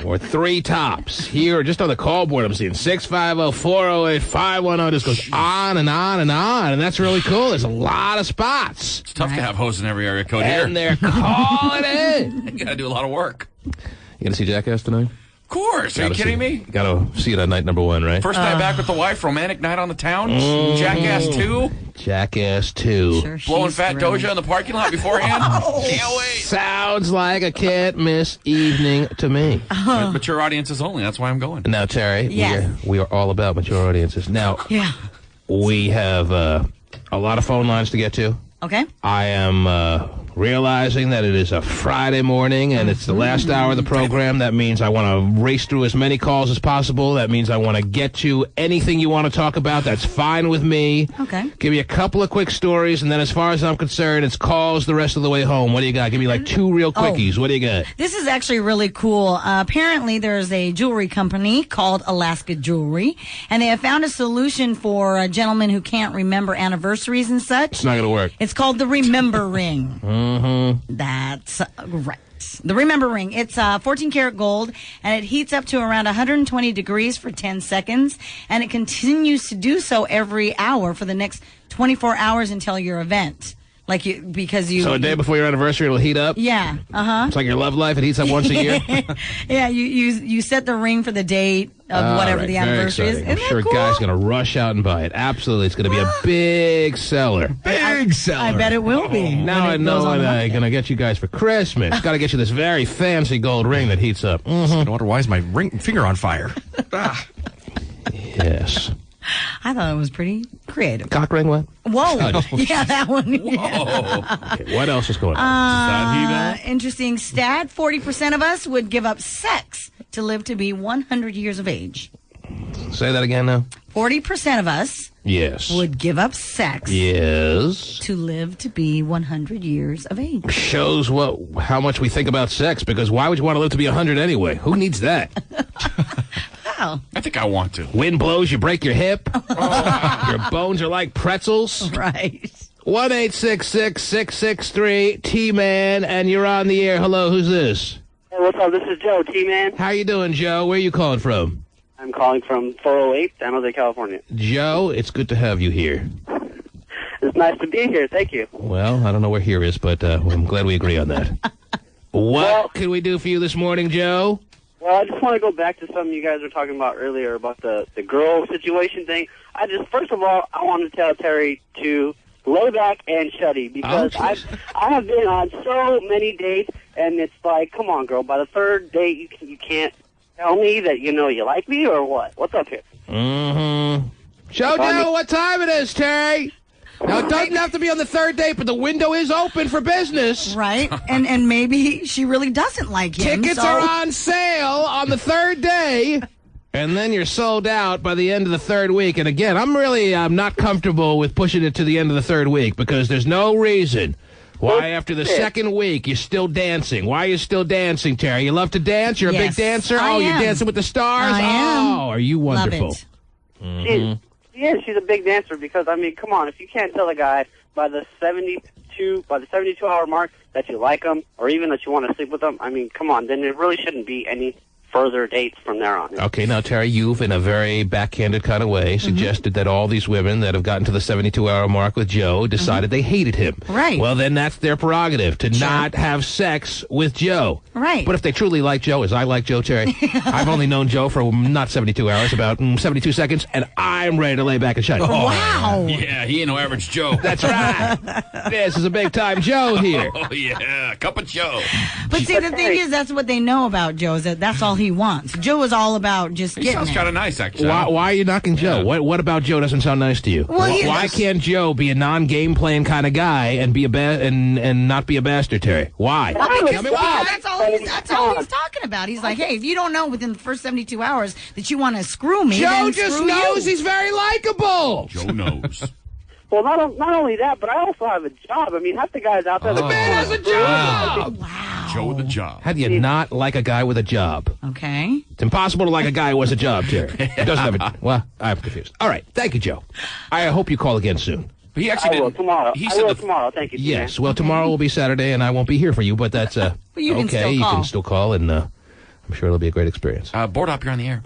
Or three tops. Here, just on the call board, I'm seeing 650-408-510. This goes on and on and on, and that's really cool. There's a lot of spots. It's tough to have hosts in every area code here. And they're calling in. You got to do a lot of work. You going to see Jackass tonight? Of course. Are you kidding me? Got to see it on night number 1, right? First night back with the wife, romantic night on the town, Jackass 2. Jackass 2. Sure, Blowing Fat Doja in the parking lot beforehand. Can't wait. Sounds like a can't-miss evening to me. Mature audiences only. That's why I'm going. Now, Terry, Yes. we are all about mature audiences. Now, we have a lot of phone lines to get to. Okay. I am realizing that it is a Friday morning and it's the last hour of the program. That means I want to race through as many calls as possible. That means I want to get to anything you want to talk about. That's fine with me. Okay. Give me a couple of quick stories, and then as far as I'm concerned, it's calls the rest of the way home. What do you got? Give me like 2 real quickies. What do you got? This is actually really cool. Apparently, there's a jewelry company called Alaska Jewelry, and they have found a solution for gentlemen who can't remember anniversaries and such. It's not going to work. It's called the Remember Ring. Mm-hmm. That's right. The Remember Ring. It's 14 karat gold, and it heats up to around 120 degrees for 10 seconds, and it continues to do so every hour for the next 24 hours until your event. Like So a day before your anniversary, it'll heat up? Yeah. Uh-huh. It's like your love life. It heats up once a year? Yeah, you set the ring for the date of whatever the anniversary is. I'm sure a guy's going to rush out and buy it. Absolutely. It's going to be a big seller. Big seller. I bet it will be. Now I know what I'm going to get you guys for Christmas. Got to get you this very fancy gold ring that heats up. I wonder why is my finger on fire? Yes. I thought it was pretty creative. Cock ring what? Whoa. Yeah, that one. Whoa. Okay, what else is going on? Interesting stat. 40% of us would give up sex to live to be 100 years of age. Say that again now. 40% of us would give up sex to live to be 100 years of age. Shows how much we think about sex, because why would you want to live to be 100 anyway? Who needs that? Wow. I think I want to. Wind blows, you break your hip. Your bones are like pretzels. Right. 1-866-663-T-Man, and you're on the air. Hello, who's this? Hey, what's up? This is Joe, T-Man. How you doing, Joe? Where are you calling from? I'm calling from 408, San Jose, California. Joe, it's good to have you here. It's nice to be here. Thank you. Well, I don't know where here is, but I'm glad we agree on that. What can we do for you this morning, Joe? Well, I just want to go back to something you guys were talking about earlier about the girl situation thing. First of all, I want to tell Terry to lay back and shuddy, because I have been on so many dates, and it's like, come on, girl, by the third date, you can't tell me that you like me, or what? What's up here? Mm-hmm. Joe, what time it is, Terry? Now, it doesn't have to be on the third date, but the window is open for business. Right, and maybe she really doesn't like him. Tickets are on sale on the third day, and then you're sold out by the end of the third week. And again, I'm not comfortable with pushing it to the end of the third week, because there's no reason why after the second week you're still dancing. Why are you still dancing, Terry? You love to dance? You're a big dancer? I am. You're dancing with the stars? I am. Oh, are you wonderful? Love it. Mm-hmm. She's a big dancer, because, I mean, come on, if you can't tell a guy by the 72-hour mark that you like him, or even that you want to sleep with him, I mean, come on, then there really shouldn't be any further dates from there on. Okay, now, Terry, you've, in a very backhanded kind of way, suggested that all these women that have gotten to the 72-hour mark with Joe decided they hated him. Right. Well, then that's their prerogative, to not have sex with Joe. Right. But if they truly like Joe, as I like Joe, Terry, I've only known Joe for not 72 hours, about 72 seconds, and I'm ready to lay back and shut it. Wow. Yeah, he ain't no average Joe. That's right. This is a big-time Joe here. Oh, yeah, cup of Joe. But see, the thing is, that's what they know about Joe, is that that's all he wants. Joe is all about just He getting sounds it. kind of nice, actually. Why are you knocking Joe? What about Joe doesn't sound nice to you? Well, Why can't Joe be a non-game playing kind of guy and be and not be a bastard, Terry? Why? Tell me why. That's all he's talking about. He's like, hey, if you don't know within the first 72 hours that you want to screw me, Joe then just screw knows you. he's very likable. Joe knows. Well, not only that, but I also have a job. I mean, half the guys out there... The man has a job! Wow. Joe with a job. How do you not like a guy with a job? Okay. It's impossible to like a guy who has a job, Terry. It doesn't have a... Well, I'm confused. All right. Thank you, Joe. I hope you call again soon. But he actually I will tomorrow. Tomorrow. Thank you. Yes. Well, tomorrow will be Saturday, and I won't be here for you, but that's... But you can okay, still you call. can still call, and I'm sure it'll be a great experience. Board up, you're on the air.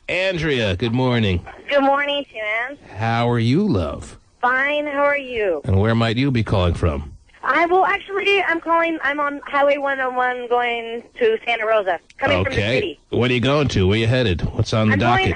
Andrea, good morning. Good morning, Tim. How are you, love? Fine. How are you? And where might you be calling from? I'm calling. I'm on Highway 101 going to Santa Rosa, coming from the city. What are you going to? Where you headed? What's on the docket?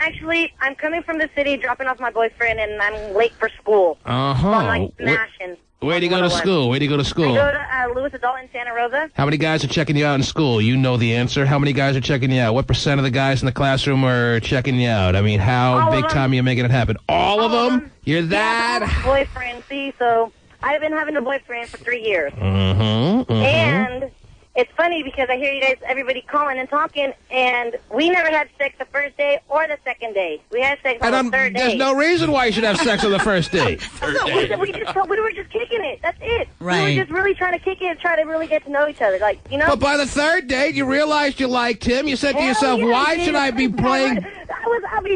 I'm coming from the city, dropping off my boyfriend, and I'm late for school. Uh-huh. So I'm like smashing. Where do you go to school? Where do you go to school? I go to Lewis Adult in Santa Rosa. How many guys are checking you out in school? You know the answer. How many guys are checking you out? What % of the guys in the classroom are checking you out? I mean, how big time are you making it happen? All of them? You're that? Yeah, boyfriend. See, so I've been having a boyfriend for 3 years. Mm-hmm. And it's funny because I hear you guys, everybody calling and talking, and we never had sex the first day or the second day. We had sex on the third day. There's no reason why you should have sex on the first date. We were just kicking it. That's it. Right. We were just really trying to kick it and try to really get to know each other. Like, you know? But by the third date, you realized you liked him. You said to yourself, why should I be playing...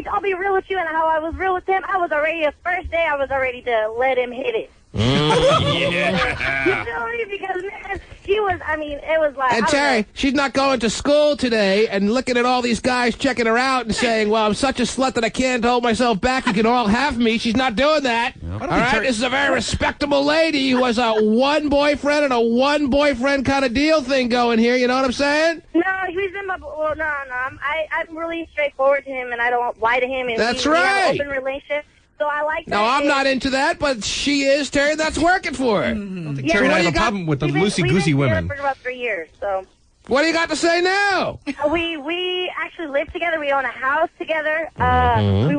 I'll be real with you, and how I was real with him, I was already, the first day, I was ready to let him hit it. Yeah. You feel me? Because, man, he was, I mean, it was like... And Terry, she's not going to school today and looking at all these guys checking her out and saying, well, I'm such a slut that I can't hold myself back. You can all have me. She's not doing that. All right? This is a very respectable lady who has a one boyfriend and a one boyfriend kind of deal thing going here. You know what I'm saying? No, he's in my... Well, no. I'm really straightforward to him, and I don't lie to him. And That's we have right. an open relationship. So I like that. No, I'm not into that, but she is, Terry. That's working for her. Terry and I have a problem with the loosey-goosey women. We've been together for about 3 years, so... What do you got to say now? We actually live together. We own a house together. We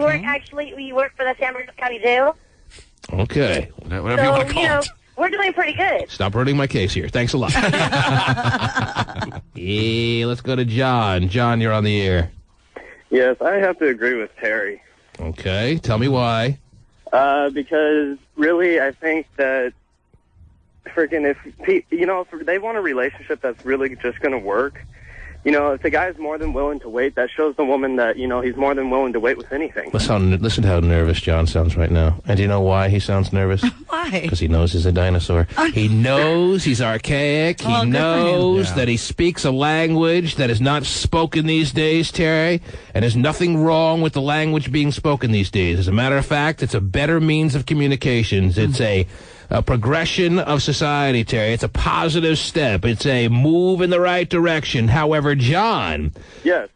work for the San Bernardino County Jail. Okay. Whatever you want to call it. We're doing pretty good. Stop hurting my case here. Thanks a lot. Yeah, let's go to John. John, you're on the air. Yes, I have to agree with Terry. Okay, tell me why. Because really, I think that freaking if they want a relationship that's really just going to work, if the guy's more than willing to wait, that shows the woman that, he's more than willing to wait with anything. Listen to how nervous John sounds right now. And do you know why he sounds nervous? Why? Because he knows he's a dinosaur. He knows he's archaic. He knows that he speaks a language that is not spoken these days, Terry. And there's nothing wrong with the language being spoken these days. As a matter of fact, it's a better means of communications. It's a progression of society, Terry. It's a positive step. It's a move in the right direction. However, John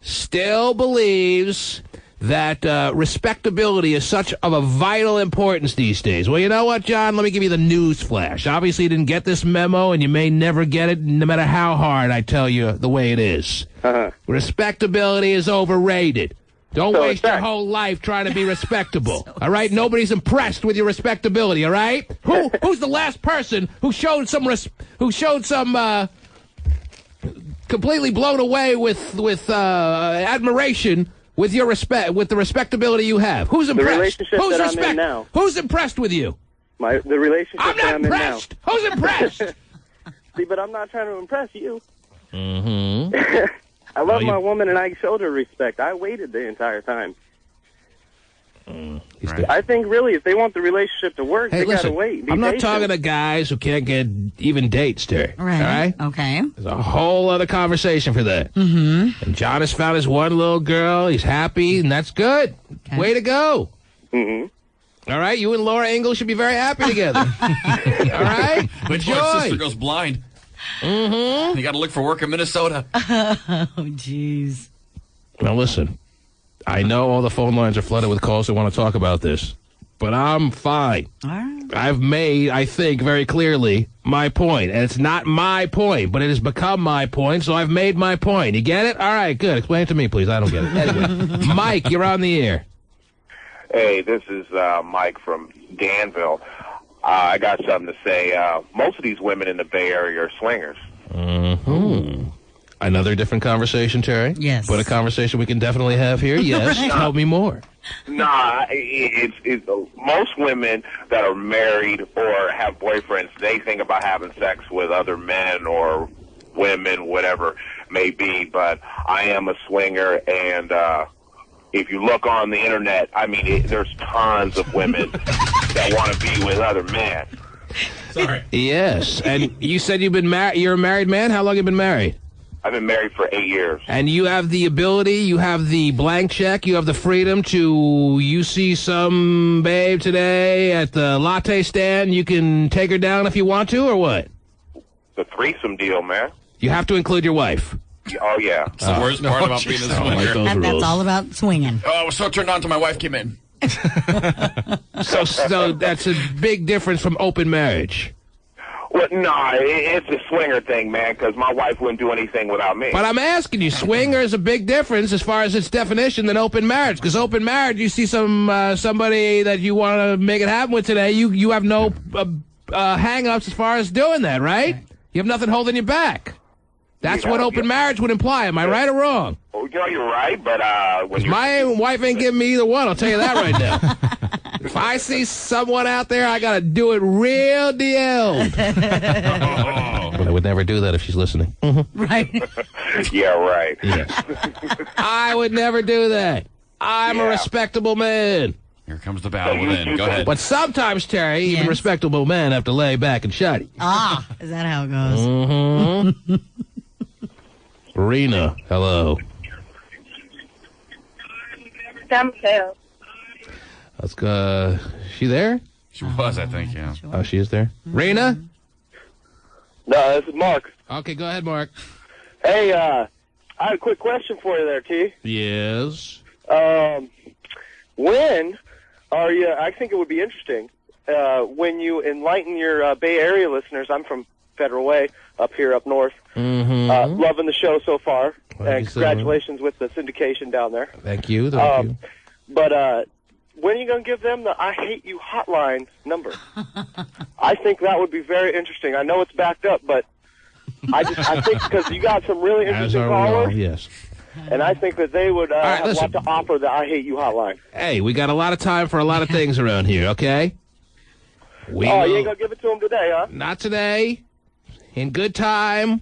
still believes that respectability is such of a vital importance these days. Well, you know what, John? Let me give you the news flash. Obviously, you didn't get this memo, and you may never get it, no matter how hard I tell you the way it is. Respectability is overrated. Don't waste your whole life trying to be respectable. All right? Nobody's impressed with your respectability, all right? Who's the last person who showed some completely blown away with admiration with your with the respectability you have? Who's impressed? The relationship that I'm in now. Who's impressed with you? The relationship I'm not impressed. Who's impressed? See, but I'm not trying to impress you. Mm-hmm. I love my woman, and I showed her respect. I waited the entire time. I think really, if they want the relationship to work, Hey, they listen, gotta wait. Be I'm not patient. talking to guys who can't get even dates, Terry. Right. All right? Okay. There's a whole other conversation for that. Mm-hmm. And John has found his one little girl. He's happy, and that's good. Okay. Way to go. Mm-hmm. All right? You and Laura Ingalls should be very happy together. All right? Wait till her sister goes blind. Mm-hmm. You got to look for work in Minnesota. Oh, jeez. Now, listen. I know all the phone lines are flooded with calls that want to talk about this, but I'm fine. All right. I've made, I think, very clearly my point. And it's not my point, but it has become my point, so I've made my point. You get it? All right, good. Explain it to me, please. I don't get it. Anyway, Mike, you're on the air. Hey, this is Mike from Danville. I got something to say. Most of these women in the Bay Area are swingers. Mm-hmm. Another different conversation, Terry? Yes. But a conversation we can definitely have here? Yes. Right. Tell me more. Nah, it's most women that are married or have boyfriends, they think about having sex with other men or women, whatever may be. But I am a swinger, and if you look on the internet, I mean, there's tons of women that want to be with other men. Sorry. Yes. And you said you've been married. You're a married man? How long have you been married? I've been married for 8 years. And you have the ability, you have the blank check, you have the freedom to, you see some babe today at the latte stand, you can take her down if you want to, or what? The threesome deal, man. You have to include your wife. Oh, yeah. It's the worst part about being a I don't like swinger. those And rules. that's all about swinging. Oh, I was so turned on till my wife came in. So that's a big difference from open marriage. Well, no, it's a swinger thing, man, because my wife wouldn't do anything without me. But I'm asking you, swinger is a big difference as far as its definition than open marriage. Because open marriage, you see somebody that you want to make it happen with today, you have no hang-ups as far as doing that, right? You have nothing holding you back. That's what open marriage would imply. Am I right or wrong? Oh, you know, you're right, but when my wife ain't giving me either one, I'll tell you that right now. If I see someone out there, I got to do it real deal. But I would never do that if she's listening. Right. Yeah, right. Yes. I would never do that. I'm a respectable man. Here comes the battle within. Go ahead. But sometimes, Terry, even respectable men have to lay back and shut. Ah, is that how it goes? Mm-hmm. Rena, hello. Let's go. She there? She was, I think, yeah. Oh, she is there? Rena? No, this is Mark. Okay, go ahead, Mark. Hey, I have a quick question for you there, T. Yes. When are you, I think it would be interesting, when you enlighten your Bay Area listeners. I'm from Federal Way, up here, up north. Mm-hmm. Loving the show so far. Thank you, And congratulations with the syndication down there. Thank you. Thank you. But when are you going to give them the I Hate You hotline number? I think that would be very interesting. I know it's backed up, but I think because you got some really interesting callers. Yes. And I think that they would have listen. a lot to offer the I Hate You hotline. Hey, we got a lot of time for a lot of things around here, okay? You ain't going to give it to them today, huh? Not today. In good time.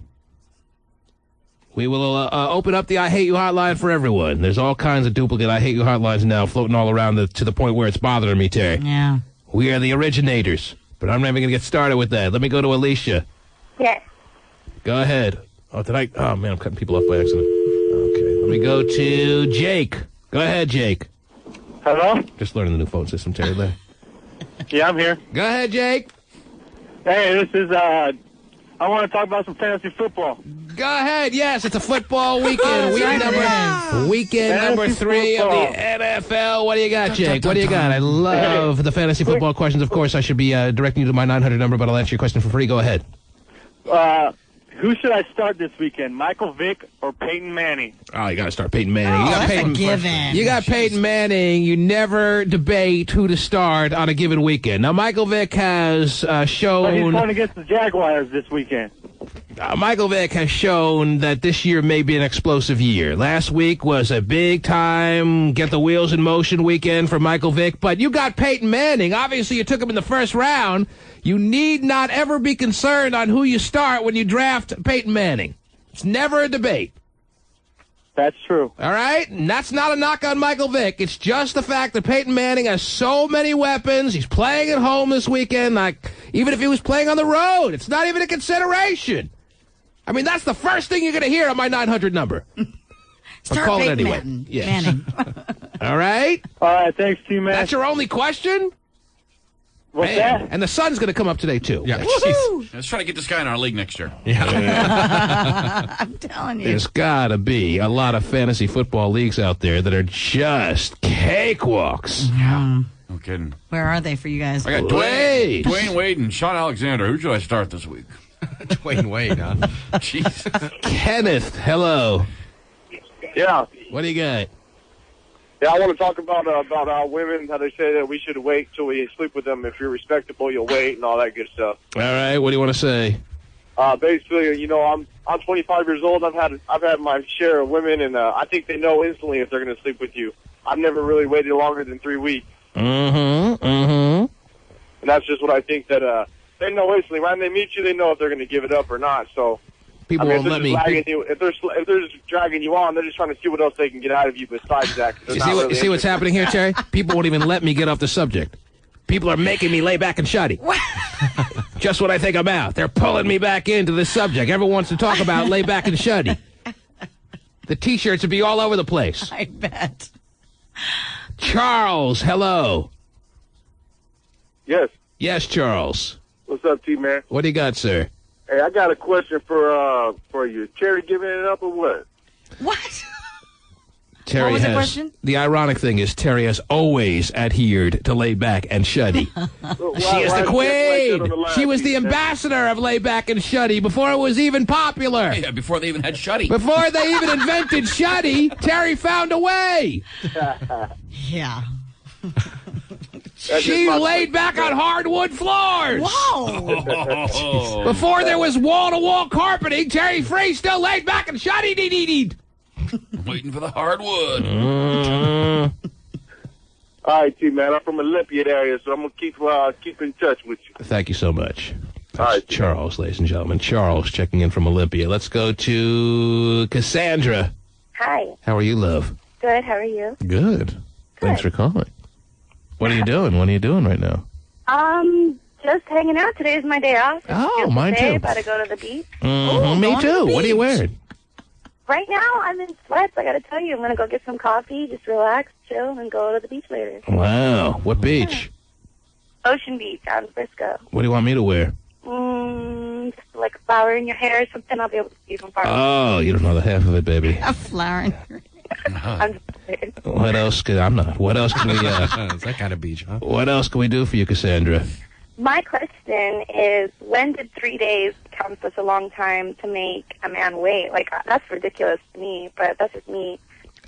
We will open up the I Hate You hotline for everyone. There's all kinds of duplicate I Hate You hotlines now floating all around to the point where it's bothering me, Terry. Yeah. We are the originators. But I'm not even going to get started with that. Let me go to Alicia. Yes. Go ahead. Oh, man, I'm cutting people off by accident. Okay, let me go to Jake. Go ahead, Jake. Hello? Just learning the new phone system, Terry. There. Yeah, I'm here. Go ahead, Jake. Hey, this is, I want to talk about some fantasy football. Go ahead. Yes, it's a football weekend. Weekend number 3 of the NFL. What do you got, Jake? What do you got? I love the fantasy football questions. Of course, I should be directing you to my 900 number, but I'll answer your question for free. Go ahead. Who should I start this weekend, Michael Vick or Peyton Manning? Oh, you got to start Peyton Manning. Oh, that's a given. You got Peyton Manning. You never debate who to start on a given weekend. Now, Michael Vick has shown... But he's going against the Jaguars this weekend. Michael Vick has shown that this year may be an explosive year. Last week was a big-time get-the-wheels-in-motion weekend for Michael Vick, but you got Peyton Manning. Obviously, you took him in the first round. You need not ever be concerned on who you start when you draft Peyton Manning. It's never a debate. That's true. All right? And that's not a knock on Michael Vick. It's just the fact that Peyton Manning has so many weapons. He's playing at home this weekend. Like, even if he was playing on the road, it's not even a consideration. I mean, that's the first thing you're going to hear on my 900 number. Start call it Peyton anyway. Manning. Yes. Manning. All right? All right, thanks, T-Man. That's your only question? What's that? And the sun's going to come up today, too. Yeah. Let's try to get this guy in our league next year. I'm telling you. There's got to be a lot of fantasy football leagues out there that are just cakewalks. Yeah. No kidding. Where are they for you guys? I got Dwayne Wade and Sean Alexander. Who should I start this week? Dwayne Wade, huh? Jesus. Kenneth, hello. Yeah. What do you got? Yeah, I want to talk about women, how they say that we should wait till we sleep with them. If you're respectable, you'll wait and all that good stuff. All right, what do you want to say? Basically, you know, I'm 25 years old. I've had my share of women, and I think they know instantly if they're going to sleep with you. I've never really waited longer than 3 weeks. Mm-hmm. And that's just what I think, that they know instantly. When they meet you, they know if they're going to give it up or not. So people won't let me. If they're just dragging you on, they're just trying to see what else they can get out of you besides that. You see what's happening here, Terry? People won't even let me get off the subject. People are making me lay back and shuddy. Just what I think about. They're pulling me back into the subject. Everyone wants to talk about lay back and shuddy. The T-shirts would be all over the place. I bet. Charles, hello. Yes. Yes, Charles. What's up, T-Man? What do you got, sir? Hey, I got a question for you. Terry giving it up or what? What? Terry what was has, the question? The ironic thing is Terry has always adhered to lay back and shuddy. She is the queen. She was the ambassador of lay back and shuddy before it was even popular. Yeah, before they even had shuddy. Before they even invented shuddy, Terry found a way. Yeah. She laid back on hardwood floors. Whoa. Before there was wall-to-wall carpeting, Terry Free still laid back and shuddy-dee-dee-dee. Waiting for the hardwood. All right, T-Man. I'm from Olympia area, so I'm going to keep in touch with you. Thank you so much. That's all right, Charles, ladies and gentlemen. Charles checking in from Olympia. Let's go to Cassandra. Hi. How are you, love? Good. How are you? Good. Thanks for calling. What are you doing? What are you doing right now? Just hanging out. Today's my day off. Oh, mine too. About to go to the beach. Me too. What are you wearing? Right now, I'm in sweats. I got to tell you, I'm going to go get some coffee, just relax, chill, and go to the beach later. Wow. What beach? Ocean Beach out in Frisco. What do you want me to wear? Just like a flower in your hair or something. I'll be able to see from far. Oh, you don't know the half of it, baby. A flower in your I'm just kidding. What else can I'm not? What else can we? It's that kind of beach, huh? What else can we do for you, Cassandra? My question is, when did 3 days become such a long time to make a man wait? Like, that's ridiculous to me, but that's just me.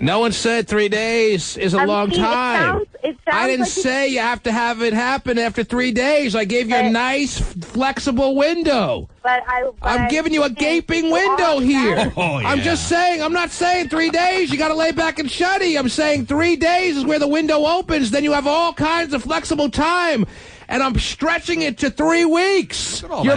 No one said 3 days is a long time. It sounds I didn't like say you have to have it happen after 3 days. I gave you a nice, flexible window. I'm giving you a gaping window here. I'm just saying, I'm not saying 3 days. You got to lay back and shuddy. I'm saying 3 days is where the window opens. Then you have all kinds of flexible time. And I'm stretching it to 3 weeks. You're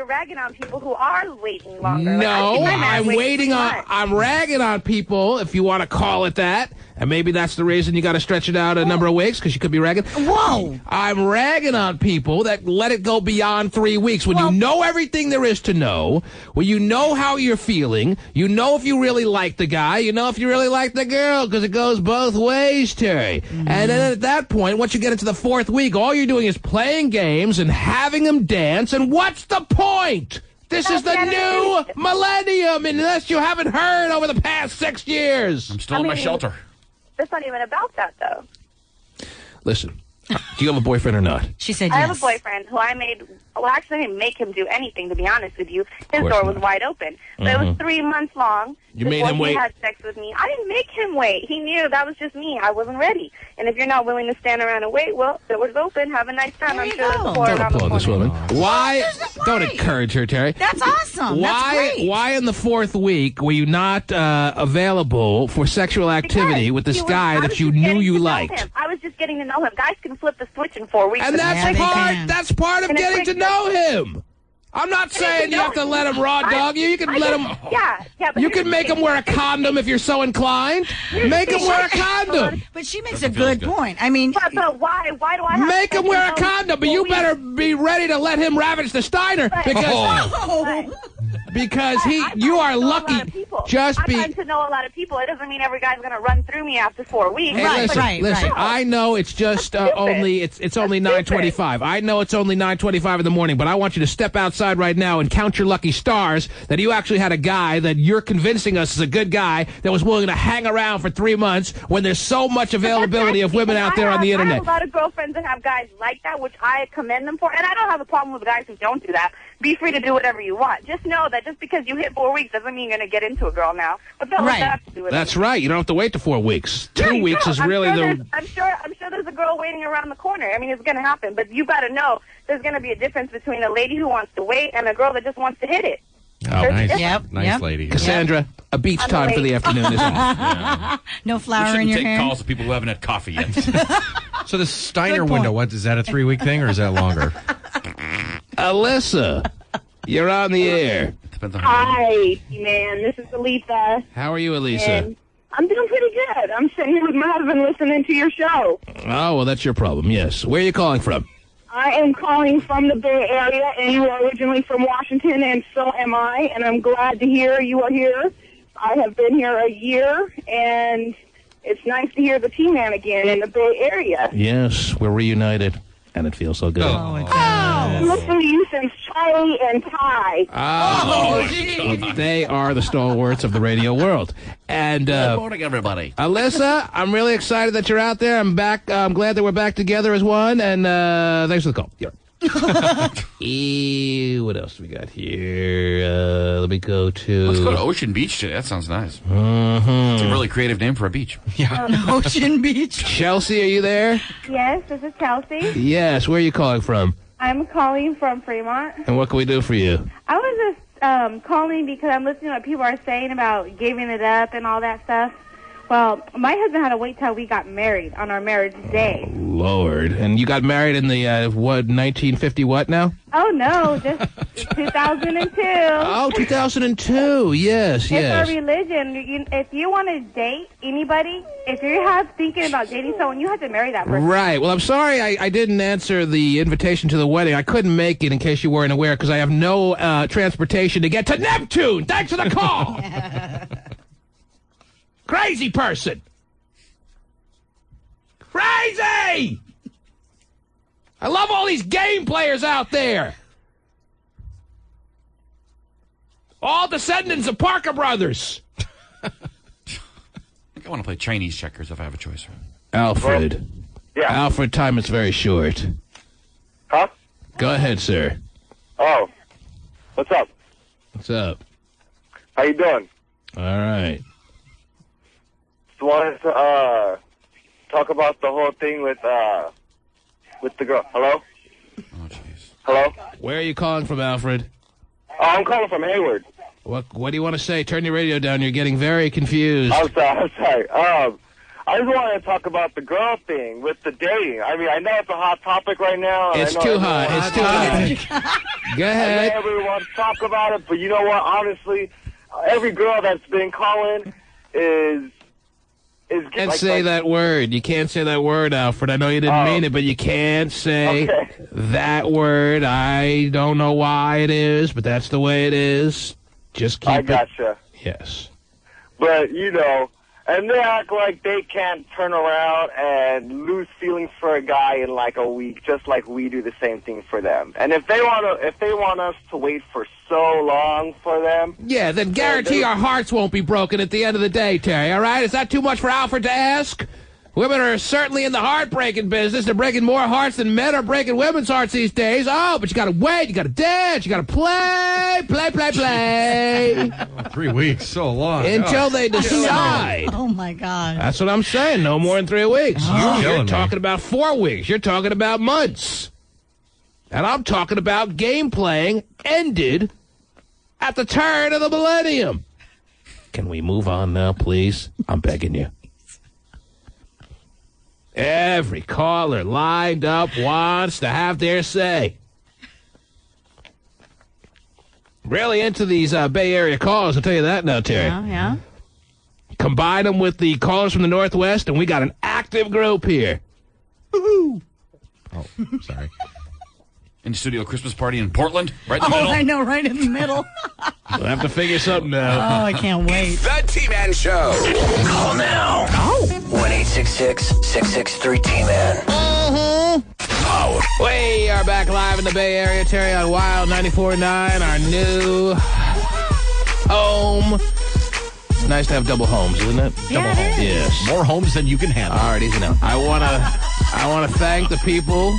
ragging on people who are waiting longer. No, I'm ragging on people, if you want to call it that. And maybe that's the reason you got to stretch it out a number of weeks, because you could be ragging. Whoa! I'm ragging on people that let it go beyond 3 weeks. When you know everything there is to know, when you know how you're feeling, you know if you really like the guy, you know if you really like the girl, because it goes both ways, Terry. And then at that point, once you get into the 4th week, all you're doing is playing games and having them dance, and what's the point? This is the new millennium, unless you haven't heard over the past 6 years. I'm still in my shelter. It's not even about that, though. Listen, do you have a boyfriend or not? She said yes. I have a boyfriend who I made... Well, actually, I didn't make him do anything, to be honest with you. His door was wide open. But it was 3 months long. You made him wait? He had sex with me. I didn't make him wait. He knew that was just me. I wasn't ready. And if you're not willing to stand around and wait, well, the door's open. Have a nice time. I'm sure there's a Don't applaud this woman. Why? Don't encourage her, Terry. That's awesome. That's great. Why in the 4th week were you not available for sexual activity with this guy that you knew you liked? I was just getting to know him. Guys can flip the switch in 4 weeks. And that's part of getting to know him. I'm not saying you have to let him raw dog you. You can let him. Yeah. But you can make him wear a condom if you're so inclined. Make him wear a condom. But she makes a good point. I mean, but why? Why do I have make to him wear a condom? But you better be ready to let him ravage the Steiner because you are lucky. Just be. I'm trying to know a lot of people. It doesn't mean every guy's going to run through me after 4 weeks. Hey, listen. I know it's just only 9:25. I know it's only 9:25 in the morning, but I want you to step outside right now and count your lucky stars that you actually had a guy that you're convincing us is a good guy that was willing to hang around for 3 months when there's so much availability of women out there on the internet. I have a lot of girlfriends that have guys like that, which I commend them for, and I don't have a problem with guys who don't do that. Be free to do whatever you want. Just know that just because you hit 4 weeks doesn't mean you're going to get into a girl now. But that have to do with That's right. You don't have to wait to 4 weeks. 2 weeks is really I'm sure there's a girl waiting around the corner. I mean, it's going to happen, but you got to know there's going to be a difference between a lady who wants to wait and a girl that just wants to hit it. Oh, nice. Nice lady. Cassandra, a beach time for the afternoon, isn't it? Yeah. No flour in your hair. We shouldn't take calls of people who haven't had coffee yet. So the Steiner window, is that a 3-week thing or is that longer? Alyssa, you're on the air. Hi, man. This is Elisa. How are you, Elisa? And I'm doing pretty good. I'm sitting here with my husband listening to your show. Oh, well, that's your problem, yes. Where are you calling from? I am calling from the Bay Area, and you are originally from Washington, and so am I, and I'm glad to hear you are here. I have been here a year, and it's nice to hear the T-Man again in the Bay Area. Yes, we're reunited, and it feels so good. I've listened to you since Charlie and Ty. They are the stalwarts of the radio world. And good morning, everybody. Alyssa, I'm really excited that you're out there. I'm back. I'm glad that we're back together as one. And thanks for the call. What else do we got here? Let me go to... Let's go to Ocean Beach today. That sounds nice. Mm-hmm. It's a really creative name for a beach. Yeah. Ocean Beach. Chelsea, are you there? Yes, this is Chelsea. Yes. Where are you calling from? I'm calling from Fremont. And what can we do for you? I was just calling because I'm listening to what people are saying about giving it up and all that stuff. Well, my husband had to wait till we got married on our marriage day. Lord. And you got married in the, 1950 what now? Oh, no, just 2002. Oh, 2002. Yes. It's our religion. If you want to date anybody, if you're thinking about dating someone, you have to marry that person. Right. Well, I'm sorry I didn't answer the invitation to the wedding. I couldn't make it, in case you weren't aware, because I have no transportation to get to Neptune. Thanks for the call. Crazy person. Crazy! I love all these game players out there. All descendants of Parker Brothers. I want to play Chinese checkers if I have a choice. Alfred. Yeah. Alfred, time is very short. Huh? Go ahead, sir. Oh. What's up? What's up? How you doing? All right. Just wanted to talk about the whole thing with the girl. Hello? Oh, jeez. Hello? Where are you calling from, Alfred? Oh, I'm calling from Hayward. What do you want to say? Turn your radio down. You're getting very confused. I'm sorry. I just wanted to talk about the girl thing with the dating. I mean, I know it's a hot topic right now. It's too hot. It's too hot. Go ahead. I know everyone wants to talk about it, but you know what? Honestly, every girl that's been calling is can't say that word. You can't say that word, Alfred. I know you didn't mean it, but you can't say that word. I don't know why it is, but that's the way it is. Just keep I gotcha. Yes. But, you know, and they act like they can't turn around and lose feelings for a guy in like a week, just like we do the same thing for them. And if they want us to wait for so long for them, yeah, then guarantee our hearts won't be broken at the end of the day, Terry. All right? Is that too much for Alfred to ask? Women are certainly in the heartbreaking business. They're breaking more hearts than men are breaking women's hearts these days. Oh, but you gotta wait, you gotta dance, you gotta play. 3 weeks, so long. Until they decide. Oh, my God. That's what I'm saying. No more than 3 weeks. You're talking about 4 weeks. You're talking about months. And I'm talking about game playing ended at the turn of the millennium. Can we move on now, please? I'm begging you. Every caller lined up wants to have their say. Really into these Bay Area calls, I'll tell you that now, Terry. Yeah. Combine them with the callers from the Northwest, and we got an active group here. Woohoo! Oh, sorry. In studio Christmas party in Portland, right in the middle. I know, right in the middle. We'll have to figure something out. Oh, I can't wait. The T-Man Show. Call now. 1-866-663-T-Man. We are back live in the Bay Area, Terry, on Wild 94.9, our new home. It's nice to have double homes, isn't it? Yeah, Double it homes. is. Yes. More homes than you can handle. All right, easy now. I want to thank the people.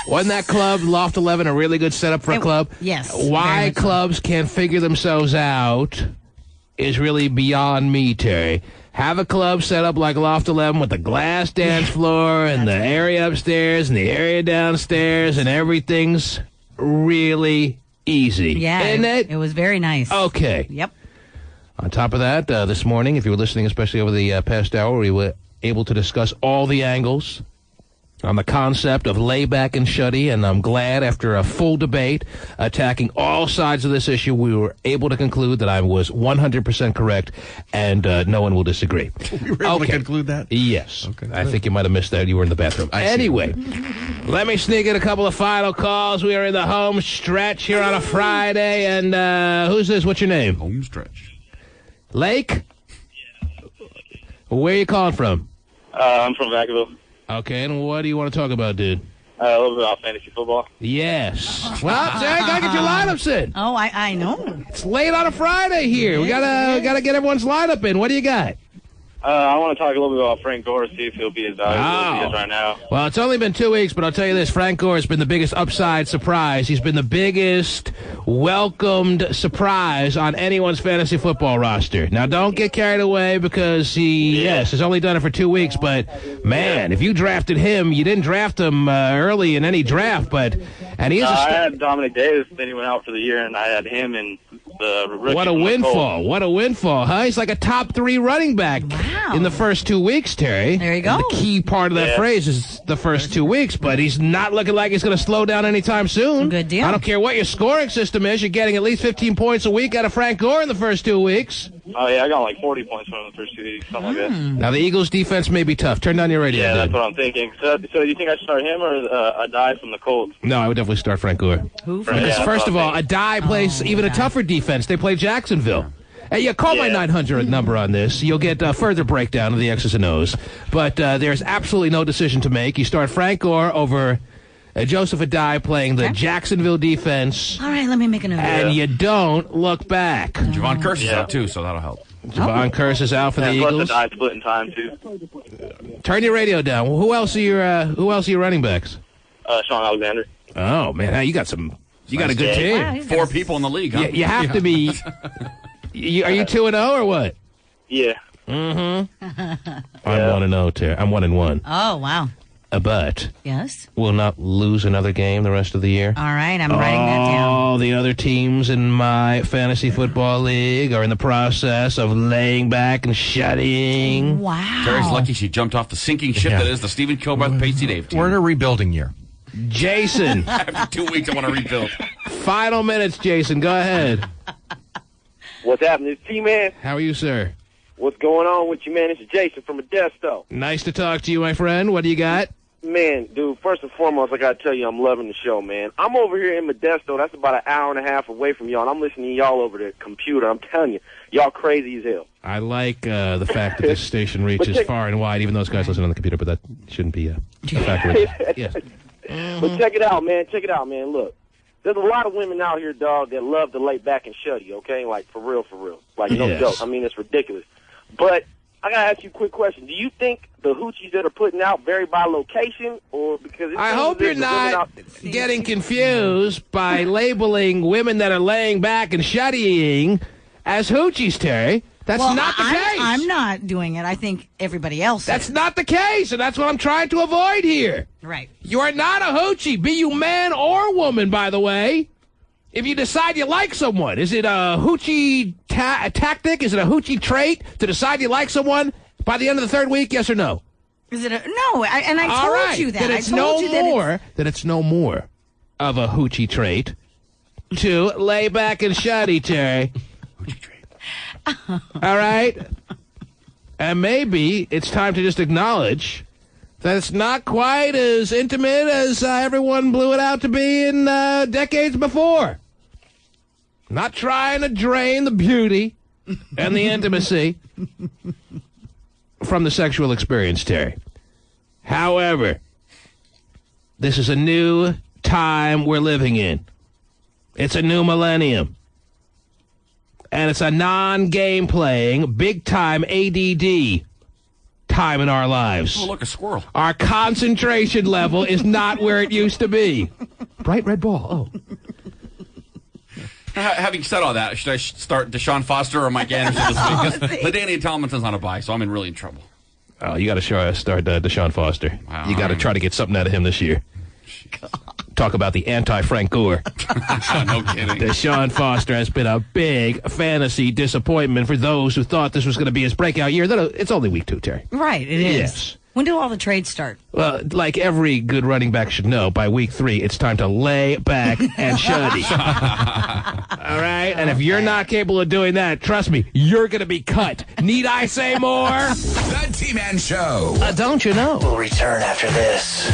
Wasn't that club, Loft 11, a really good setup for a club? Yes. Why clubs can't figure themselves out is really beyond me, Terry. Have a club set up like Loft 11 with the glass dance floor and the area upstairs and the area downstairs, and everything's really easy. Yeah. Isn't it? It was very nice. Okay. Yep. On top of that, this morning, if you were listening, especially over the past hour, we were able to discuss all the angles on the concept of layback and shuddy, and I'm glad after a full debate attacking all sides of this issue, we were able to conclude that I was 100% correct, and no one will disagree. We were able to conclude that? Yes. Okay. I think you might have missed that. You were in the bathroom. Anyway, let me sneak in a couple of final calls. We are in the home stretch here on a Friday, and who's this? What's your name? Home stretch. Lake? Where are you calling from? I'm from Vacaville. Okay, and what do you want to talk about, dude? A little bit about fantasy football. Yes. Well, Terry, gotta get your lineups in. Oh, I know. It's late on a Friday here. We gotta get everyone's lineup in. What do you got? I want to talk a little bit about Frank Gore, see if he'll be as valuable as he is right now. Well, it's only been 2 weeks, but I'll tell you this. Frank Gore has been the biggest upside surprise. He's been the biggest welcomed surprise on anyone's fantasy football roster. Now, don't get carried away because he, has only done it for 2 weeks, but, man, if you drafted him, you didn't draft him early in any draft, and he is I had Dominic Davis, then he went out for the year, and I had him in the rookie. What a windfall. What a windfall, huh? He's like a top 3 running back in the first 2 weeks, Terry. There you go. And the key part of that phrase is the first 2 weeks, but he's not looking like he's going to slow down anytime soon. Good deal. I don't care what your scoring system is. You're getting at least 15 points a week out of Frank Gore in the first 2 weeks. Oh, yeah, I got like 40 points from him the first 2 weeks, something like that. Now, the Eagles' defense may be tough. Turn down your radio, Yeah, dude. that's what I'm thinking. So do you think I should start him or Adai from the Colts? No, I would definitely start Frank Gore. Who? Because, first of all, Adai plays even a tougher defense. They play Jacksonville. Hey, call my 900 number on this. You'll get a further breakdown of the X's and O's. But there's absolutely no decision to make. You start Frank Gore over Joseph Adai playing the Jacksonville defense. All right, let me make a note. And you don't look back. Javon Curse is out, too, so that'll help. Javon Curse is out for the Eagles. Plus Adai splitting time, too. Turn your radio down. Who else are your running backs? Sean Alexander. Oh, man. Hey, you got a good team. Wow, 4 people in the league, huh? You have to be. Are you 2-0 or what? Yeah. Mm-hmm. I'm 1-0, Terry. I'm 1-1. Oh, wow. But Yes. we'll not lose another game the rest of the year. All right, I'm writing that down. All the other teams in my fantasy football league are in the process of laying back and shutting. Wow. Terry's lucky she jumped off the sinking ship that is the Stephen Kilbreth Pacey Dave team. We're in a rebuilding year. Jason. After 2 weeks, I want to rebuild. Final minutes, Jason. Go ahead. What's happening, T-Man? How are you, sir? What's going on with you, man? It's Jason from Modesto. Nice to talk to you, my friend. What do you got? Man, dude, first and foremost, I got to tell you, I'm loving the show, man. I'm over here in Modesto. That's about an hour and a half away from y'all, and I'm listening to y'all over the computer. I'm telling you, y'all crazy as hell. I like the fact that this station reaches far and wide, even though those guys listen on the computer, but that shouldn't be a factor. Yeah. But check it out, man. Check it out, man. Look, there's a lot of women out here, dog, that love to lay back and shuddy, okay? Like, for real, for real. Like, no joke. I mean, it's ridiculous. But I got to ask you a quick question. Do you think the hoochies that are putting out vary by location, or because I hope you're not getting confused by labeling women that are laying back and shuddying as hoochies, Terry. That's not the case. I'm not doing it. I think everybody else That's not the case, and that's what I'm trying to avoid here. Right. You are not a hoochie, be you man or woman, by the way. If you decide you like someone, is it a hoochie tactic? Is it a hoochie trait to decide you like someone by the end of the third week, yes or no? Is it no? I told you that. Then it's no more of a hoochie trait to lay back and shuddy, Terry. All right? And maybe it's time to just acknowledge that it's not quite as intimate as everyone blew it out to be in decades before. Not trying to drain the beauty and the intimacy from the sexual experience, Terry. However, this is a new time we're living in. It's a new millennium. And it's a non-game playing, big-time ADD time in our lives. Oh, look, a squirrel. Our concentration level is not where it used to be. Bright red ball. Oh. Having said all that, should I start Deshaun Foster or Mike Anderson this week? Because LaDainian Tomlinson's on a bye, so I'm in really trouble. Oh, you got to start Deshaun Foster. Wow. You got to try to get something out of him this year. God. Talk about the anti-Frank Gore. No kidding. Deshaun Foster has been a big fantasy disappointment for those who thought this was going to be his breakout year. It's only week 2, Terry. Right, it is. Yes. When do all the trades start? Well, like every good running back should know, by week 3, it's time to lay back and shuddy. All right? And if you're not capable of doing that, trust me, you're going to be cut. Need I say more? The T-Man Show. Don't you know? We'll return after this.